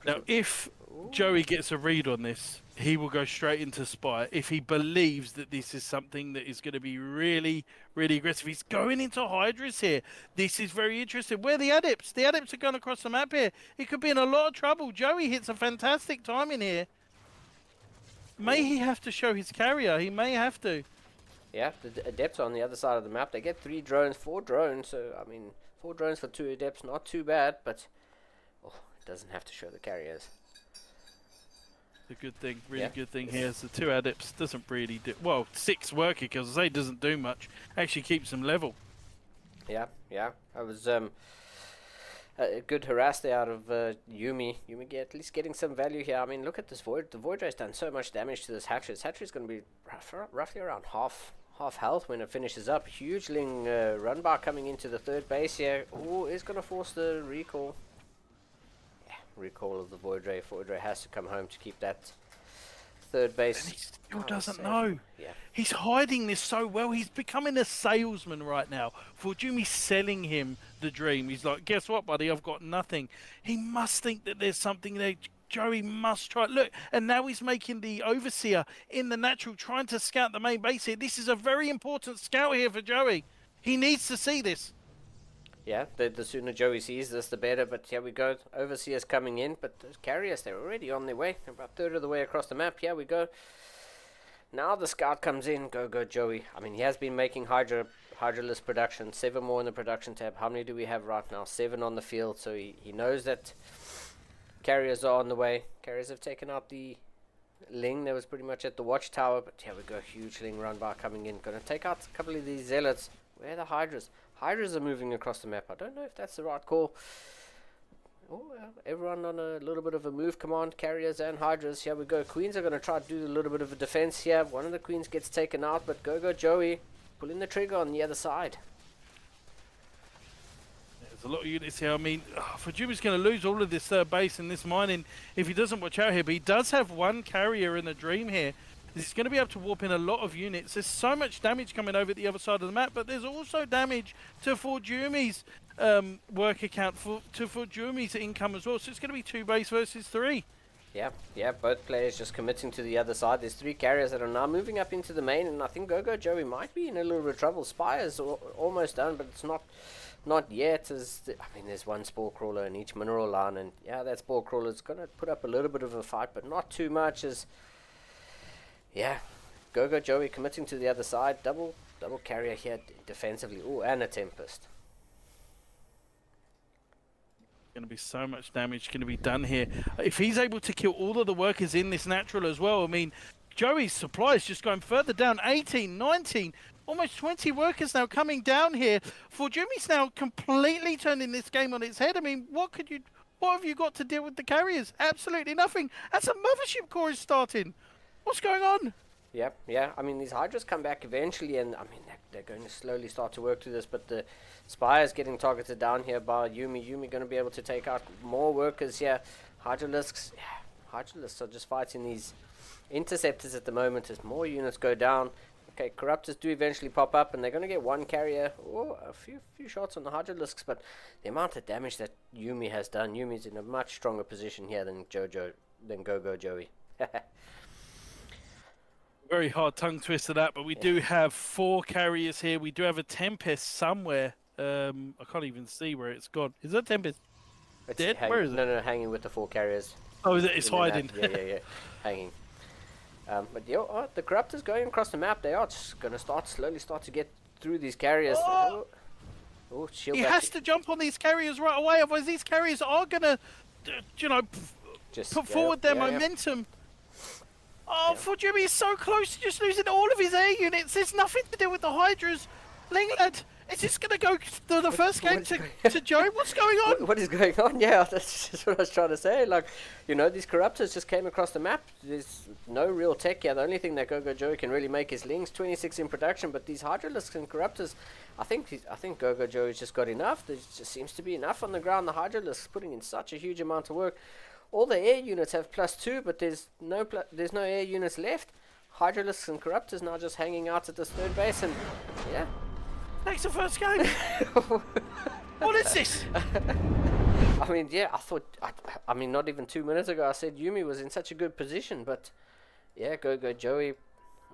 Now, if Joey gets a read on this, he will go straight into spy. If he believes that this is something that is going to be really, really aggressive, he's going into Hydras here. This is very interesting. Where are the Adepts? The Adepts are going across the map here. He could be in a lot of trouble. Joey hits a fantastic timing here. May he have to show his carrier? He may have to. Yeah, the Adepts are on the other side of the map. They get 3 drones, 4 drones. So, I mean, 4 drones for 2 Adepts, not too bad, but it doesn't have to show the carriers. A good thing, really good thing here is the 2 Adepts doesn't really do... Well, 6 working kills, I say doesn't do much. Actually keeps them level. Yeah. I was a good harass there out of Yumi. Yumi at least getting some value here. I mean, look at this Void. The Void Ray's done so much damage to this Hatcher. This Hatcher is going to be roughly around half health when it finishes up. Huge Ling run bar coming into the 3rd base here. Oh, is going to force the recall. Recall of the Void Ray. Void Ray has to come home to keep that 3rd base. And he still doesn't know. Yeah. He's hiding this so well. He's becoming a salesman right now. Forjumi's selling him the dream. He's like, guess what, buddy? I've got nothing. He must think that there's something there. Joey must try. Look, and now he's making the Overseer in the natural, trying to scout the main base here. This is a very important scout here for Joey. He needs to see this. Yeah, the sooner Joey sees this, the better. But here we go. Overseers coming in, but those carriers, they're already on their way. They're about 1/3 of the way across the map. Here we go. Now the scout comes in. Go, Joey. I mean, he has been making Hydralist production. 7 more in the production tab. How many do we have right now? 7 on the field. So he knows that carriers are on the way. Carriers have taken out the Ling that was pretty much at the watchtower. But here we go. Huge Ling run bar coming in. Going to take out a couple of these Zealots. Where are the Hydras? Hydras are moving across the map. I don't know if that's the right call. Oh, everyone on a little bit of a move command. Carriers and Hydras. Here we go. Queens are going to try to do a little bit of a defense here. One of the Queens gets taken out, but go Joey. Pulling the trigger on the other side. There's a lot of units here. I mean, Forjumi's going to lose all of this 3rd base and this mining if he doesn't watch out here. But he does have 1 carrier in the dream here. He's going to be able to warp in a lot of units. There's so much damage coming over the other side of the map, but there's also damage to Forjumi's work account, to Forjumi's income as well. So it's going to be 2 base versus 3. Yeah, both players just committing to the other side. There's 3 carriers that are now moving up into the main, and I think Go Joey might be in a little bit of trouble. Spire's almost done, but it's not yet. I mean, there's 1 Spore Crawler in each mineral line, and yeah, that Spore Crawler is going to put up a little bit of a fight, but not too much. Yeah, Go Joey committing to the other side. Double carrier here defensively. Oh, and a Tempest. Going to be so much damage going to be done here. If he's able to kill all of the workers in this natural as well, I mean, Joey's supply is just going further down. 18, 19, almost 20 workers now coming down here. Forjumi's now completely turning this game on its head. I mean, what have you got to deal with the carriers? Absolutely nothing. As a mothership core is starting. What's going on? Yeah. I mean, these Hydras come back eventually, and I mean, they're going to slowly start to work through this, but the Spire's getting targeted down here by Yumi. Yumi going to be able to take out more workers here. Hydralisks are just fighting these interceptors at the moment as more units go down. Okay, Corruptors do eventually pop up, and they're going to get 1 carrier. Oh, a few shots on the Hydralisks, but the amount of damage that Yumi has done, Yumi's in a much stronger position here than Go Joey. Very hard tongue twister that, but we do have 4 carriers here. We do have a Tempest somewhere. I can't even see where it's gone. Is that Tempest dead? Where is it? No, hanging with the 4 carriers. Oh, it's hiding. Yeah, hanging. But the Corruptors going across the map. They are just going to slowly start to get through these carriers. Oh, shield he back. has to jump on these carriers right away, otherwise these carriers are going to, just put forward their momentum. Oh, Forjumi is so close to just losing all of his air units. There's nothing to do with the Hydras. Linglad, is this going to go to the first game to Joe? What's going on? What is going on? Yeah, that's just what I was trying to say. Like, these Corruptors just came across the map. There's no real tech here. The only thing that Go Joey can really make is Lings, 26 in production. But these Hydralisks and Corruptors, I think Go Joey's just got enough. There just seems to be enough on the ground. The Hydralisks putting in such a huge amount of work. All the air units have +2, but there's no air units left. Hydralisks and Corruptors now just hanging out at this 3rd base, and yeah. Next the first game. What is this? I mean, yeah, I thought, I mean, not even 2 minutes ago I said Yumi was in such a good position, but yeah, Go Joey,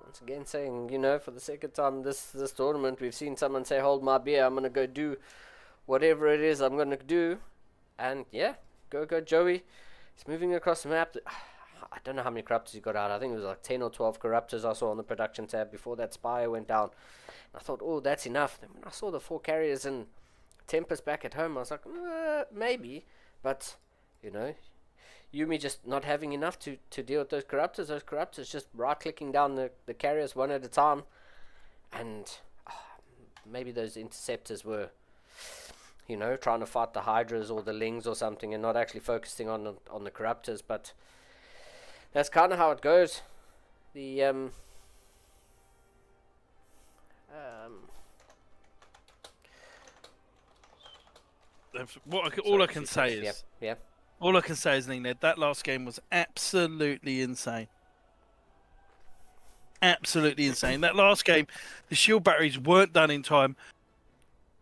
once again saying, for the second time this tournament, we've seen someone say, hold my beer, I'm going to go do whatever it is I'm going to do. And yeah, Go Joey, he's moving across the map. I don't know how many corruptors he got out. I think it was like 10 or 12 corruptors I saw on the production tab before that Spire went down. And I thought, oh, that's enough. Then when I saw the 4 carriers and Tempest back at home, I was like, maybe. But, Yumi just not having enough to deal with those corruptors just right-clicking down the carriers one at a time. And maybe those interceptors were, trying to fight the Hydras or the Lings or something and not actually focusing on the corruptors. But that's kind of how it goes. The all I can say is, yeah. All I can say is, Ned, that last game was absolutely insane. Absolutely insane. That last game, the shield batteries weren't done in time.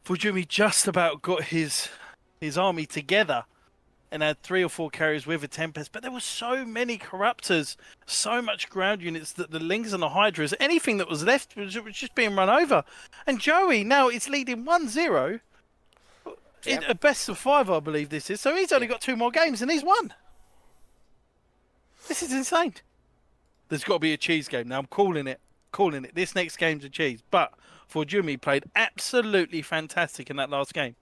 Fujimi just about got his army together and had 3 or 4 carriers with a Tempest, but there were so many corruptors, so much ground units that the Lings and the Hydras, anything that was left was just being run over. And Joey now is leading 1-0. Yep. A best of 5, I believe this is. So he's only got 2 more games and he's won. This is insane. There's got to be a cheese game. Now I'm calling it. This next game's a cheese. But Fujimi played absolutely fantastic in that last game.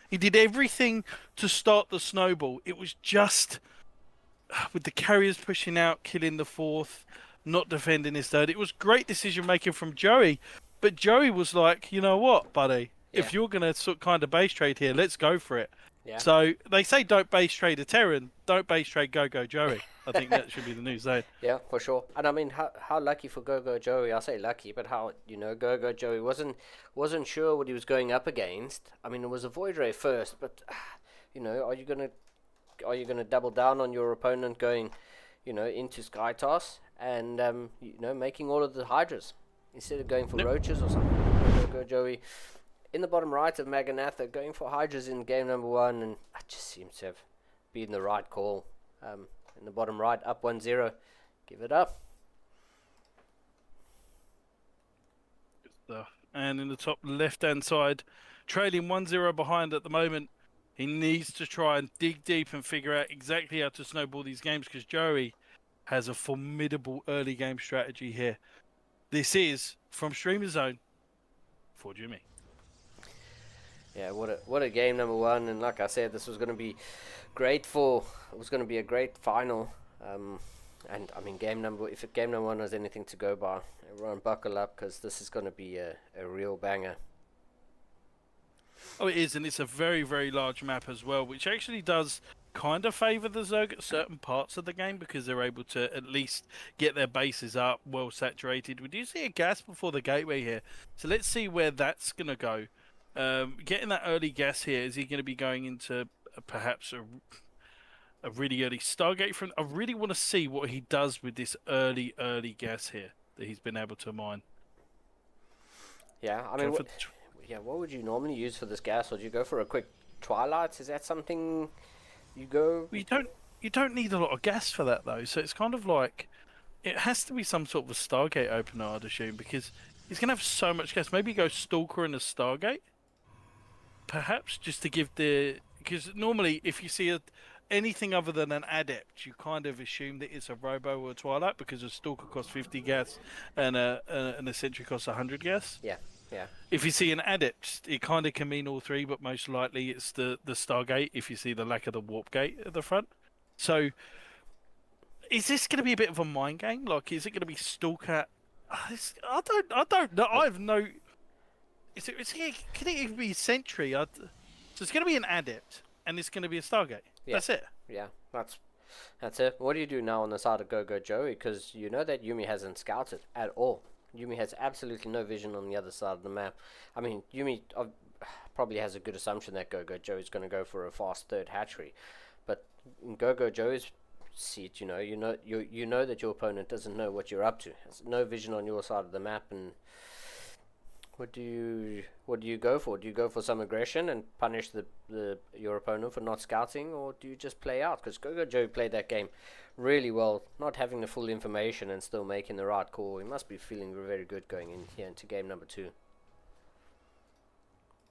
He did everything to start the snowball. It was just with the carriers pushing out, killing the 4th, not defending his 3rd. It was great decision making from Joey. But Joey was like, you know what, buddy? Yeah. If you're going to kind of base trade here, let's go for it. Yeah. So they say don't base trade a Terran, don't base trade Go Joey. I think that should be the new zone. Yeah, for sure. And I mean, how lucky for Go Joey? I say lucky, but how Go Joey wasn't sure what he was going up against. I mean, it was a Void Ray first, but are you gonna double down on your opponent going, into Sky Toss and making all of the Hydras instead of going for Roaches or something? Go Joey. In the bottom right of Maganatha, going for Hydras in game number 1, and that just seems to have been the right call. In the bottom right, up 1-0. Give it up. Good stuff. And in the top left-hand side, trailing 1-0 behind at the moment. He needs to try and dig deep and figure out exactly how to snowball these games because Joey has a formidable early game strategy here. This is, from Streamer Zone, for Jimmy. Yeah, what a game number 1, and like I said, this was going to be great it was going to be a great final, and I mean if game number 1 was anything to go by, everyone buckle up because this is going to be a real banger. Oh, it is, and it's a very, very large map as well, which actually does kind of favour the Zerg at certain parts of the game because they're able to at least get their bases up, well saturated. We do see a gas before the gateway here, so let's see where that's going to go. Getting that early gas here, is he going to be going into perhaps a really early Stargate front? I really want to see what he does with this early gas here that he's been able to mine. Yeah, I mean, what would you normally use for this gas? Or do you go for a quick Twilight? Is that something you go? Well, you don't need a lot of gas for that though, so it's kind of like it has to be some sort of a Stargate opener, I'd assume, because he's going to have so much gas. Maybe go Stalker and a Stargate? Perhaps, just to give because normally if you see anything other than an Adept, you kind of assume that it's a Robo or a Twilight because a Stalker costs 50 gas and a Sentry costs 100 gas. Yeah. If you see an Adept, it kind of can mean all 3, but most likely it's the Stargate if you see the lack of the Warp Gate at the front. So, is this going to be a bit of a mind game? Like, is it going to be Stalker? I don't know. I have no. Can it even be Sentry? So it's going to be an Adept, and it's going to be a Stargate. Yeah. That's it. Yeah, that's it. What do you do now on the side of Go Joey? Because you know that Yumi hasn't scouted at all. Yumi has absolutely no vision on the other side of the map. I mean, Yumi probably has a good assumption that Go Joey's going to go for a fast 3rd hatchery, but in Go Joey's seat, you know that your opponent doesn't know what you're up to. Has no vision on your side of the map, and What do you go for? Do you go for some aggression and punish your opponent for not scouting, or do you just play out? Because Gogo Joe played that game really well, not having the full information and still making the right call. He must be feeling very good going in here into game number 2.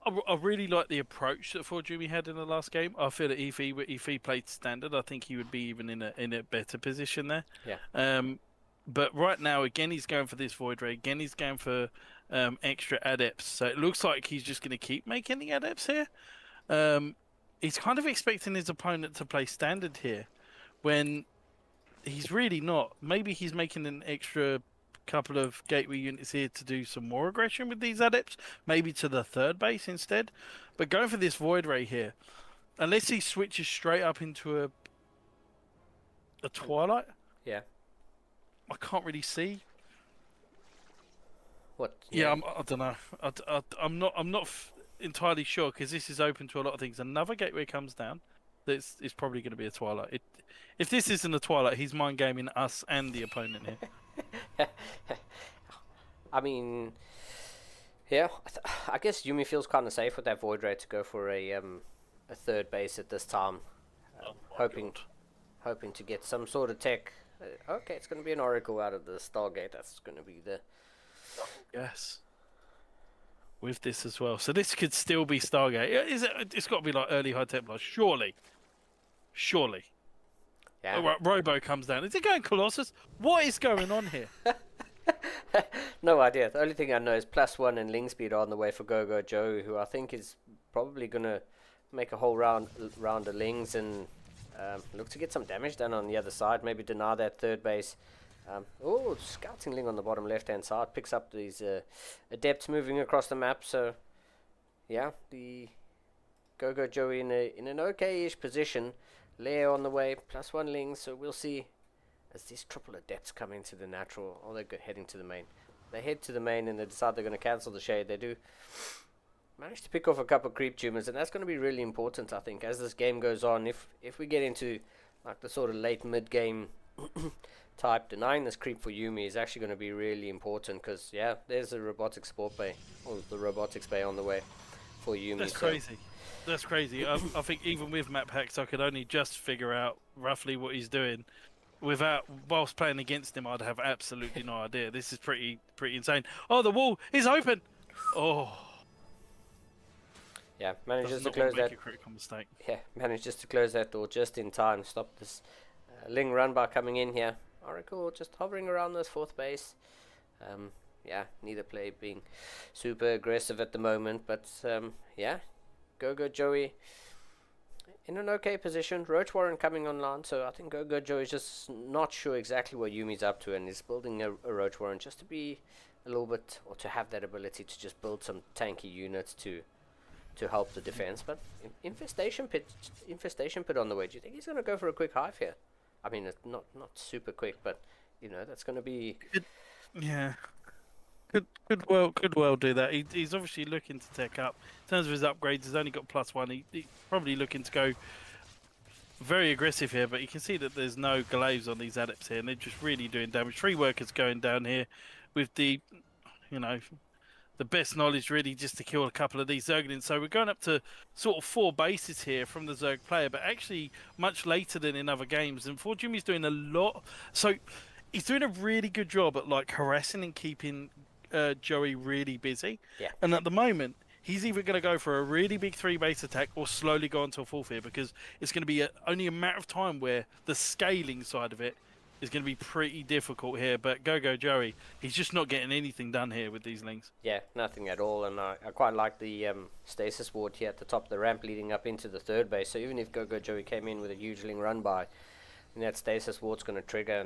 I really like the approach that Forjumi had in the last game. I feel that if he played standard, I think he would be even in a better position there. Yeah. But right now, again, he's going for this Void Ray. Again, he's going for extra adepts. So it looks like he's just going to keep making the adepts here. He's kind of expecting his opponent to play standard here, when he's really not. Maybe he's making an extra couple of gateway units here to do some more aggression with these adepts, maybe to the third base instead. But going for this Void Ray here, unless he switches straight up into a Twilight. Yeah. I can't really see. What? Yeah, I don't know. I'm not entirely sure, because this is open to a lot of things. Another gateway comes down. It's probably going to be a Twilight. If this isn't a Twilight, he's mind gaming us and the opponent here. I mean, yeah. I guess Yumi feels kind of safe with that Void Ray to go for a third base at this time, hoping to get some sort of tech. Okay, it's going to be an Oracle out of the Stargate. That's going to be the... Yes. With this as well. So this could still be Stargate. It's got to be like early High Templar. Surely. Yeah. Oh, right, Robo comes down. Is it going Colossus? What is going on here? No idea. The only thing I know is +1 and Ling Speed are on the way for Gogo Joe, who I think is probably going to make a whole round of Lings and look to get some damage done on the other side. Maybe deny that third base. Scouting Ling on the bottom left-hand side. Picks up these adepts moving across the map. So, yeah, the Gogo Joe in an okay-ish position. Lair on the way, +1 Lings. So we'll see as these triple adepts come into the natural. Oh, they're heading to the main. They head to the main and they decide they're going to cancel the shade. They do manage to pick off a couple of creep tumors, and that's going to be really important, I think, as this game goes on. If we get into like the sort of late mid-game type, denying this creep for Yumi is actually going to be really important, because, yeah, there's a robotics support bay, or the robotics bay on the way for Yumi. That's crazy. That's crazy. I think even with map hacks, I could only just figure out roughly what he's doing. Whilst playing against him, I'd have absolutely no idea. This is pretty insane. Oh, the wall is open. Oh. Yeah, manages to close that. A critical mistake. Yeah, manages to close that door just in time. Stop this Ling run by coming in here. Oracle just hovering around this fourth base. Yeah, neither play being super aggressive at the moment, but yeah, Gogo Joey in an okay position. Roach Warren coming online, so I think Gogo Joey is just not sure exactly what Yumi's up to, and is building a Roach Warren just to be a little bit, or to have that ability to just build some tanky units to help the defense. But infestation pit on the way. Do you think he's going to go for a quick hive here? I mean, it's not super quick, but you know that's going to be. Yeah, could well do that. He's obviously looking to tech up. In terms of his upgrades, he's only got +1. He's probably looking to go very aggressive here, but you can see that there's no glaives on these adepts here, and they're just really doing damage. 3 workers going down here with the, the best knowledge really just to kill a couple of these Zerglings. So we're going up to sort of 4 bases here from the Zerg player, but actually much later than in other games. And Forjumi's doing a lot. So he's doing a really good job at like harassing and keeping Joey really busy. Yeah. And at the moment, he's either going to go for a really big 3 base attack or slowly go into a 4th here, because it's going to be only a matter of time where the scaling side of it is going to be pretty difficult here. But Gogo Joey, he's just not getting anything done here with these Lings. Yeah, nothing at all. And I quite like the stasis ward here at the top of the ramp leading up into the third base. So even if Gogo Joey came in with a huge Ling run by, then that stasis ward's going to trigger.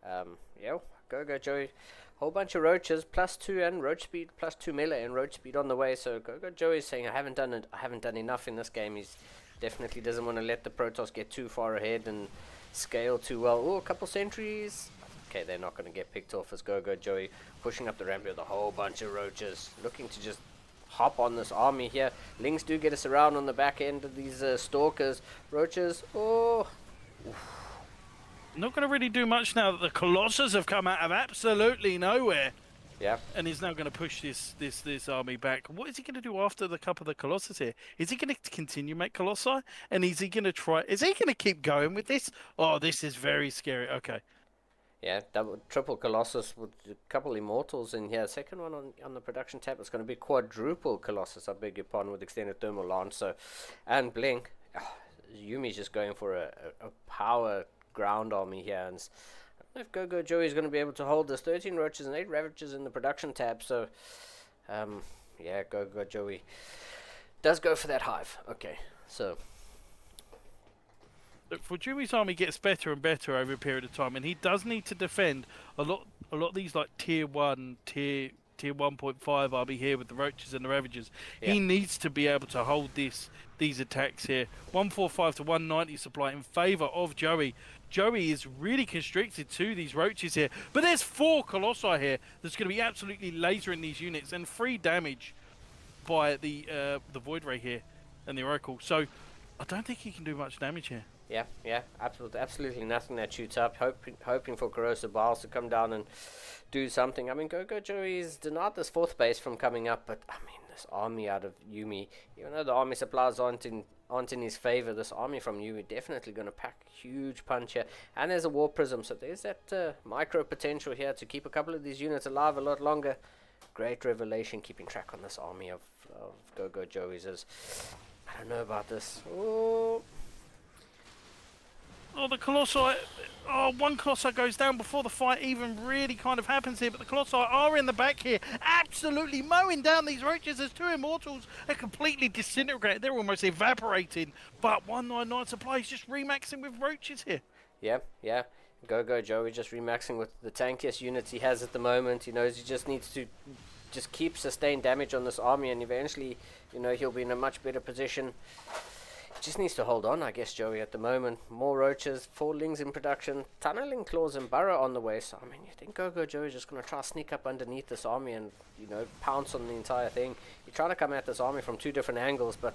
And yeah, Gogo Joey, whole bunch of roaches, +2 and roach speed, +2 melee and roach speed on the way. So Gogo Joey is saying, I haven't done enough in this game. He's definitely doesn't want to let the Protoss get too far ahead and scale too well. Oh, a couple sentries. Okay, they're not going to get picked off as Gogo Joey pushing up the ramp with a whole bunch of roaches, looking to just hop on this army here. Lings do get us around on the back end of these stalkers. Roaches, oh. Not going to really do much now that the Colossus have come out of absolutely nowhere. Yeah. And he's now going to push this army back. What is he going to do after the Cup of the Colossus here? Is he going to continue make Colossi? And is he going to try? Is he going to keep going with this? Oh, this is very scary. Okay. Yeah, triple Colossus with a couple Immortals in here. Second one on the production tab. It's going to be quadruple Colossus, I beg your pardon, with extended thermal lance. So, and Blink. Oh, Yumi's just going for a power ground army here. And I don't know if Go Joey's going to be able to hold this. 13 Roaches and 8 Ravages in the production tab. So, yeah, Go Joey does go for that hive. Okay, so... Look, Fujumi's army gets better and better over a period of time, and he does need to defend a lot of these like tier 1.5 army here with the Roaches and the Ravagers. Yeah. He needs to be able to hold these attacks here. 145 to 190 supply in favour of Joey. Joey is really constricted to these Roaches here, but there's 4 Colossi here that's going to be absolutely lasering these units, and 3 damage by the Void Ray here and the Oracle. So I don't think he can do much damage here. Yeah, absolutely nothing that shoots up. Hoping for Corrosive Biles to come down and do something. I mean, Go Joey's denied this 4th base from coming up, but I mean, this army out of Yumi, even though the army supplies aren't in his favor, this army from Yumi definitely going to pack a huge punch here. And there's a War Prism, so there's that micro potential here to keep a couple of these units alive a lot longer. Great revelation keeping track on this army of Go Joey's. I don't know about this. Oh, the Colossi. Oh, one Colossi goes down before the fight even really kind of happens here, but the Colossi are in the back here, absolutely mowing down these Roaches. There's 2 Immortals. They're completely disintegrated. They're almost evaporating. But 199 supply is just remaxing with Roaches here. Yeah. Go Joey just remaxing with the tankiest units he has at the moment. He knows he just needs to just keep sustained damage on this army, and eventually, he'll be in a much better position. Just needs to hold on, I guess, Joey, at the moment. More Roaches, 4 Lings in production, Tunneling Claws and Burrow on the way. So, I mean, you think Go Joey's just going to try to sneak up underneath this army and, pounce on the entire thing. You're trying to come at this army from 2 different angles, but...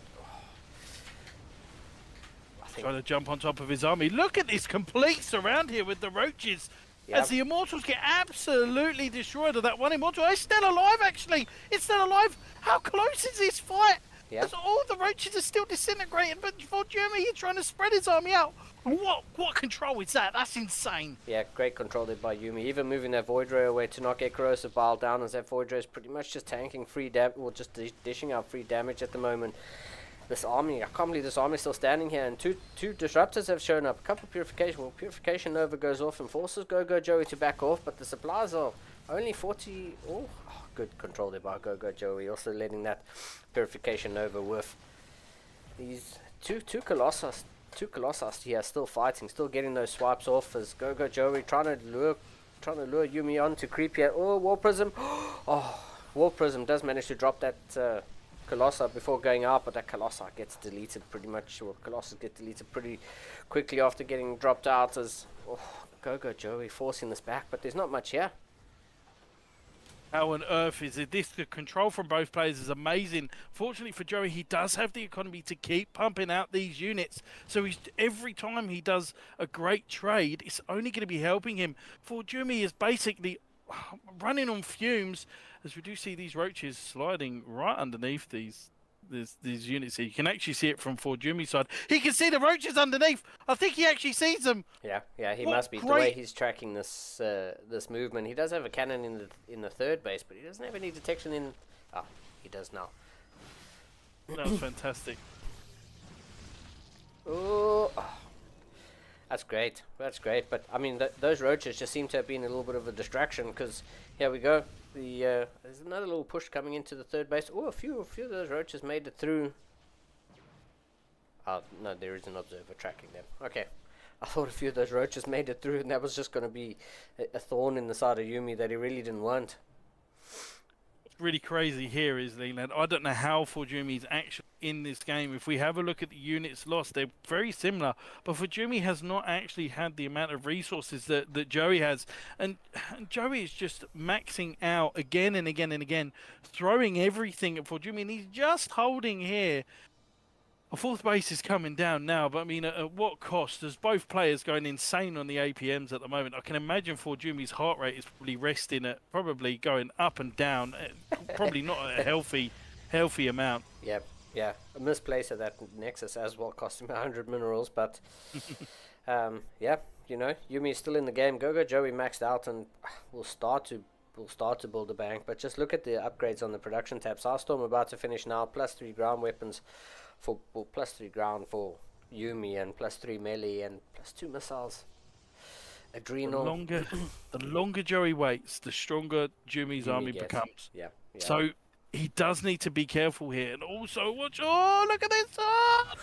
trying to jump on top of his army. Look at this complete surround here with the Roaches. Yep. As the Immortals get absolutely destroyed. Of that one Immortal. It's still alive, actually. It's still alive. How close is this fight? Yeah. Because all the Roaches are still disintegrating, but for Jeremy, he's trying to spread his army out. What control is that? That's insane. Yeah, great control there by Yumi. Even moving that Void Ray away to not get Corrosive Bile down, as that Void Ray is pretty much just tanking free damage, or just dishing out free damage at the moment. This army, I can't believe this army is still standing here, and two Disruptors have shown up. A couple of Purification. Well, Purification Nova goes off and forces Go Joey to back off, but the supplies are only 40... Oh, good control there by Go Joey. Also letting that Purification Nova whiff. These two Colossus here still fighting, still getting those swipes off as Go Joey trying to lure Yumi on to creep here. Oh, War Prism. Oh, War Prism does manage to drop that Colossus before going out, but that Colossus gets deleted pretty much. Well, Colossus get deleted pretty quickly after getting dropped out as Go Joey forcing this back, but there's not much here. How on earth is it? The control from both players is amazing. Fortunately for Joey, he does have the economy to keep pumping out these units. So every time he does a great trade, it's only going to be helping him. For Jimmy is basically running on fumes, as we do see these Roaches sliding right underneath these units here. You can actually see it from Forjumi's side. He can see the Roaches underneath. I think he actually sees them. Yeah, he must be. The way he's tracking this movement. He does have a cannon in the 3rd base, but he doesn't have any detection in... Ah, he does now. That was fantastic. Oh, that's great. But, I mean, those Roaches just seem to have been a little bit of a distraction, because here we go. There's another little push coming into the 3rd base. Oh, a few of those Roaches made it through. Oh, no, there is an observer tracking them. Okay. I thought a few of those Roaches made it through, and that was just going to be a thorn in the side of Yumi that he really didn't want. Really crazy here is, Leland. I don't know how Forjumi's actually in this game. If we have a look at the units lost, they're very similar. But Forjumi has not actually had the amount of resources that Joey has. And Joey is just maxing out again and again and again, throwing everything at Forjumi. And he's just holding here A fourth base is coming down now, but I mean, at what cost? There's both players going insane on the APMs at the moment. I can imagine Forjumi's heart rate is probably resting at probably going up and down, probably not at a healthy amount. Yeah, yeah. A misplace of that Nexus as well cost him 100 minerals, but yeah, you know, Yumi's still in the game. Go Joey maxed out and will start to build a bank, but just look at the upgrades on the production tab. Starstorm about to finish now, +3 ground weapons for +3 ground for Yumi, and +3 melee and +2 missiles. Adrenal. The longer Joey waits, the stronger Yumi's Yumi army gets. becomes. Yeah. So he does need to be careful here, and also watch. Oh, look at this! Oh,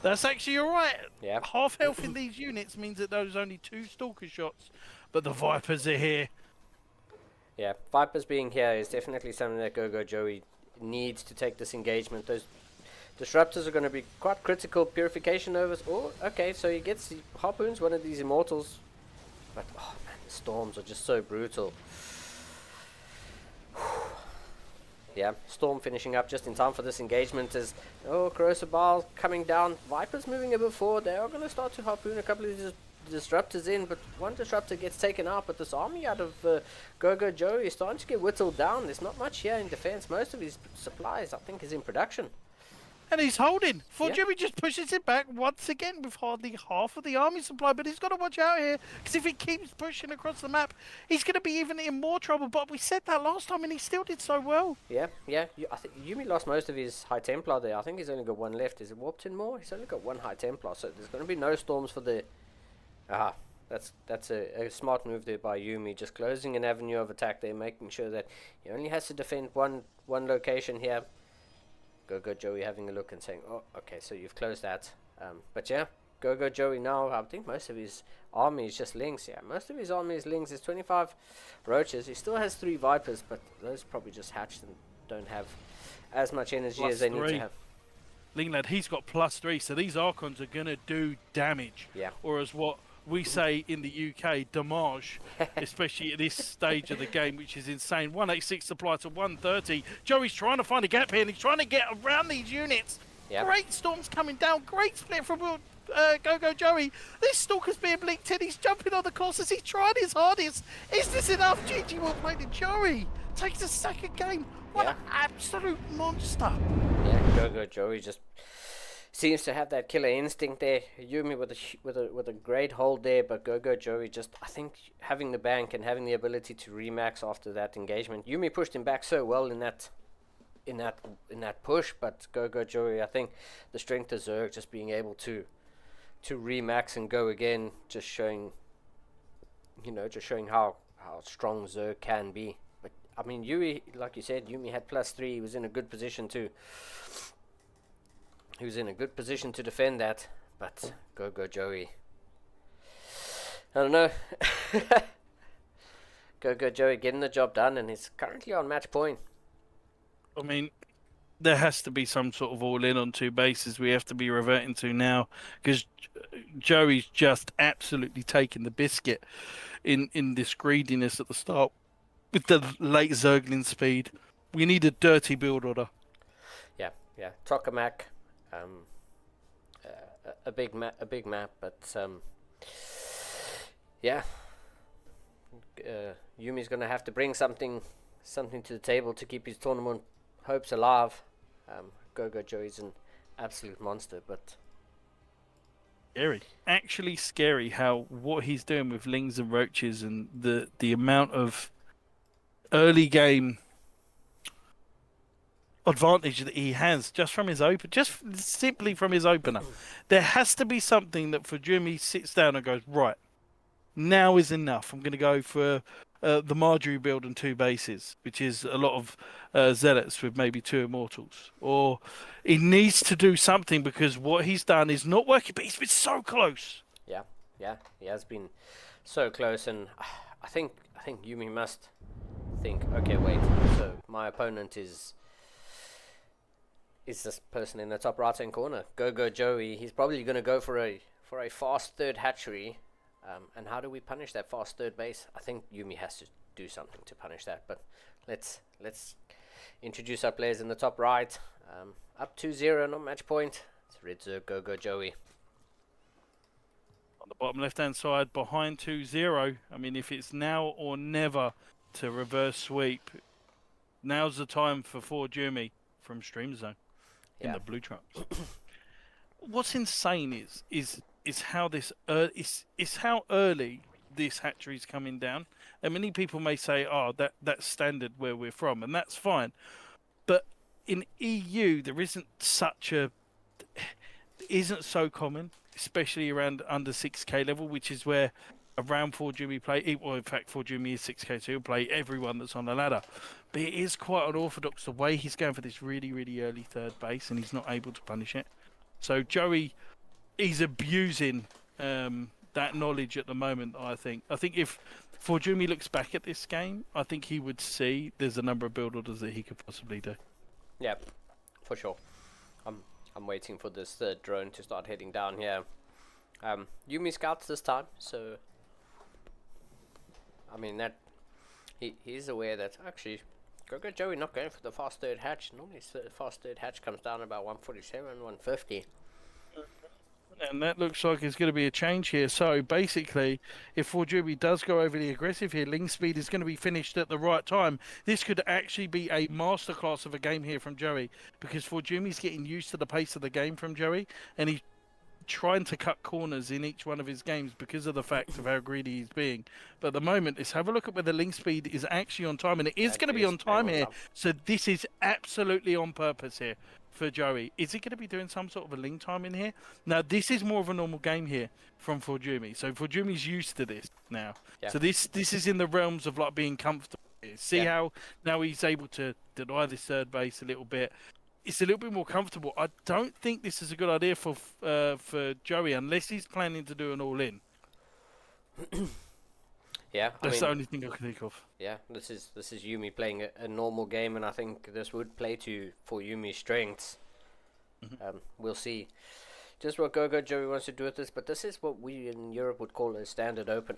that's actually alright. Yeah. Half health in these units means that there's only 2 stalker shots, but the Vipers are here. Yeah, Vipers being here is definitely something that Go Joey needs to take this engagement. Those disruptors are going to be quite critical. Purification overs. Oh, okay, so he gets the harpoons, one of these immortals. But, oh man, the storms are just so brutal. Yeah, Storm finishing up just in time for this engagement as, Corrosive Bile coming down. Vipers moving a bit forward. They are going to start to harpoon a couple of these disruptors in, but one disruptor gets taken out. But this army out of Go Joey is starting to get whittled down. There's not much here in defense. Most of his supplies, I think, is in production. And he's holding. Yeah. Jimmy just pushes it back once again with hardly half of the army supply. But he's got to watch out here, because if he keeps pushing across the map, he's going to be even in more trouble. But we said that last time, and he still did so well. Yeah. I think Yumi lost most of his High Templar there. I think he's only got one left. Is it warped in more? He's only got one High Templar, so there's going to be no storms for the... That's a smart move there by Yumi, just closing an avenue of attack there, making sure that he only has to defend one location here. Go Joey having a look and saying, oh, okay, so you've closed that. But yeah, Go Joey now, I think most of his army is just Lynx. Yeah, most of his army is Lynx. There's 25 Roaches. He still has 3 Vipers, but those probably just hatched and don't have as much energy as they need to have. Linglad, he's got +3, so these Archons are going to do damage. Yeah. Or as what we say in the UK, damage, especially at this stage of the game, which is insane. 186 supply to 130. Joey's trying to find a gap here, and he's trying to get around these units. Yep. Great storms coming down. Great split from Go Joey. This Stalker's being blinked in. He's jumping on the courses. He's trying his hardest. Is this enough? GG well played to Joey. Takes a second game. What an absolute monster. Yeah, Go Joey just seems to have that killer instinct there. Yumi with a great hold there, but Go Joey just, I think, having the bank and having the ability to remax after that engagement. Yumi pushed him back so well in that push, but Go Joey, I think the strength of Zerg just being able to remax and go again, just showing how strong Zerg can be. But I mean, Yumi, like you said, Yumi had +3. He was in a good position to defend that, but Go Joey, I don't know. Go Joey getting the job done, and he's currently on match point. I mean, there has to be some sort of all-in on 2 bases we have to be reverting to now, because Joey's just absolutely taking the biscuit in this greediness at the start with the late Zergling speed. We need a dirty build order. Yeah. Tokamak, a big map, but yeah. Yumi's gonna have to bring something to the table to keep his tournament hopes alive. Go Joey's an absolute monster, but scary. Actually scary how what he's doing with Lings and Roaches and the amount of early game advantage that he has just simply from his opener. There has to be something that for Jimmy sits down and goes, right, now is enough. I'm going to go for the Marjorie build and 2 bases, which is a lot of zealots with maybe 2 immortals. Or he needs to do something, because what he's done is not working, but he's been so close. Yeah, he has been so close, and I think Yumi must think, okay, wait, so my opponent is this person in the top right hand corner, Go Joey. He's probably going to go for a fast third hatchery. And how do we punish that fast third base? I think Yumi has to do something to punish that. But let's introduce our players in the top right. Up 2-0, not match point. It's Red Go Joey. On the bottom left-hand side, behind 2-0. I mean, if it's now or never to reverse sweep, now's the time for Jimmy from Stream Zone in the blue trunks. What's insane is how this is how early this hatchery's coming down. And many people may say, "Oh, that's standard where we're from," and that's fine. But in EU, there isn't so common, especially around under 6k level, which is where around 4Jimmy play. Well, in fact, 4Jimmy is 6k, so he'll play everyone that's on the ladder. But it is quite unorthodox the way he's going for this really, really early third base, and he's not able to punish it. So Joey, he's abusing that knowledge at the moment. I think if 4Jimmy looks back at this game, I think he would see there's a number of build orders that he could possibly do. Yeah, for sure. I'm waiting for this third drone to start heading down here. Yumi scouts this time, so I mean that he's aware that actually Go Joey not going for the fast third hatch. Normally fast third hatch comes down about 147, 150. And that looks like it's going to be a change here. So basically, if 4Juby does go overly aggressive here, Ling speed is going to be finished at the right time. This could actually be a masterclass of a game here from Joey, because 4Juby's getting used to the pace of the game from Joey, and he's trying to cut corners in each one of his games because of the fact of how greedy he's being. But at the moment, let's have a look at where the Ling speed is actually on time, and it is going to be on time here. So this is absolutely on purpose here for Joey. Is he going to be doing some sort of a Ling time in here? Now, this is more of a normal game here from Forjumi. So Forjumi's used to this now. Yeah. So this is in the realms of like being comfortable here. See how now he's able to deny this third base a little bit. It's a little bit more comfortable. I don't think this is a good idea for Joey unless he's planning to do an all-in. Yeah, that's the only thing I can think of. Yeah, this is Yumi playing a normal game, and I think this would play for Yumi's strengths. We'll see just what Go Joey wants to do with this, but this is what we in Europe would call a standard open.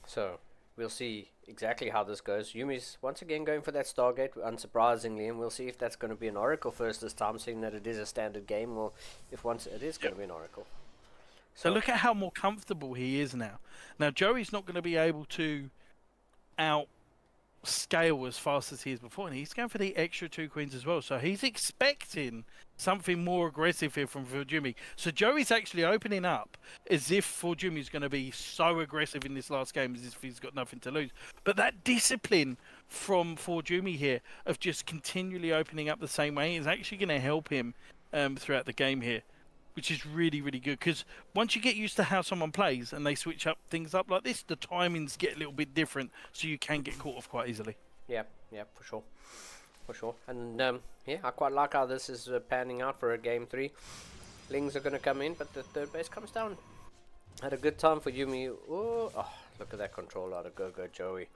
So we'll see exactly how this goes. Yumi's once again going for that Stargate, unsurprisingly, and we'll see if that's going to be an Oracle first this time, seeing that it is a standard game, or if once it is going to be an Oracle. So look at how more comfortable he is now. Now, Joey's not going to be able to outscale as fast as he is before, and he's going for the extra 2 queens as well. So he's expecting something more aggressive here from Forjumi. So Joey's actually opening up as if Forjumi's going to be so aggressive in this last game as if he's got nothing to lose. But that discipline from Forjumi here of just continually opening up the same way is actually going to help him throughout the game here, which is really, really good, because once you get used to how someone plays and they switch up things up like this, the timings get a little bit different, so you can get caught off quite easily. Yeah, for sure. For sure. And, yeah, I quite like how this is panning out for a Game 3. Lings are going to come in, but the third base comes down. Had a good time for Yumi. Oh, look at that control out of Go Joey.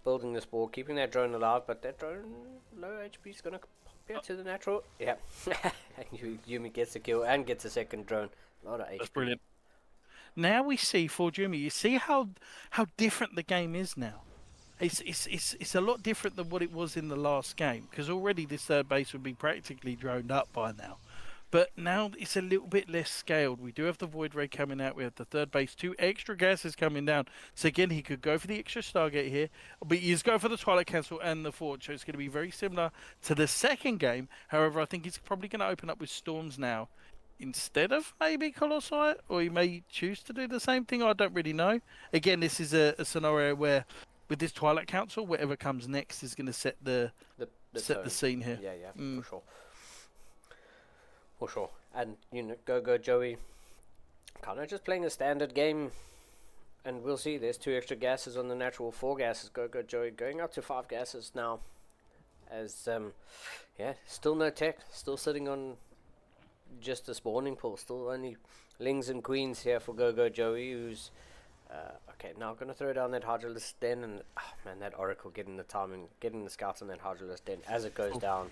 Building this ball, keeping that drone alive, but that drone, low HP, is going to to the natural. Yeah. Yumi gets the kill and gets a second drone. A lot of HP. That's brilliant. Now we see for Yumi, you see how different the game is now. It's a lot different than what it was in the last game, because already this third base would be practically droned up by now. But now it's a little bit less scaled. We do have the Void Ray coming out. We have the third base. 2 extra gases coming down. So again, he could go for the extra Stargate here. But he's going for the Twilight Cancel and the Forge. So it's going to be very similar to the second game. However, I think he's probably going to open up with Storms now instead of maybe Colossi. Or he may choose to do the same thing. I don't really know. Again, this is a scenario where with this Twilight Council, whatever comes next is going to set the scene here. Yeah, for sure. For sure. And, Go Joey kind of just playing a standard game. And we'll see. There's 2 extra gases on the natural, 4 gases. Go Joey going up to 5 gases now. As, still no tech. Still sitting on just a spawning pool. Still only Lings and Queens here for Go Joey, who's... okay, now I'm going to throw down that Hydrolist Den. And, that Oracle getting the timing, getting the scouts on that Hydrolist Den as it goes down.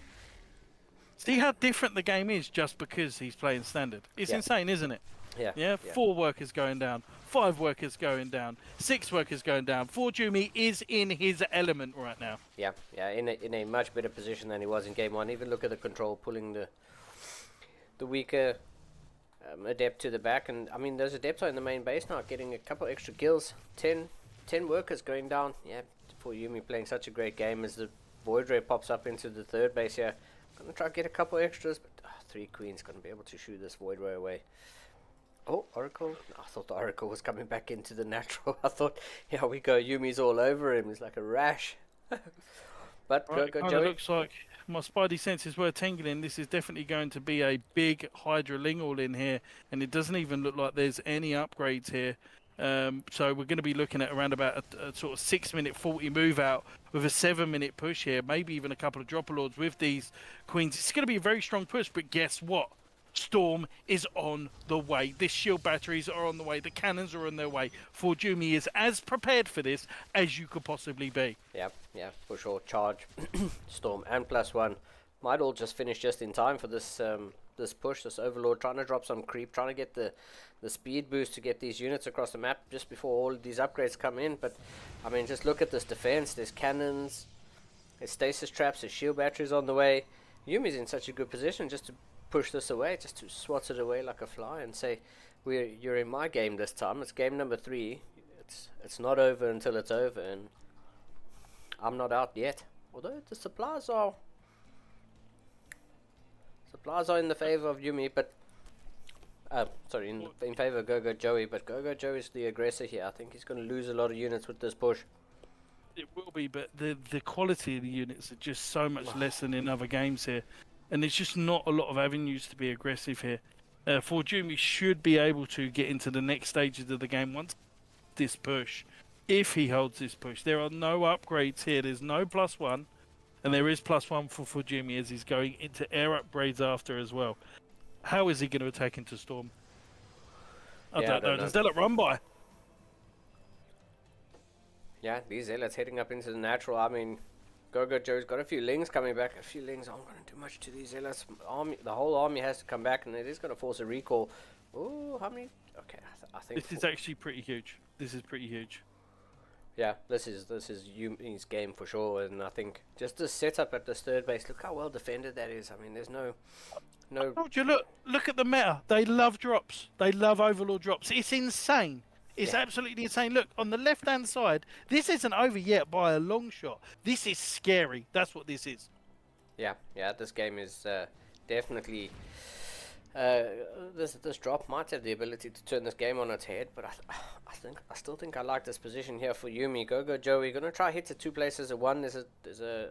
See how different the game is just because he's playing standard. It's insane, isn't it? Yeah. 4 workers going down, 5 workers going down, 6 workers going down. Forjumi is in his element right now. Yeah, in a much better position than he was in Game 1. Even look at the control, pulling the the weaker adept to the back, and I mean those adepts are in the main base now, getting a couple extra kills. 10 workers going down. Yeah, for Yumi playing such a great game as the Void Ray pops up into the third base here. Gonna try to get a couple extras, but 3 queens gonna be able to shoot this Void Ray away. Oh, Oracle. I thought the Oracle was coming back into the natural. I thought, here we go, Yumi's all over him. It's like a rash. But Right, go kind of Joey. looks like my spidey senses were tingling. This is definitely going to be a big Hydra Ling all in here, and it doesn't even look like there's any upgrades here. So we're going to be looking at around about a sort of 6-minute 40 move out with a 7-minute push here, maybe even a couple of dropper lords with these queens. It's going to be a very strong push, but guess what? Storm is on the way. The shield batteries are on the way. The cannons are on their way. Forjumi is as prepared for this as you could possibly be. Yeah, for sure. Charge, Storm, and +1 might all just finish just in time for this this push, this Overlord, trying to drop some creep, trying to get the speed boost to get these units across the map just before all these upgrades come in. But, I mean, just look at this defense. There's cannons, there's stasis traps, there's shield batteries on the way. Yumi's in such a good position just to push this away, just to swat it away like a fly and say, you're in my game this time. It's game number 3. It's not over until it's over, and I'm not out yet. Although the supplies are in the favor of Yumi, but sorry, in favor of Go Joey. But Go Joey's the aggressor here. I think he's going to lose a lot of units with this push. It will be, but the quality of the units are just so much less than in other games here. And there's just not a lot of avenues to be aggressive here. Forjumi should be able to get into the next stages of the game once this push. If he holds this push, there are no upgrades here. There's no +1, and there is +1 for Forjumi as he's going into air upgrades after as well. How is he going to attack into Storm? I don't know. Does Zealot run by? Yeah, these Zealots heading up into the natural. I mean, Go Joe's got a few lings coming back. A few lings aren't going to do much to these Zealots. The whole army has to come back, and it is going to force a recall. Oh, how many? Okay, I think this is actually pretty huge. This is pretty huge. Yeah, this is Yumi's game for sure, and I think just the setup at this third base. Look how well defended that is. I mean, there's no. I told you, look at the meta. They love drops. They love Overlord drops. It's insane. It's absolutely insane. Look, on the left-hand side, this isn't over yet by a long shot. This is scary. That's what this is. Yeah, this game is definitely... this drop might have the ability to turn this game on its head, but I still think I like this position here for Yumi. Go Joey. Gonna try hit to 2 places at 1. There's a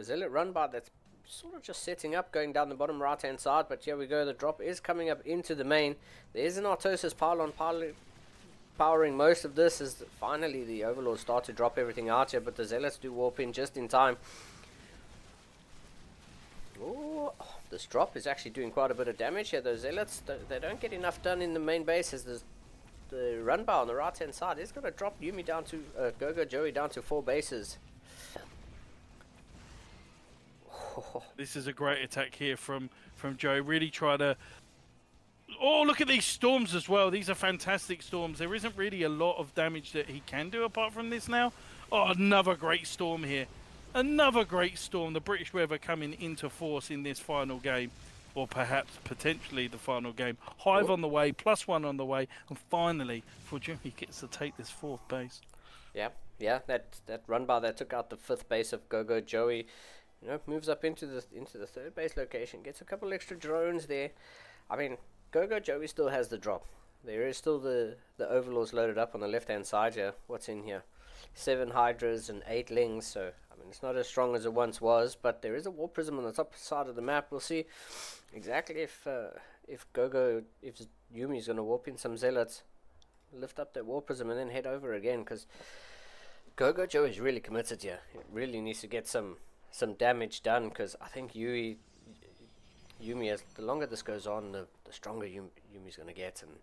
Zealot run bar that's sort of just setting up, going down the bottom right hand side, but here we go. The drop is coming up into the main. There is an Artosis pylon powering most of this as finally the Overlords start to drop everything out here, but the Zealots do warp in just in time. Oh, this drop is actually doing quite a bit of damage here. Those Zealots, they don't get enough done in the main base as the run bar on the right hand side is going to drop Yumi down to Go Joey down to 4 bases. This is a great attack here from Joe. Really try to... Oh, look at these storms as well. These are fantastic storms. There isn't really a lot of damage that he can do apart from this now. Oh, another great storm here. Another great storm. The British weather coming into force in this final game. Or perhaps potentially the final game. Hive on the way, +1 on the way. And finally, Forjumi gets to take this 4th base. Yeah, that run bar that took out the 5th base of Go Joey. You know, moves up into the 3rd base location, gets a couple extra drones there. I mean, Go Joey still has the drop. There is still the Overlords loaded up on the left-hand side here. What's in here? 7 Hydras and 8 Lings, so, I mean, it's not as strong as it once was, but there is a War Prism on the top side of the map. We'll see exactly if Yumi's going to warp in some Zealots, lift up that War Prism, and then head over again, because Go Joey is really committed here. It really needs to get some damage done, because I think Yumi, as the longer this goes on, the stronger Yumi's going to get. And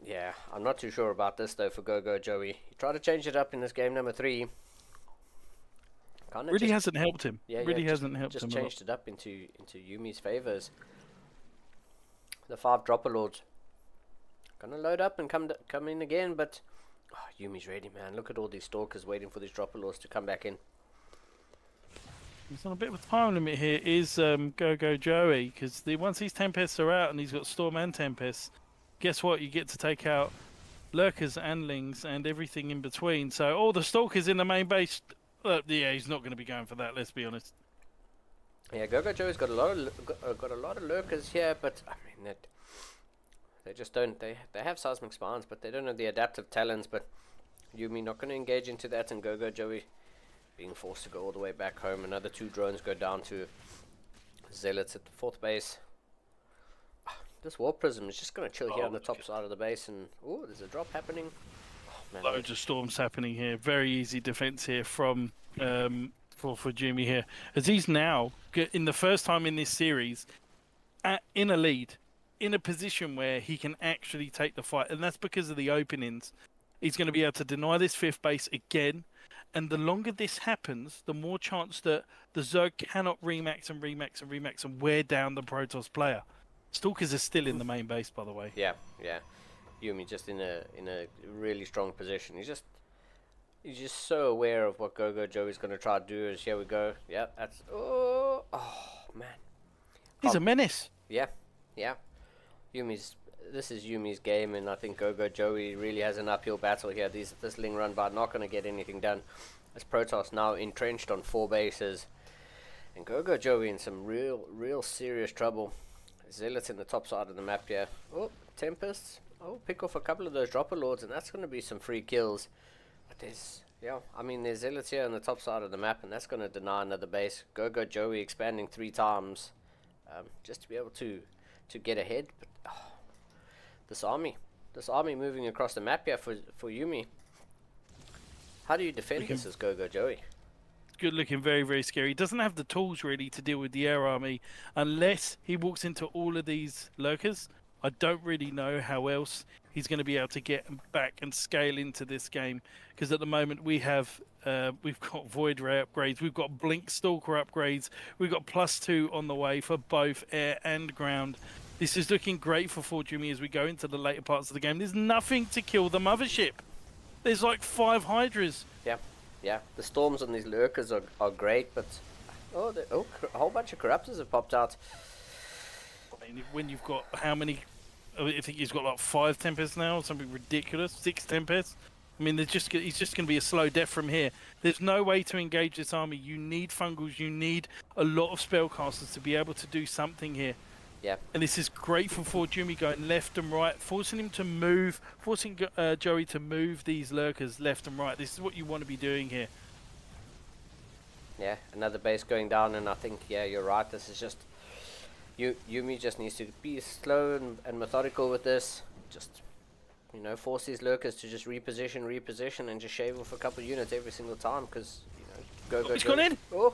yeah, I'm not too sure about this though for Go Joey. He tried to change it up in this game number 3. Really hasn't helped him. Hasn't helped him. Just changed it up into Yumi's favors. The 5 Dropper Lords gonna load up and come in again, but Yumi's ready, man. Look at all these Stalkers waiting for these Dropper Lords to come back in. He's on a bit of a time limit here. Is Go Joey, because once these Tempests are out and he's got Storm and Tempest, guess what? You get to take out Lurkers, Anlings, and everything in between. So all the Stalkers in the main base. Yeah, he's not going to be going for that. Let's be honest. Yeah, Go Joey's got a lot of lurkers here, but I mean they just don't. They have seismic spawns, but they don't have the adaptive talents. But Yumi not going to engage into that, and Go Joey being forced to go all the way back home. Another 2 drones go down to Zealots at the 4th base. This War Prism is just going to chill here on the top side of the base, and oh, there's a drop happening. Oh, man, loads of storms happening here. Very easy defense here from for Jimmy here, as he's now in the first time in this series in a lead, in a position where he can actually take the fight, and that's because of the openings. He's going to be able to deny this 5th base again, and the longer this happens, the more chance that the Zerg cannot remax and wear down the Protoss player. Stalkers are still in the main base, by the way. Yeah. Yumi just in a really strong position. He's just so aware of what Go Joey's going to try to do. Is here we go. Yeah, that's oh man. He's a menace. Yeah. This is Yumi's game, and I think Go Joey really has an uphill battle here. This Ling run by not going to get anything done. As Protoss now entrenched on 4 bases, and Go Joey in some real serious trouble. Zealots in the top side of the map here. Oh, Tempests. Oh, pick off a couple of those Dropper Lords, and that's going to be some free kills. But there's Zealots here on the top side of the map, and that's going to deny another base. Go Joey expanding 3 times just to be able to get ahead. But this army moving across the map here for Yumi. How do you defend this as Go Joey? Good looking, very scary. He doesn't have the tools really to deal with the air army unless he walks into all of these lurkers. I don't really know how else he's going to be able to get back and scale into this game, because at the moment we've got Void Ray upgrades, we've got Blink Stalker upgrades, we've got +2 on the way for both air and ground. This is looking great for Fortumi as we go into the later parts of the game. There's nothing to kill the mothership. There's like 5 Hydras. Yeah, the storms on these lurkers are great, but a whole bunch of corruptors have popped out. I mean, when you've got how many? I think he's got like 5 Tempests now, something ridiculous. 6 Tempests. I mean, he's just going to be a slow death from here. There's no way to engage this army. You need fungals. You need a lot of spellcasters to be able to do something here. Yeah. And this is great for Fortumi going left and right, forcing him to move, forcing Joey to move these lurkers left and right. This is what you want to be doing here. Yeah, another base going down, and I think, yeah, you're right. This is just... Yumi just needs to be slow and methodical with this. Just, force these lurkers to just reposition, and just shave off a couple of units every single time, because, go. It's gone in! Oh!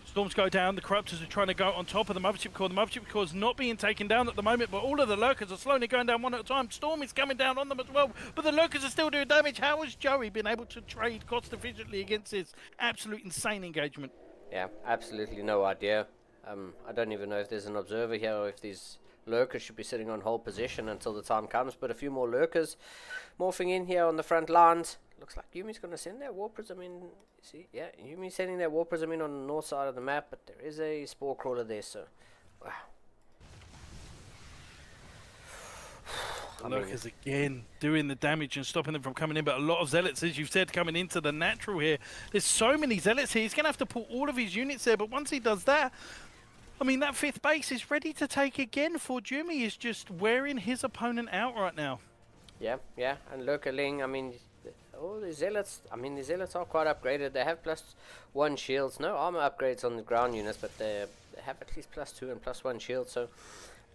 Storms go down, the Corruptors are trying to go on top of the Mothership Core. The Mothership Core is not being taken down at the moment, but all of the Lurkers are slowly going down one at a time. Storm is coming down on them as well, but the Lurkers are still doing damage. How has Joey been able to trade cost efficiently against this absolute insane engagement? Yeah, absolutely no idea. I don't even know if there's an observer here or if these Lurkers should be sitting on hold position until the time comes, but a few more Lurkers morphing in here on the front lines. Looks like Yumi's going to send that War Prism in. See, yeah, Yumi's sending that War Prism in on the north side of the map, but there is a Spore Crawler there, so... Wow. Lurkers again doing the damage and stopping them from coming in, but a lot of Zealots, as you've said, coming into the natural here. There's so many Zealots here, he's going to have to pull all of his units there, but once he does that, I mean, that 5th base is ready to take again. Fortumi is just wearing his opponent out right now. Yeah, and Lurkerling, I mean... the Zealots, the Zealots are quite upgraded. They have +1 shields. No armor upgrades on the ground units, but they have at least +2 and +1 shields, so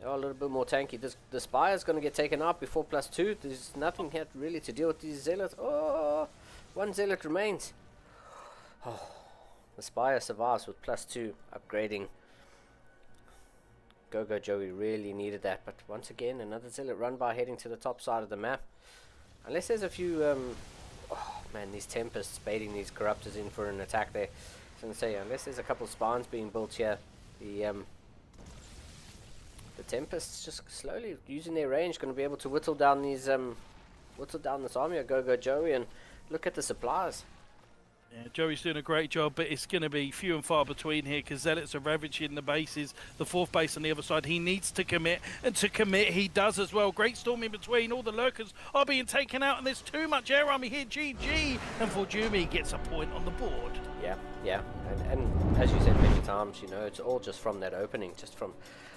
they are a little bit more tanky. The Spire is going to get taken out before +2. There's nothing here really to deal with these Zealots. Oh, 1 Zealot remains. Oh, the Spire survives with +2 upgrading. Go Joey really needed that, but once again, another Zealot run by heading to the top side of the map. Unless there's a few... oh man, these Tempests baiting these Corruptors in for an attack there. I was going to say, unless there's a couple spawns being built here, the Tempests just slowly using their range going to be able to whittle down these this army of Go Joey, and look at the supplies. Yeah, Joey's doing a great job, but it's going to be few and far between here because Zealots are ravaging the bases. The fourth base on the other side, he needs to commit, and to commit he does as well. Great storm in between, all the lurkers are being taken out, and there's too much air army here. GG, and Forjumi gets a point on the board. Yeah, and as you said many times, you know, it's all just from that opening, just from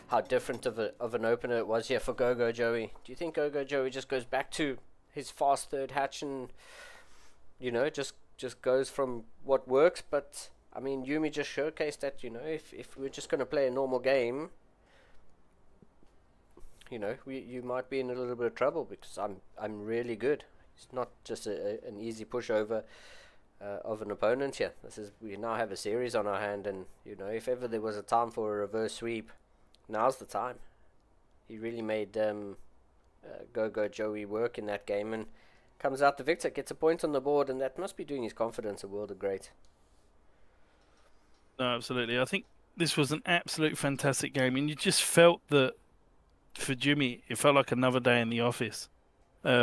how different of an opener it was here for Go-Go Joey. Do you think Go-Go Joey just goes back to his fast third hatch and, you know, just goes from what works? But I mean, Yumi just showcased that, you know, if we're just going to play a normal game, you know, you might be in a little bit of trouble because I'm really good. It's not just an easy pushover of an opponent here. We now have a series on our hand, and you know, if ever there was a time for a reverse sweep, now's the time. He really made Go-Go Joey work in that game and comes out the victor, gets a point on the board, and that must be doing his confidence a world of great. No, absolutely. I think this was an absolute fantastic game, and you just felt that for Jimmy, it felt like another day in the office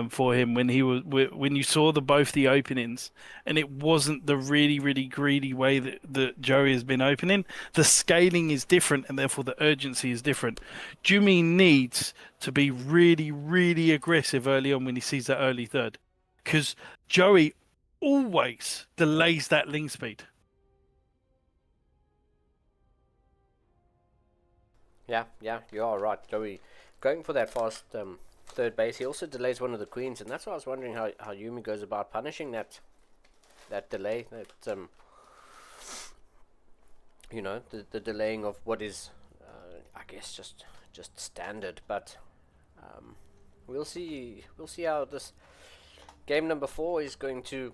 for him when you saw both the openings, and it wasn't the really greedy way that Joey has been opening. The scaling is different, and therefore the urgency is different. Jimmy needs to be really aggressive early on when he sees that early third, because Joey always delays that link speed. Yeah, you are right, Joey. Going for that fast third base, he also delays one of the queens, and that's why I was wondering how Yumi goes about punishing that delay, that you know, the delaying of what is I guess just standard. But we'll see how this game number 4 is going to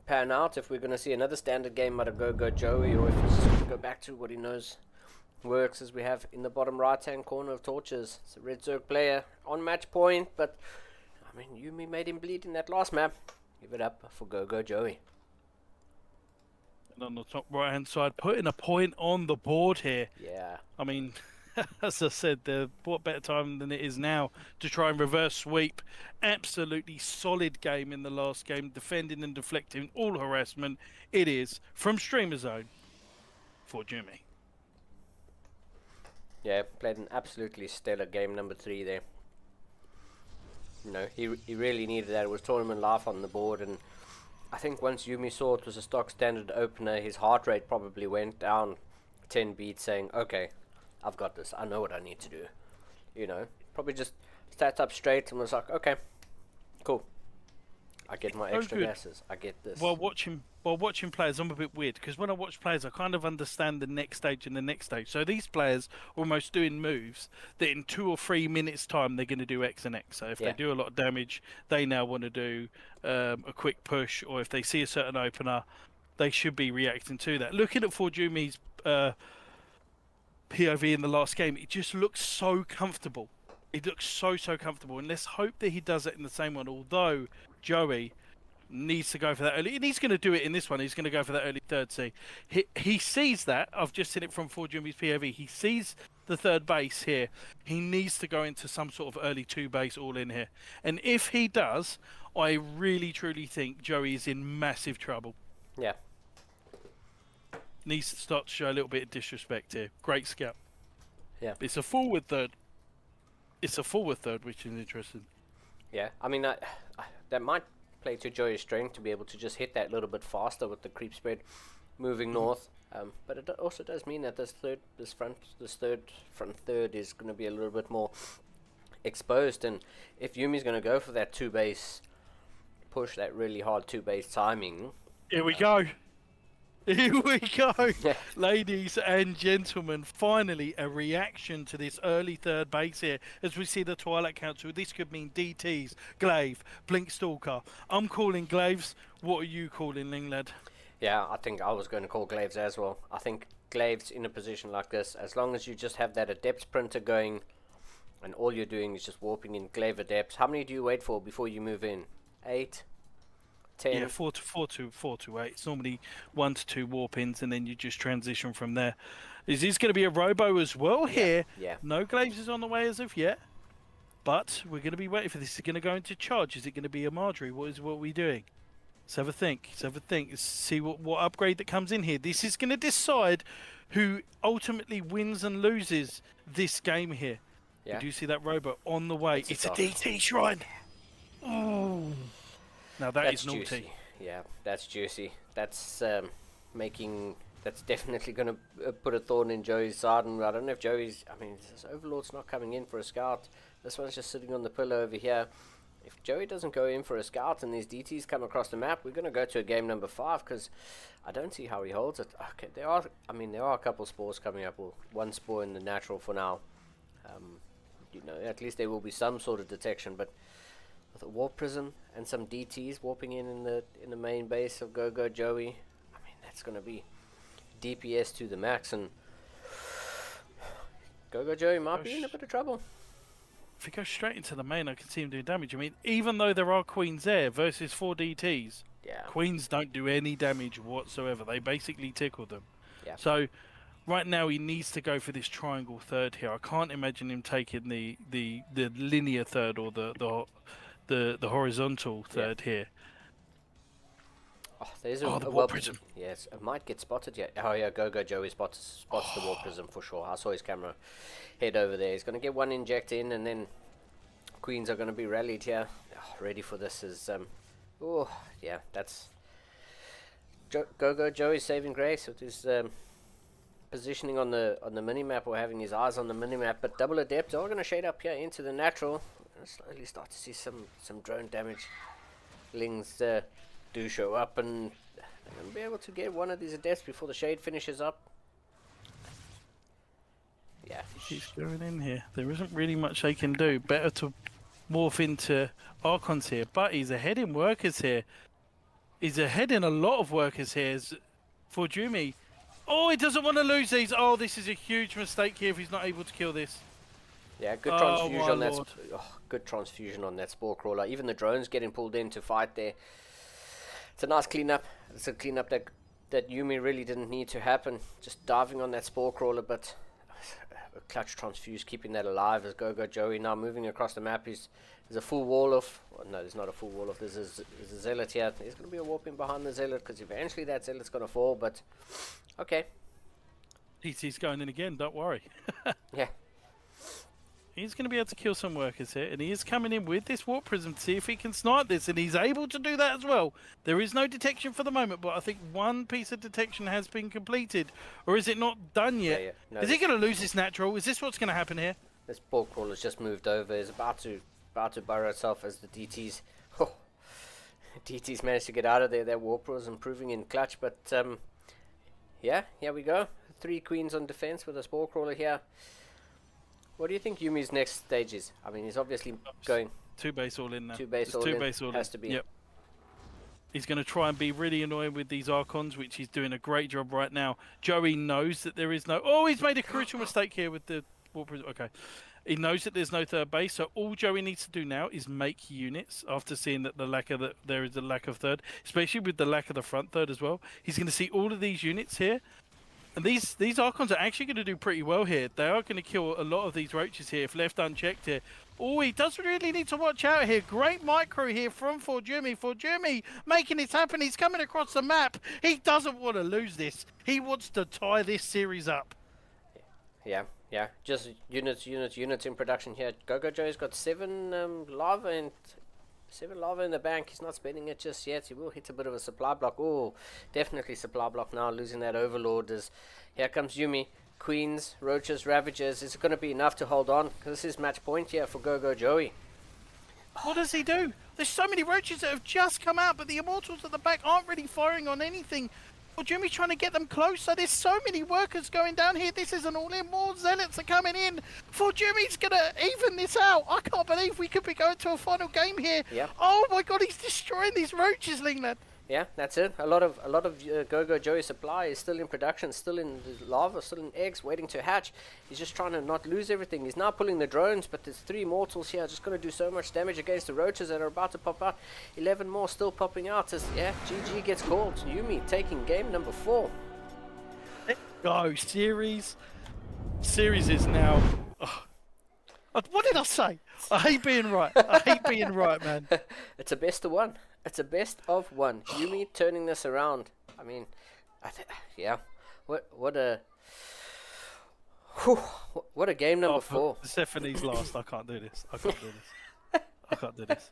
pan out, if we're going to see another standard game out of Go-Go Joey, or if he's just going to go back to what he knows works, as we have in the bottom right hand corner of Torches. It's a Red Zerg player on match point, but I mean, Yumi made him bleed in that last map. Give it up for Go-Go Joey. And on the top right hand side, putting a point on the board here. Yeah, I mean, as I said, what better time than it is now to try and reverse sweep. Absolutely solid game in the last game, defending and deflecting all harassment. It is from Streamer Zone for Jimmy. Yeah, played an absolutely stellar game number 3 there. You know, he really needed that. It was tournament life on the board, and I think once Yumi saw it was a stock standard opener, his heart rate probably went down 10 beats, saying, okay, I've got this. I know what I need to do. You know, probably just sat up straight and was like, okay, cool. I get my extra gases. I get this. While watching players, I'm a bit weird because when I watch players, I kind of understand the next stage and the next stage. So these players are almost doing moves that in 2 or 3 minutes' time they're going to do X and X. So if they do a lot of damage, they now want to do a quick push, or if they see a certain opener, they should be reacting to that. Looking at Forjumi's POV in the last game, it just looks so comfortable. It looks so comfortable, and let's hope that he does it in the same one. Although Joey needs to go for that early, and he's going to do it in this one. He's going to go for that early third C. He sees that. I've just seen it from Forjumi's POV. He sees the third base here. He needs to go into some sort of early 2 base all in here, and if he does, I really truly think Joey is in massive trouble. Yeah. Needs to start to show a little bit of disrespect here. Great scout. Yeah. It's a forward third. Which is interesting. Yeah, I mean, that might play to Joey's strength to be able to just hit that little bit faster with the creep spread moving north. But it also does mean that this third front third is going to be a little bit more exposed. And if Yumi's going to go for that 2 base push, that really hard 2 base timing. Here we go. Here we go, ladies and gentlemen. Finally, a reaction to this early third base here as we see the Twilight Council. This could mean DTs, Glaive, Blink Stalker. I'm calling Glaives. What are you calling, Linglad? Yeah, I think I was going to call Glaives as well. I think Glaives in a position like this, as long as you just have that Adept Printer going and all you're doing is just warping in Glaive Adepts. How many do you wait for before you move in? 8? 10? Yeah, 4 to 8. It's normally 1 to 2 warp ins, and then you just transition from there. Is this going to be a robo as well here? Yeah. No Glaives is on the way as of yet, but we're going to be waiting for this. Is it going to go into charge? Is it going to be a Marjorie? What are we doing? Let's have a think. Let's see what upgrade that comes in here. This is going to decide who ultimately wins and loses this game here. Yeah. Do you see that robot on the way? It's a off. DT shrine. Oh. Now That's is naughty. juicy. Yeah, that's juicy. That's That's definitely going to put a thorn in Joey's side. And I don't know if Joey's. I mean, this Overlord's not coming in for a scout. This one's just sitting on the pillar over here. If Joey doesn't go in for a scout and these DTs come across the map, we're going to go to a game number 5 because I don't see how he holds it. Okay, there are a couple spores coming up. Well, one spore in the natural for now. At least there will be some sort of detection. But with a warp prism and some DTs warping in the main base of Go Joey, I mean that's going to be DPS to the max, and Go Joey might be in a bit of trouble. If he goes straight into the main, I can see him doing damage. I mean, even though there are queens there versus 4 DTs, queens don't do any damage whatsoever. They basically tickle them. Yeah. So right now he needs to go for this triangle third here. I can't imagine him taking the linear third or the horizontal third here. Oh, there's the a warp prism. Yes, it might get spotted yet. Oh yeah, Go Joey spots the warp prism for sure. I saw his camera head over there. He's going to get one inject in, and then queens are going to be rallied here. Oh, ready for this is oh yeah, that's Go Joey's saving grace with his positioning on the mini map, or having his eyes on the mini map. But double adept are going to shade up here into the natural. Slowly start to see some drone damage. Lings do show up, and they're going to be able to get one of these adepts before the shade finishes up. Yeah. He's going in here. There isn't really much they can do. Better to morph into Archons here, but he's ahead in workers here. He's ahead in a lot of workers here for Jumi. Oh, he doesn't want to lose these. Oh, this is a huge mistake here if he's not able to kill this. Yeah, good transfusion on that. Good transfusion on that spore crawler. Even the drones getting pulled in to fight there. It's a nice cleanup. It's a cleanup that Yumi really didn't need to happen. Just diving on that spore crawler, but a clutch transfuse, keeping that alive as Go Joey now moving across the map. There's a full wall of... Well, no, there's not a full wall of... There's a zealot here. There's going to be a warping behind the zealot, because eventually that zealot's going to fall, but... Okay. He's going in again, don't worry. Yeah. He's going to be able to kill some workers here, and he is coming in with this warp prism to see if he can snipe this, and he's able to do that as well. There is no detection for the moment, but I think one piece of detection has been completed. Or is it not done yet? Yeah. No, is he going to lose this natural? Is this what's going to happen here? This spore crawler's just moved over. It's about to burrow itself as the DTs... Oh, DTs managed to get out of there. Their warp was improving in clutch, but... yeah, here we go. 3 queens on defense with a spore crawler here. What do you think Yumi's next stage is? I mean, he's obviously going... 2 base all in now. 2 base all in. Has to be. Yep. He's going to try and be really annoying with these Archons, which he's doing a great job right now. Joey knows that there is no... Oh, he's made a crucial mistake here with the... Okay. He knows that there's no third base, so all Joey needs to do now is make units after seeing that there is a lack of third, especially with the lack of the front third as well. He's going to see all of these units here. And these Archons are actually going to do pretty well here. They are going to kill a lot of these roaches here if left unchecked here. Oh, he does really need to watch out here. Great micro here from Forjumi. Forjumi making it happen. He's coming across the map. He doesn't want to lose this. He wants to tie this series up. Yeah. Just units in production here. Go Joe's got 7 lava and 7 lava in the bank. He's not spending it just yet. He will hit a bit of a supply block. Oh, definitely supply block now. Losing that overlord. Here comes Yumi. Queens, roaches, ravagers. Is it going to be enough to hold on? This is match point here for Go Joey. What does he do? There's so many roaches that have just come out, but the immortals at the back aren't really firing on anything. Well, Jimmy's trying to get them closer. There's so many workers going down here. This is an all-in. More zealots are coming in. For Jimmy's going to even this out. I can't believe we could be going to a final game here. Yep. Oh my God, he's destroying these roaches, Lingland. Yeah, that's it. A lot of Go Joey supply is still in production, still in the lava, still in eggs, waiting to hatch. He's just trying to not lose everything. He's now pulling the drones, but there's 3 mortals here, just going to do so much damage against the roaches that are about to pop out. 11 more still popping out. As GG gets called. Yumi taking game number 4. Let's go, series. Series is now. Oh. What did I say? I hate being right. I hate being right, man. It's a best of 1. It's a best of one. Yumi turning this around. I mean, yeah. What a whew, what a game number 4. Stephanie's last. I can't do this. I can't do this. I can't do this.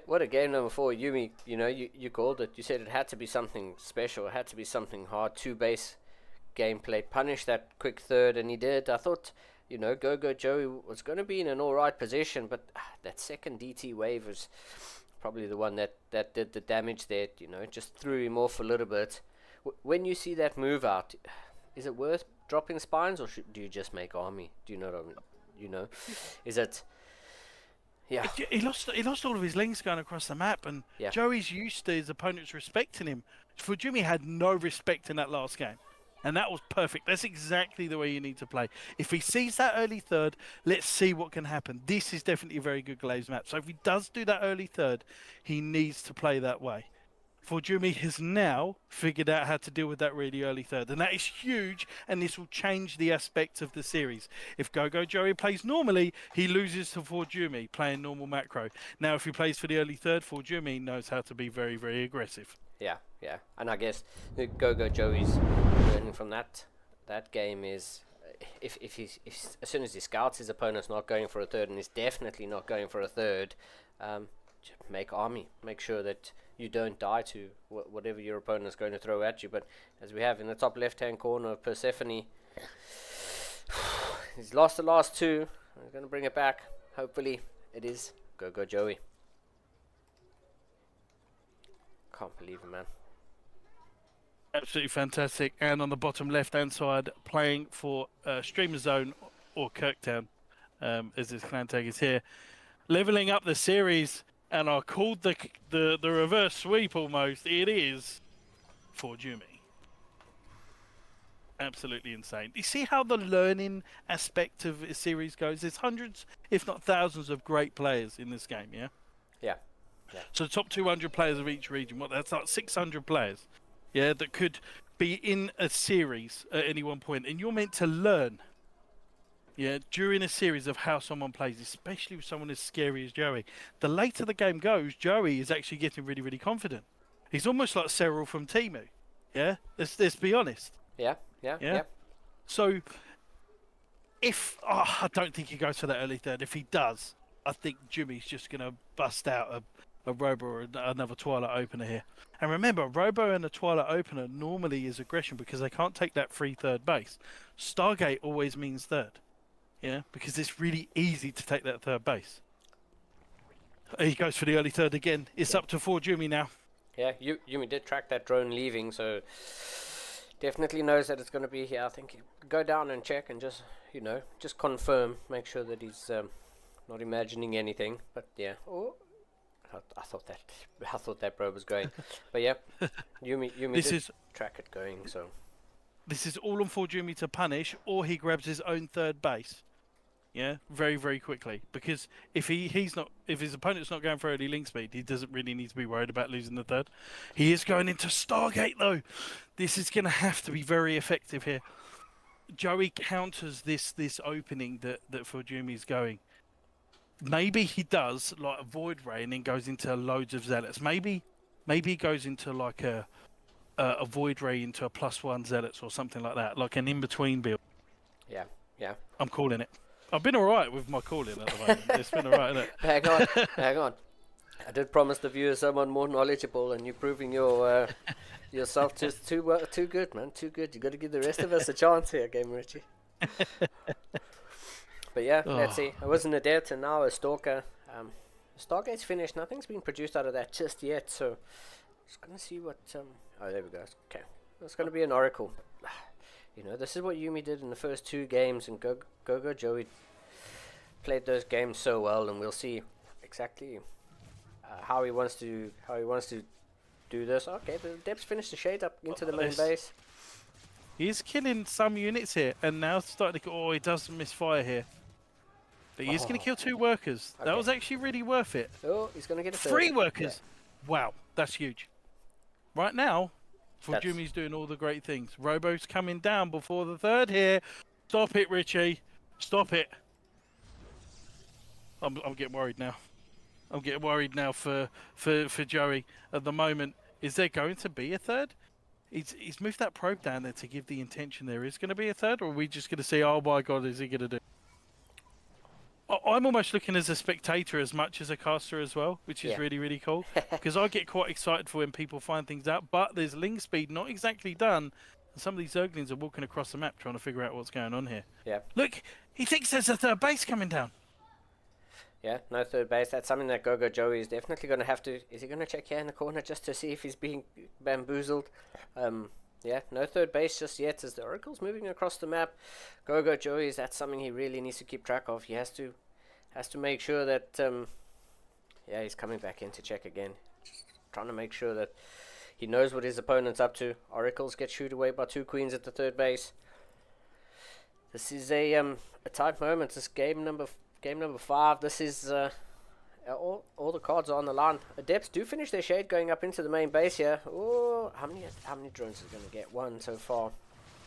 What a game number 4, Yumi. You know, you called it. You said it had to be something special. It had to be something hard. 2-base gameplay. Punish that quick third, and he did. I thought, you know, Go Joey was going to be in an alright position, but that second DT wave was probably the one that did the damage there. You know, just threw him off a little bit. When you see that move out, is it worth dropping spines, or do you just make army? Do you know what I mean? You know, is it? Yeah. He lost all of his links going across the map, and Joey's used to his opponents respecting him. Fujimi had no respect in that last game, and that was perfect. That's exactly the way you need to play. If he sees that early third, let's see what can happen. This is definitely a very good Glaives map. So if he does do that early third, he needs to play that way. Fujimi has now figured out how to deal with that really early third, and that is huge, and this will change the aspect of the series. If Go Joey plays normally, he loses to Fujimi playing normal macro. Now if he plays for the early third, Fujimi knows how to be very, very aggressive. Yeah, and I guess the Go Joey's learning from that game is if as soon as he scouts his opponent's not going for a third, and he's definitely not going for a third, make army, make sure that you don't die to whatever your opponent is going to throw at you. But as we have in the top left hand corner of Persephone, he's lost the last 2. He's going to bring it back. Hopefully it is Go Joey. Can't believe it, man. Absolutely fantastic. And on the bottom left hand side, playing for Streamer Zone or Kirktown, as his clan tag is here, leveling up the series. And I called the reverse sweep almost. It is for Jumi. Absolutely insane. You see how the learning aspect of a series goes? There's hundreds, if not thousands, of great players in this game, yeah? Yeah. So the top 200 players of each region, that's like 600 players, yeah, that could be in a series at any one point. And you're meant to learn, yeah, during a series of how someone plays, especially with someone as scary as Joey. The later the game goes, Joey is actually getting really, really confident. He's almost like Cyril from Temu. Yeah, let's be honest. Yeah. So, I don't think he goes for that early third. If he does, I think Jimmy's just going to bust out a Robo or another Twilight Opener here. And remember, Robo and a Twilight Opener normally is aggression because they can't take that free third base. Stargate always means third. Yeah, because it's really easy to take that third base. He goes for the early third again. It's up to 4 Jumi now. Yeah, Yumi did track that drone leaving, so definitely knows that it's going to be here. I think go down and check and just confirm, make sure that he's not imagining anything. But yeah, I thought that probe was going. But yeah, Yumi did track it going. So this is all on 4 Jumi to punish, or he grabs his own third base. Yeah, very, very quickly. Because if his opponent's not going for early link speed, he doesn't really need to be worried about losing the third. He is going into Stargate though. This is going to have to be very effective here. Joey counters this opening that Fujumi's going. Maybe he does like a Void Ray and then goes into loads of Zealots. Maybe he goes into like a Void Ray into a +1 Zealots or something like that, like an in-between build. Yeah. I'm calling it. I've been alright with my calling at the moment. It's been alright, isn't it? Hang on. I did promise the viewers someone more knowledgeable, and you're proving yourself just too good, man. Too good. You got to give the rest of us a chance here, Game Richie. But yeah, let's see. I was an Adept and now a Stalker. Stargate's finished. Nothing's been produced out of that just yet, so just gonna see what. Oh, there we go. Okay, it's gonna be an Oracle. You know, this is what Yumi did in the first 2 games, and Go Joey played those games so well, and we'll see exactly how he wants to do this. Okay, the Depths finished the shade up into the main base. He's killing some units here, and now starting to. Oh, he does misfire here, but he's going to kill 2 workers. Okay. That was actually really worth it. Oh, he's going to get a 3 workers. Yeah. Wow, that's huge. Right now, Fujumi's doing all the great things. Robo's coming down before the third here. Stop it, Richie. Stop it. I'm getting worried now. I'm getting worried now for Joey at the moment. Is there going to be a third? He's moved that probe down there to give the intention there is going to be a third, or are we just going to see, oh my god, is he going to do? I'm almost looking as a spectator as much as a caster as well, which is really, really cool. Because I get quite excited for when people find things out, but there's link speed not exactly done. And some of these Zerglings are walking across the map trying to figure out what's going on here. Yeah. Look, he thinks there's a third base coming down. Yeah, no third base. That's something that Gogo Joey is definitely going to have to... Is he going to check here in the corner just to see if he's being bamboozled? Yeah, no third base just yet as the Oracle's moving across the map. Gogo Joey, that's something he really needs to keep track of. He has to make sure that... yeah, he's coming back in to check again. Just trying to make sure that he knows what his opponent's up to. Oracles get shooed away by 2 queens at the third base. This is a tight moment. This game number 5. This is all the cards are on the line. Adepts do finish their shade going up into the main base here. Oh, how many drones is going to get? 1 so far.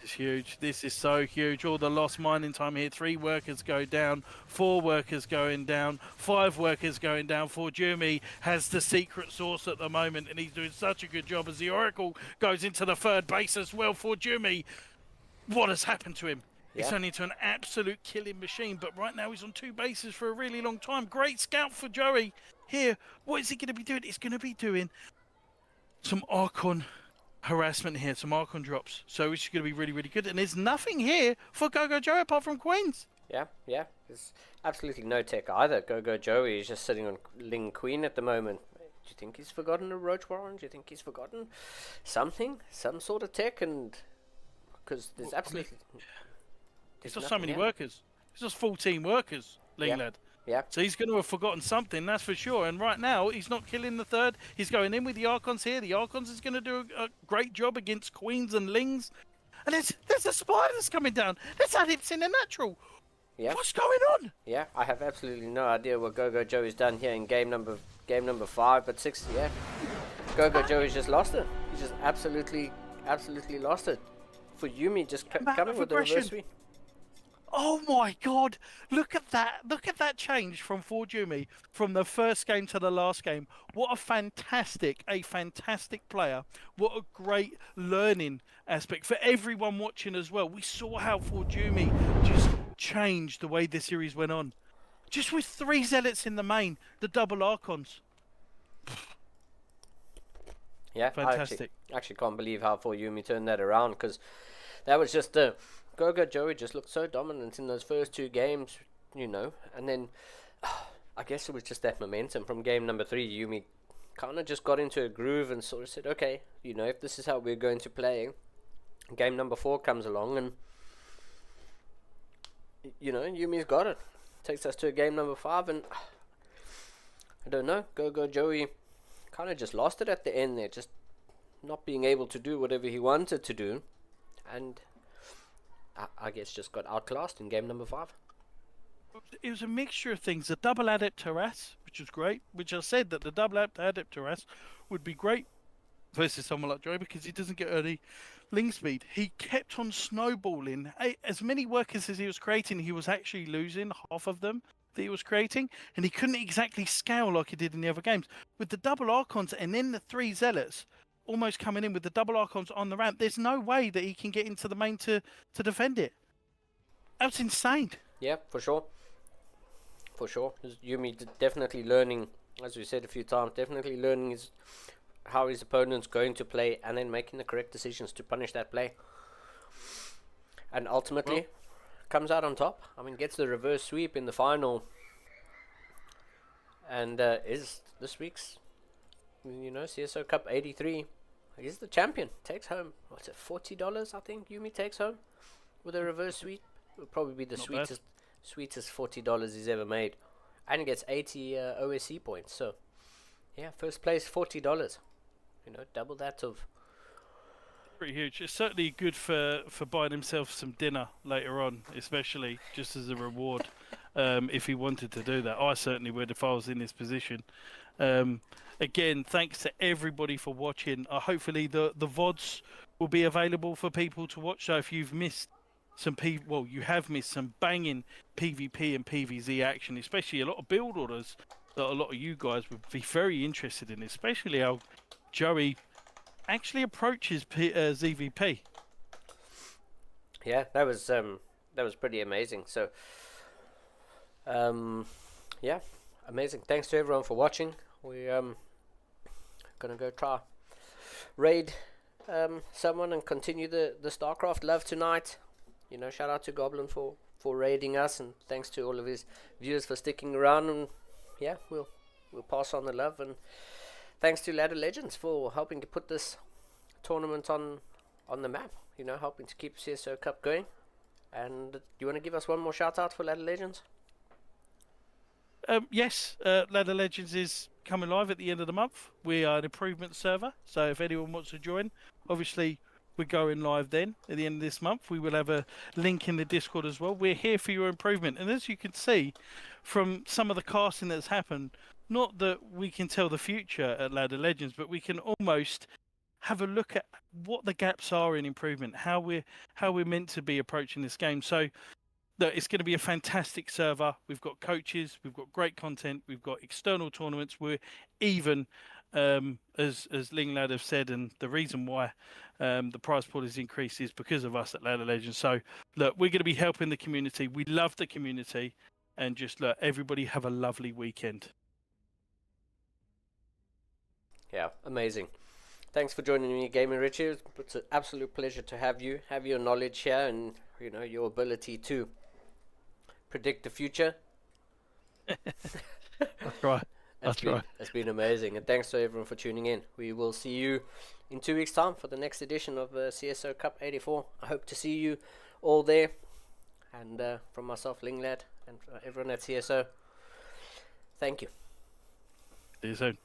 It's huge. This is so huge. All the lost mining time here. 3 workers go down. 4 workers going down. 5 workers going down. Forjumi has the secret source at the moment, and he's doing such a good job as the Oracle goes into the third base as well. Forjumi, what has happened to him? He's turned into an absolute killing machine, but right now he's on 2 bases for a really long time. Great scout for Joey here. What is he going to be doing? He's going to be doing some Archon harassment here, some Archon drops. So which is going to be really, really good. And there's nothing here for Gogo Joey apart from Queens. Yeah. There's absolutely no tech either. Gogo Joey is just sitting on Ling Queen at the moment. Do you think he's forgotten a Roach Warren? Do you think he's forgotten something? Some sort of tech? And because there's absolutely... There's just so many workers. There's just 14 workers, Lingland. Yeah. So he's going to have forgotten something, that's for sure. And right now, he's not killing the third. He's going in with the Archons here. The Archons is going to do a great job against Queens and Lings. And there's a Spire that's coming down. Let's add it in the natural. Yeah. What's going on? Yeah, I have absolutely no idea what Gogo Joey's done here in game number 5, but 6. Yeah, Gogo Joey's just lost it. He just absolutely lost it. For Yumi, just coming with the reverse sweep. Oh my god, look at that. Look at that change from Forjumi from the first game to the last game. What a fantastic player. What a great learning aspect for everyone watching as well. We saw how Forjumi just changed the way the series went on. Just with 3 Zealots in the main, the double Archons. Yeah, fantastic. I actually can't believe how Forjumi turned that around, because that was just Gogo Joey just looked so dominant in those first 2 games, you know, and then I guess it was just that momentum from game number 3. Yumi kind of just got into a groove and sort of said, okay, you know, if this is how we're going to play, game number 4 comes along and, you know, Yumi's got it. Takes us to game number 5 and I don't know, Gogo Joey kind of just lost it at the end there, just not being able to do whatever he wanted to do, and I guess just got outclassed in game number 5. It was a mixture of things. The double adept harass, which was great, which I said that the double adept harass would be great versus someone like Joey because he doesn't get any link speed. He kept on snowballing. As many workers as he was creating, he was actually losing half of them that he was creating, and he couldn't exactly scale like he did in the other games. With the double Archons and then the 3 Zealots almost coming in with the double Archons on the ramp, there's no way that he can get into the main to defend it. That's insane. Yeah, for sure. Yumi definitely learning, as we said a few times, definitely learning how his opponent's going to play and then making the correct decisions to punish that play. And ultimately, comes out on top. I mean, gets the reverse sweep in the final. And is this week's, you know, CSO Cup 83. He's the champion. Takes home, what's it, $40 I think Yumi takes home with a reverse sweep. It'll probably be the sweetest $40 he's ever made. And he gets 80 OSC points. So, yeah, first place $40. You know, double that of... Pretty huge. It's certainly good for buying himself some dinner later on, especially just as a reward. If he wanted to do that. I certainly would if I was in this position. Again, thanks to everybody for watching. Hopefully the VODs will be available for people to watch. So if you've missed you have missed some banging PvP and PvZ action, especially a lot of build orders that a lot of you guys would be very interested in, especially how Joey actually approaches ZVP. Yeah, that was pretty amazing. So, yeah, amazing. Thanks to everyone for watching. We gonna go try raid someone and continue the StarCraft love tonight. You know, shout out to Goblin for raiding us, and thanks to all of his viewers for sticking around. And yeah, we'll pass on the love, and thanks to Ladder Legends for helping to put this tournament on the map. You know, helping to keep CSO Cup going. And do you want to give us one more shout out for Ladder Legends? Yes, Ladder Legends is coming live at the end of the month. We are an improvement server, so if anyone wants to join, obviously we're going live then at the end of this month. We will have a link in the Discord as well. We're here for your improvement, and as you can see from some of the casting that's happened, not that we can tell the future at Ladder Legends, but we can almost have a look at what the gaps are in improvement, how we're meant to be approaching this game. So look, it's going to be a fantastic server. We've got coaches, we've got great content, we've got external tournaments. We're even, as Ling Lad have said, and the reason why the prize pool has increased is because of us at Ladder Legends. So look, we're going to be helping the community. We love the community, and just look, everybody have a lovely weekend. Yeah, amazing. Thanks for joining me, Gaming Richard. It's an absolute pleasure to have your knowledge here, and you know, your ability to predict the future. That's right. It's been amazing, and thanks to everyone for tuning in. We will see you in 2 weeks' time for the next edition of CSO Cup 84. I hope to see you all there. And from myself, Linglad, and everyone at CSO, thank you. See you soon.